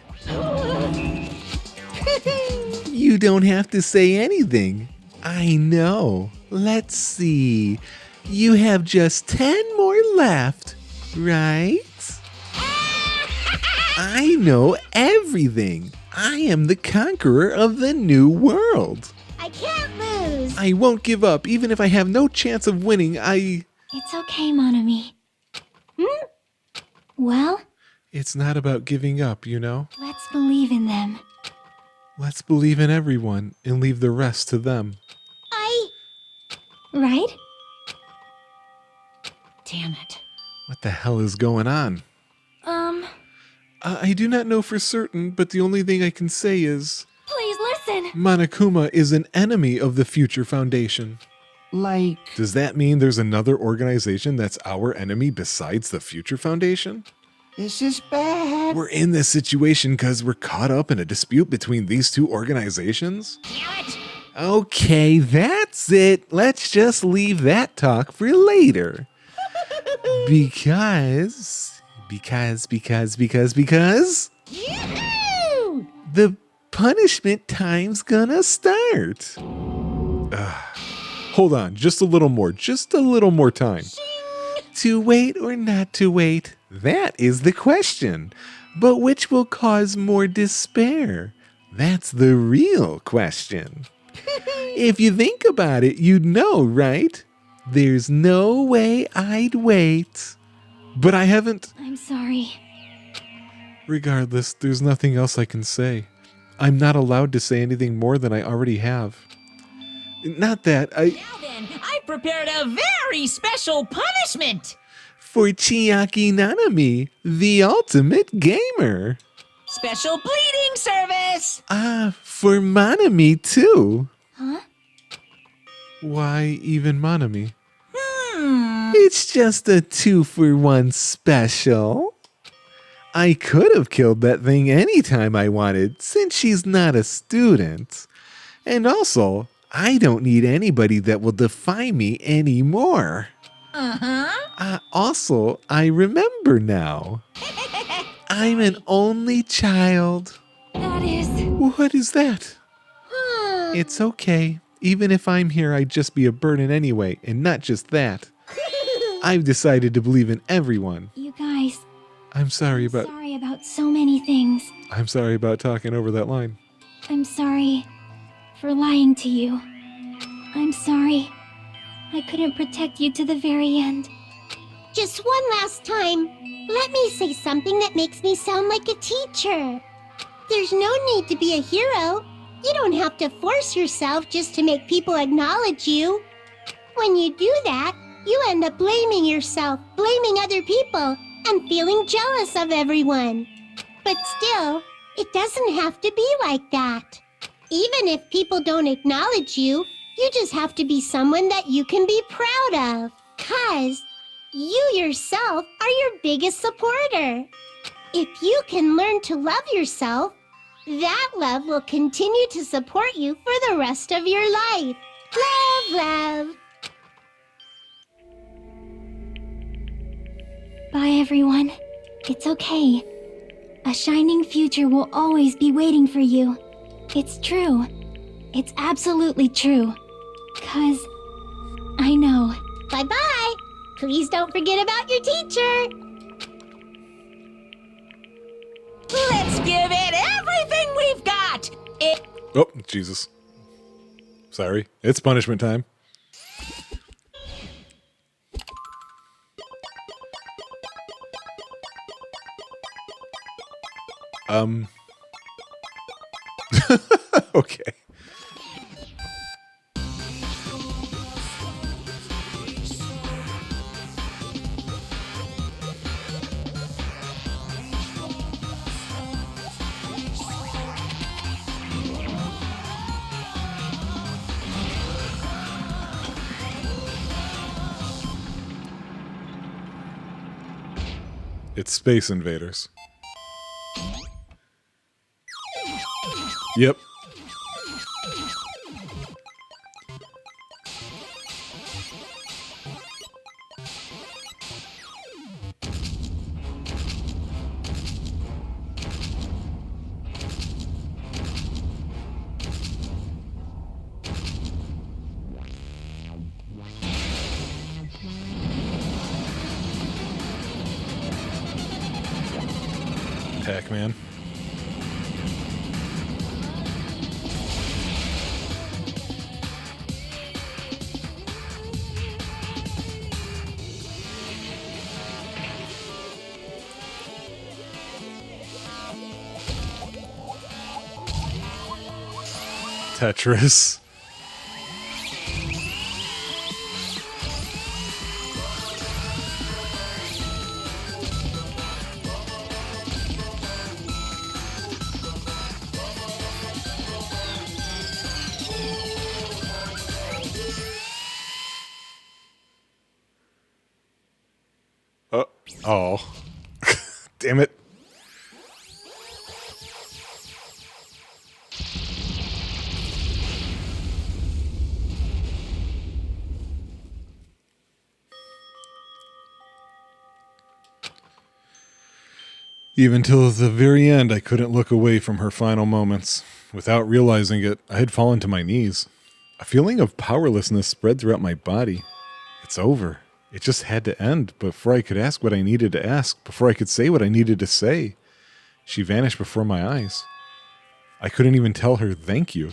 You don't have to say anything. I know. Let's see. You have just 10 more left, right? I know everything. I am the conqueror of the new world. I can't lose. I won't give up, even if I have no chance of winning. It's okay, Monami. Well, It's not about giving up, you know? let's believe in them. Let's believe in everyone and leave the rest to them. Right? Damn it. What the hell is going on? I do not know for certain, but the only thing I can say is Please listen. Monokuma is an enemy of the Future Foundation. Like, Does that mean there's another organization that's our enemy besides the Future Foundation? this is bad. We're in this situation because we're caught up in a dispute between these two organizations? Damn it! Okay, that's it. Let's just leave that talk for later. Because Yoo-hoo! the punishment time's gonna start. Hold on, just a little more time. To wait or not to wait, that is the question. But which will cause more despair? That's the real question. If you think about it, you'd know, right? There's no way I'd wait. But I haven't. I'm sorry. Regardless, there's nothing else I can say. I'm not allowed to say anything more than I already have. Not that I... Now then, I prepared a very special punishment. For Chiaki Nanami, the ultimate gamer. Special bleeding service. For Manami too. Huh? Why even Manami? It's just a 2-for-1 special. I could have killed that thing anytime I wanted, since she's not a student. And also, I don't need anybody that will defy me anymore. Also, I remember now. I'm an only child. That is... What is that? It's okay. Even if I'm here, I'd just be a burden anyway, and not just that. I've decided to believe in everyone. You guys... I'm sorry about so many things. I'm sorry about talking over that line. I'm sorry for lying to you. I'm sorry. I couldn't protect you to the very end. Just one last time, let me say something that makes me sound like a teacher. There's no need to be a hero. You don't have to force yourself just to make people acknowledge you. When you do that, you end up blaming yourself, blaming other people, and feeling jealous of everyone. But still, it doesn't have to be like that. Even if people don't acknowledge you, you just have to be someone that you can be proud of. 'Cause you yourself are your biggest supporter. If you can learn to love yourself, that love will continue to support you for the rest of your life. Love, love. Bye, everyone. It's okay. A shining future will always be waiting for you. It's true. It's absolutely true. 'Cause I know. Bye-bye. Please don't forget about your teacher. Let's give it everything we've got. Oh, Jesus. Sorry. It's punishment time. Okay. It's Space Invaders. Yep. Pac-Man. Tetris. Oh. Damn it. Even till the very end, I couldn't look away from her final moments. Without realizing it, I had fallen to my knees. A feeling of powerlessness spread throughout my body. It's over. It just had to end before I could ask what I needed to ask, before I could say what I needed to say. She vanished before my eyes. I couldn't even tell her thank you.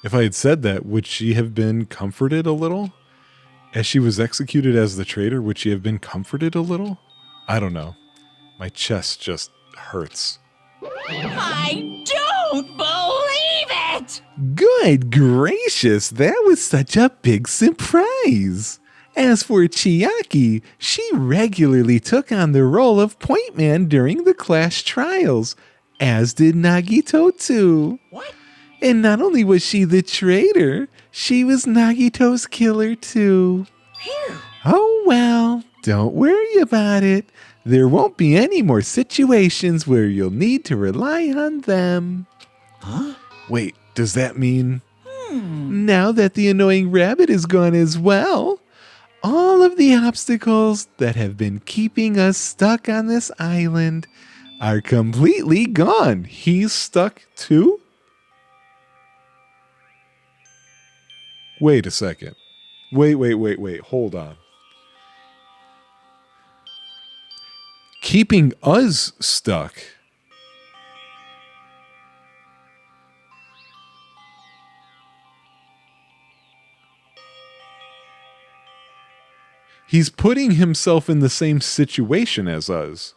If I had said that, would she have been comforted a little? As she was executed as the traitor, would she have been comforted a little? I don't know. My chest just hurts. I don't believe it! Good gracious, that was such a big surprise. As for Chiaki, she regularly took on the role of point man during the class trials, as did Nagito too. What? And not only was she the traitor, she was Nagito's killer too. Phew. Oh well, don't worry about it. There won't be any more situations where you'll need to rely on them. Huh? Wait, does that mean... Now that the annoying rabbit is gone as well, all of the obstacles that have been keeping us stuck on this island are completely gone. He's stuck too? Wait a second. Wait. Hold on. Keeping us stuck. He's putting himself in the same situation as us.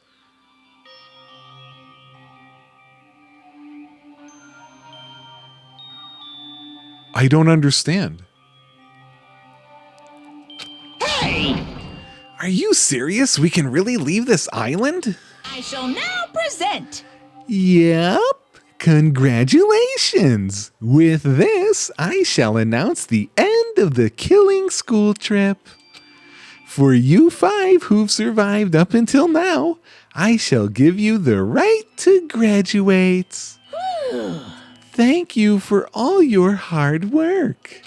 I don't understand. Hey! Are you serious? We can really leave this island? I shall now present. Yep. Congratulations. With this, I shall announce the end of the killing school trip. For you 5 who've survived up until now, I shall give you the right to graduate. Thank you for all your hard work.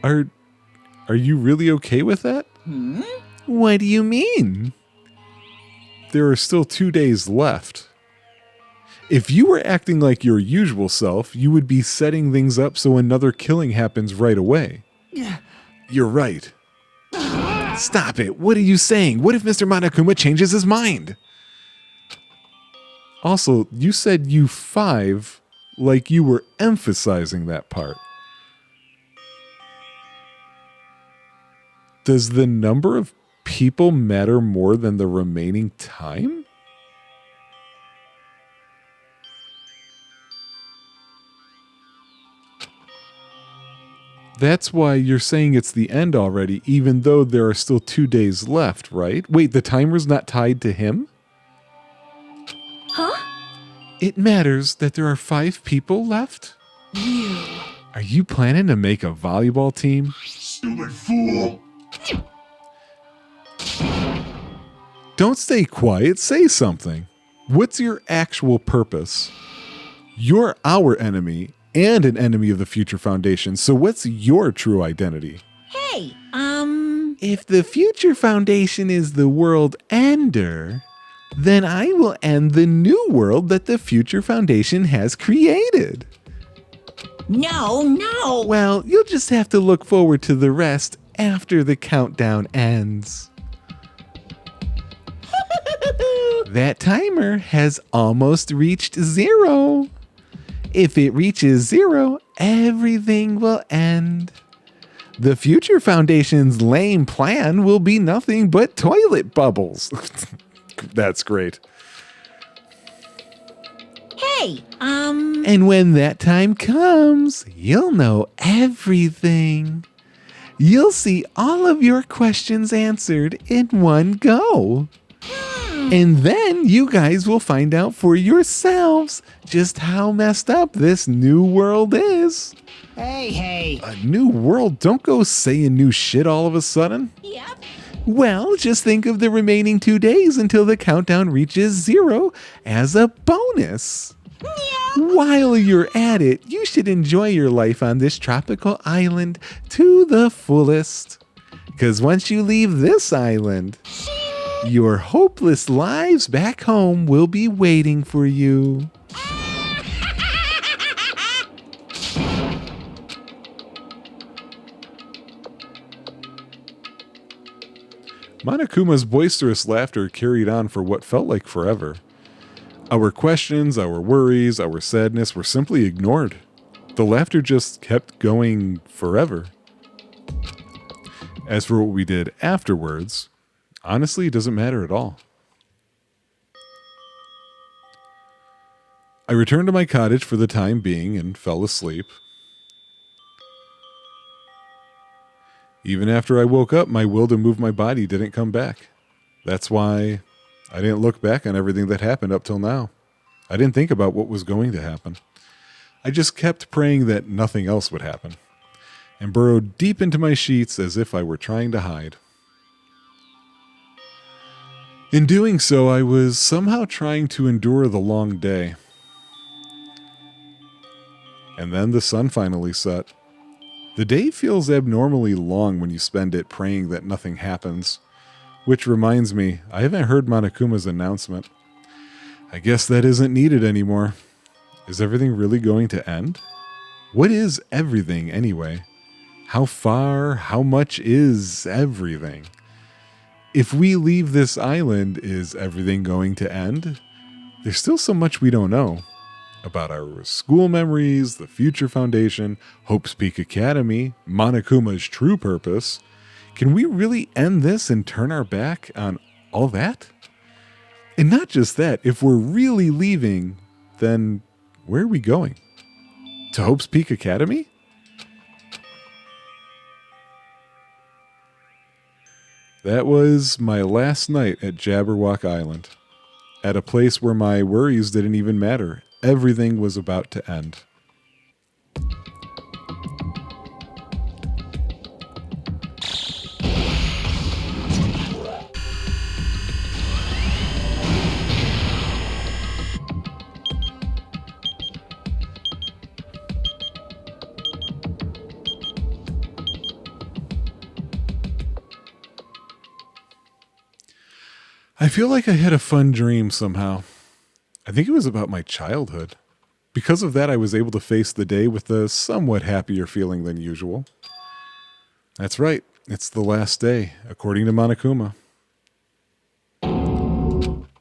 Are you really okay with that? What do you mean? There are still 2 days left. If you were acting like your usual self, you would be setting things up so another killing happens right away. You're right. Stop it. What are you saying? What if Mr. Monokuma changes his mind? Also, you said you 5 like you were emphasizing that part. Does the number of people matter more than the remaining time? That's why you're saying it's the end already, even though there are still 2 days left, right? Wait, the timer's not tied to him? Huh? It matters that there are 5 people left? Are you planning to make a volleyball team? Stupid fool! Don't stay quiet, say something. What's your actual purpose? You're our enemy and an enemy of the Future Foundation, so what's your true identity? Hey, If the Future Foundation is the world ender, then I will end the new world that the Future Foundation has created. no. Well, you'll just have to look forward to the rest after the countdown ends. That timer has almost reached 0. If it reaches 0, everything will end. The Future Foundation's lame plan will be nothing but toilet bubbles. That's great. Hey, And when that time comes, you'll know everything. You'll see all of your questions answered in one go. And then you guys will find out for yourselves just how messed up this new world is. Hey. A new world? Don't go saying new shit all of a sudden. yep. Well, just think of the remaining 2 days until the countdown reaches 0 as a bonus. While you're at it, you should enjoy your life on this tropical island to the fullest. Because once you leave this island, Your hopeless lives back home will be waiting for you. Monokuma's boisterous laughter carried on for what felt like forever. Our questions, our worries, our sadness were simply ignored. The laughter just kept going forever. As for what we did afterwards, honestly, it doesn't matter at all. I returned to my cottage for the time being and fell asleep. Even after I woke up, my will to move my body didn't come back. That's why I didn't look back on everything that happened up till now. I didn't think about what was going to happen. I just kept praying that nothing else would happen, and burrowed deep into my sheets as if I were trying to hide. In doing so, I was somehow trying to endure the long day. And then the sun finally set. The day feels abnormally long when you spend it praying that nothing happens. Which reminds me, I haven't heard Monokuma's announcement. I guess that isn't needed anymore. Is everything really going to end? What is everything anyway? How far, how much is everything? If we leave this island, is everything going to end? There's still so much we don't know. About our school memories, the Future Foundation, Hope's Peak Academy, Monokuma's true purpose. Can we really end this and turn our back on all that? And not just that, if we're really leaving, then where are we going? To Hope's Peak Academy? That was my last night at Jabberwock Island, at a place where my worries didn't even matter. Everything was about to end. I feel like I had a fun dream somehow. I think it was about my childhood. Because of that, I was able to face the day with a somewhat happier feeling than usual. That's right, it's the last day, according to Monokuma.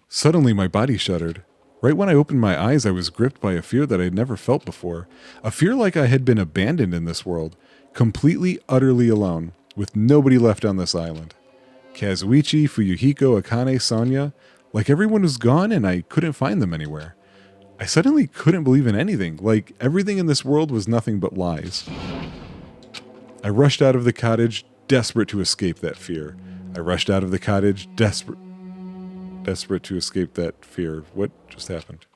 Suddenly, my body shuddered. Right when I opened my eyes, I was gripped by a fear that I had never felt before. A fear like I had been abandoned in this world, completely, utterly alone, with nobody left on this island. Kazuichi, Fuyuhiko, Akane, Sonya, like everyone was gone and I couldn't find them anywhere. I suddenly couldn't believe in anything, like everything in this world was nothing but lies. I rushed out of the cottage, desperate to escape that fear. I rushed out of the cottage, desperate to escape that fear. What just happened?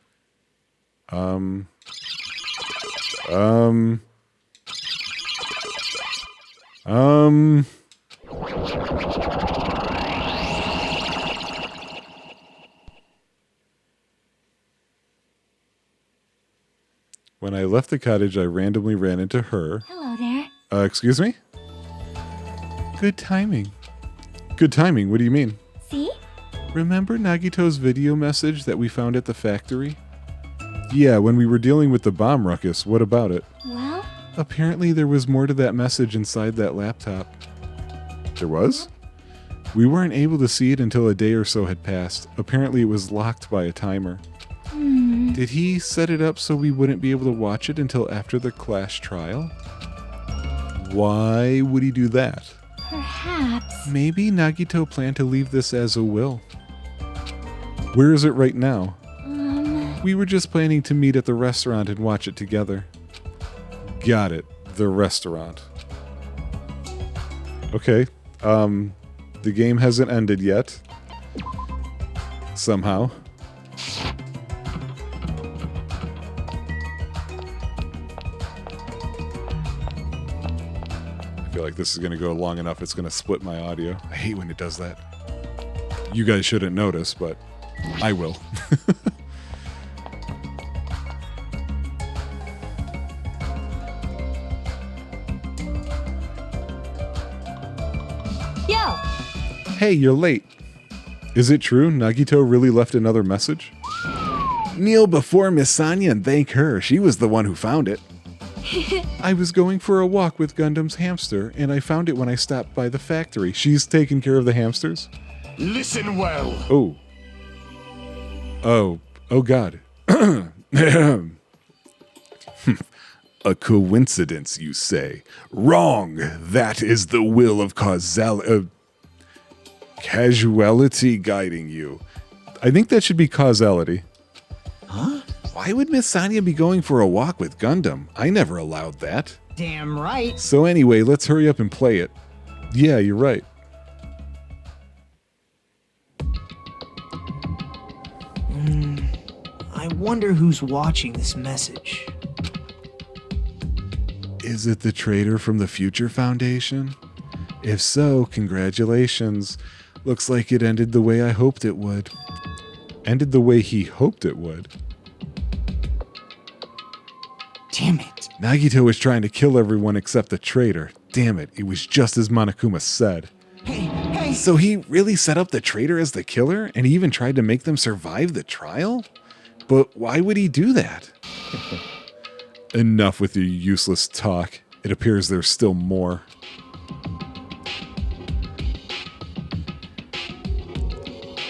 When I left the cottage, I randomly ran into her. Hello there. Excuse me? Good timing. Good timing, what do you mean? See? Remember Nagito's video message that we found at the factory? Yeah, when we were dealing with the bomb ruckus, what about it? Well? Apparently there was more to that message inside that laptop. There was? We weren't able to see it until a day or so had passed. Apparently it was locked by a timer. Did he set it up so we wouldn't be able to watch it until after the Clash trial? Why would he do that? Perhaps. Maybe Nagito planned to leave this as a will. Where is it right now? We were just planning to meet at the restaurant and watch it together. Got it. The restaurant. Okay. The game hasn't ended yet. Somehow. I feel like this is going to go long enough, it's going to split my audio. I hate when it does that. You guys shouldn't notice, but I will. Yo! Hey, you're late. Is it true Nagito really left another message? Kneel before Miss Sonia and thank her. She was the one who found it. I was going for a walk with Gundam's hamster, and I found it when I stopped by the factory. She's taking care of the hamsters? Listen well. Oh. Oh God. A coincidence, you say? Wrong. That is the will of casuality guiding you. I think that should be causality. Huh? Why would Miss Sonia be going for a walk with Gundam? I never allowed that. Damn right. So anyway, let's hurry up and play it. Yeah, you're right. I wonder who's watching this message. Is it the traitor from the Future Foundation? If so, congratulations. Looks like it ended the way I hoped it would. Ended the way he hoped it would. Damn it. Nagito was trying to kill everyone except the traitor. Damn it, it was just as Monokuma said. Hey! So he really set up the traitor as the killer, and he even tried to make them survive the trial? But why would he do that? Enough with your useless talk. It appears there's still more.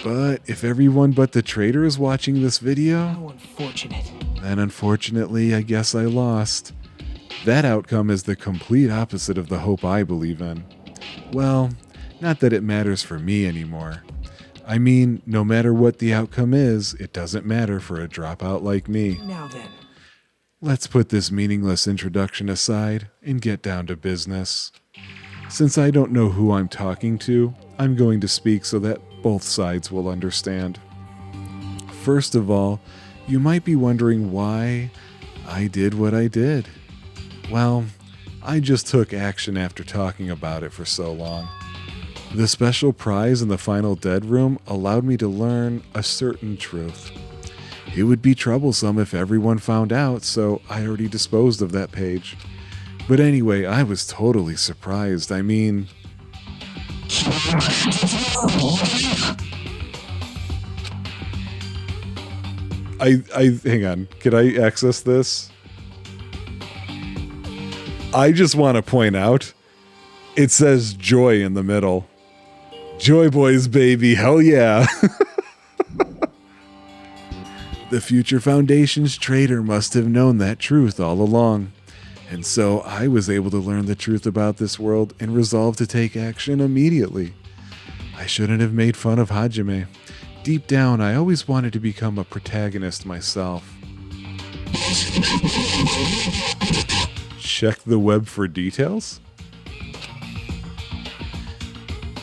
But if everyone but the traitor is watching this video, How unfortunate. then unfortunately I guess I lost. That outcome is the complete opposite of the hope I believe in. Well, not that it matters for me anymore. I mean, no matter what the outcome is, it doesn't matter for a dropout like me. Now then. Let's put this meaningless introduction aside and get down to business. Since I don't know who I'm talking to, I'm going to speak so that both sides will understand. First of all, you might be wondering why I did what I did. Well, I just took action after talking about it for so long. The special prize in the final dead room allowed me to learn a certain truth. It would be troublesome if everyone found out, so I already disposed of that page. But anyway, I was totally surprised. I mean... hang on. Can I access this? I just want to point out, it says Joy in the middle. Joy Boys, baby, hell yeah. The Future Foundation's traitor must have known that truth all along. And so I was able to learn the truth about this world and resolved to take action immediately. I shouldn't have made fun of Hajime. Deep down, I always wanted to become a protagonist myself. Check the web for details?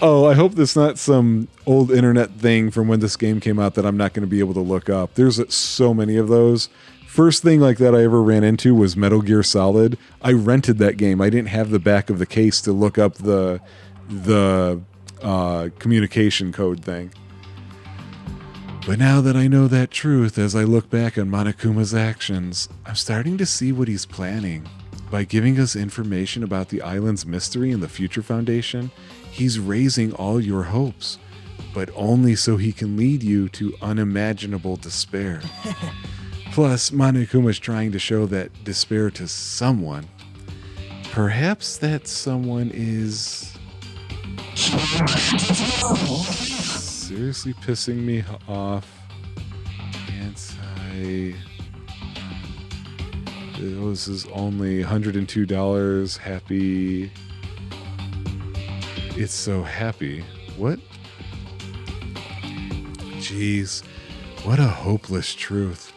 Oh, I hope that's not some old internet thing from when this game came out that I'm not going to be able to look up. There's so many of those. First thing like that I ever ran into was Metal Gear Solid. I rented that game. I didn't have the back of the case to look up the communication code thing. But now that I know that truth, as I look back on Monokuma's actions, I'm starting to see what he's planning. By giving us information about the island's mystery and the Future Foundation, he's raising all your hopes, but only so he can lead you to unimaginable despair. Plus, Monokuma's trying to show that despair to someone. Perhaps that someone is... seriously pissing me off. This is only $102. Happy. It's so happy. What? Jeez, what a hopeless truth.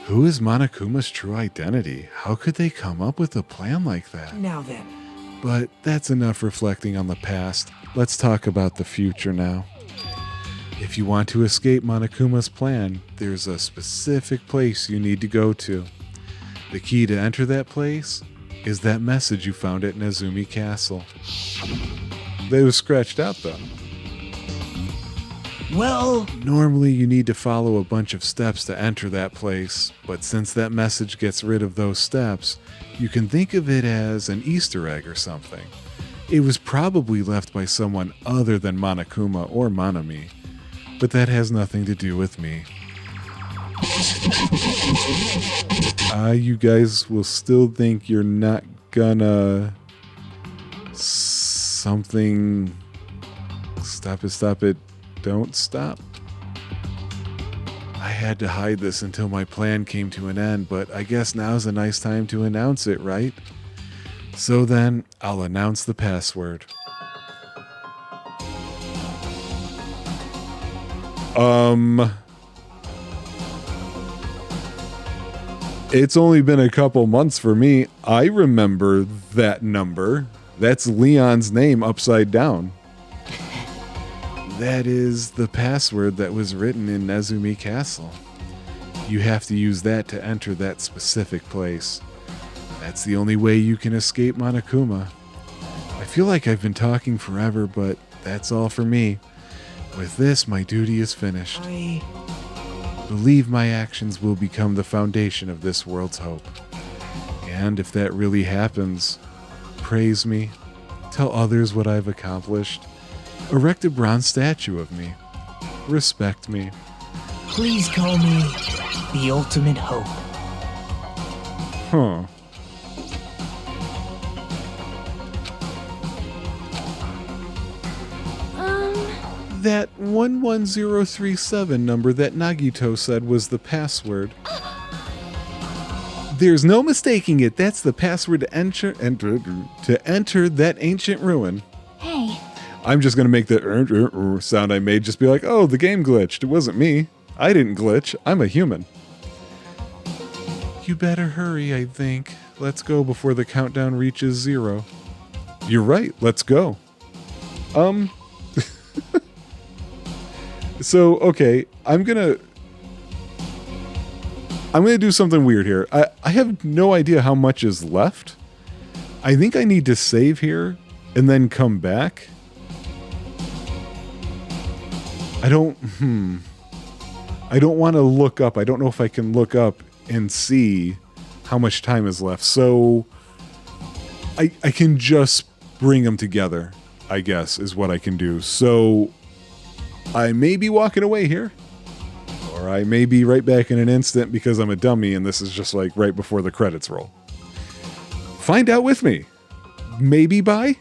Who is Monokuma's true identity? How could they come up with a plan like that? Now then. But that's enough reflecting on the past. Let's talk about the future now. If you want to escape Monokuma's plan, there's a specific place you need to go to. The key to enter that place is that message you found at Nezumi Castle. They was scratched out though. Well, normally you need to follow a bunch of steps to enter that place, but since that message gets rid of those steps, you can think of it as an Easter egg or something. It was probably left by someone other than Monokuma or Monami. But that has nothing to do with me. You guys will still think you're not gonna... something... Stop it. Don't stop. I had to hide this until my plan came to an end, but I guess now's a nice time to announce it, right? So then, I'll announce the password. It's only been a couple months for me. I remember that number. That's Leon's name upside down. That is the password that was written in Nezumi Castle. You have to use that to enter that specific place. That's the only way you can escape Monokuma. I feel like I've been talking forever, but that's all for me. With this, my duty is finished. I believe my actions will become the foundation of this world's hope. And if that really happens, praise me, tell others what I've accomplished, erect a bronze statue of me, respect me. Please call me the ultimate hope. Huh. That 11037 number that Nagito said was the password. There's no mistaking it. That's the password to enter that ancient ruin. Hey. I'm just going to make the sound I made just be like, oh, the game glitched. It wasn't me. I didn't glitch. I'm a human. You better hurry, I think. Let's go before the countdown reaches 0. You're right. Let's go. So, okay, I'm gonna do something weird here. I have no idea how much is left. I think I need to save here and then come back. I don't want to look up. I don't know if I can look up and see how much time is left. So I can just bring them together, I guess, is what I can do. So I may be walking away here, or I may be right back in an instant because I'm a dummy and this is just like right before the credits roll. Find out with me. Maybe bye.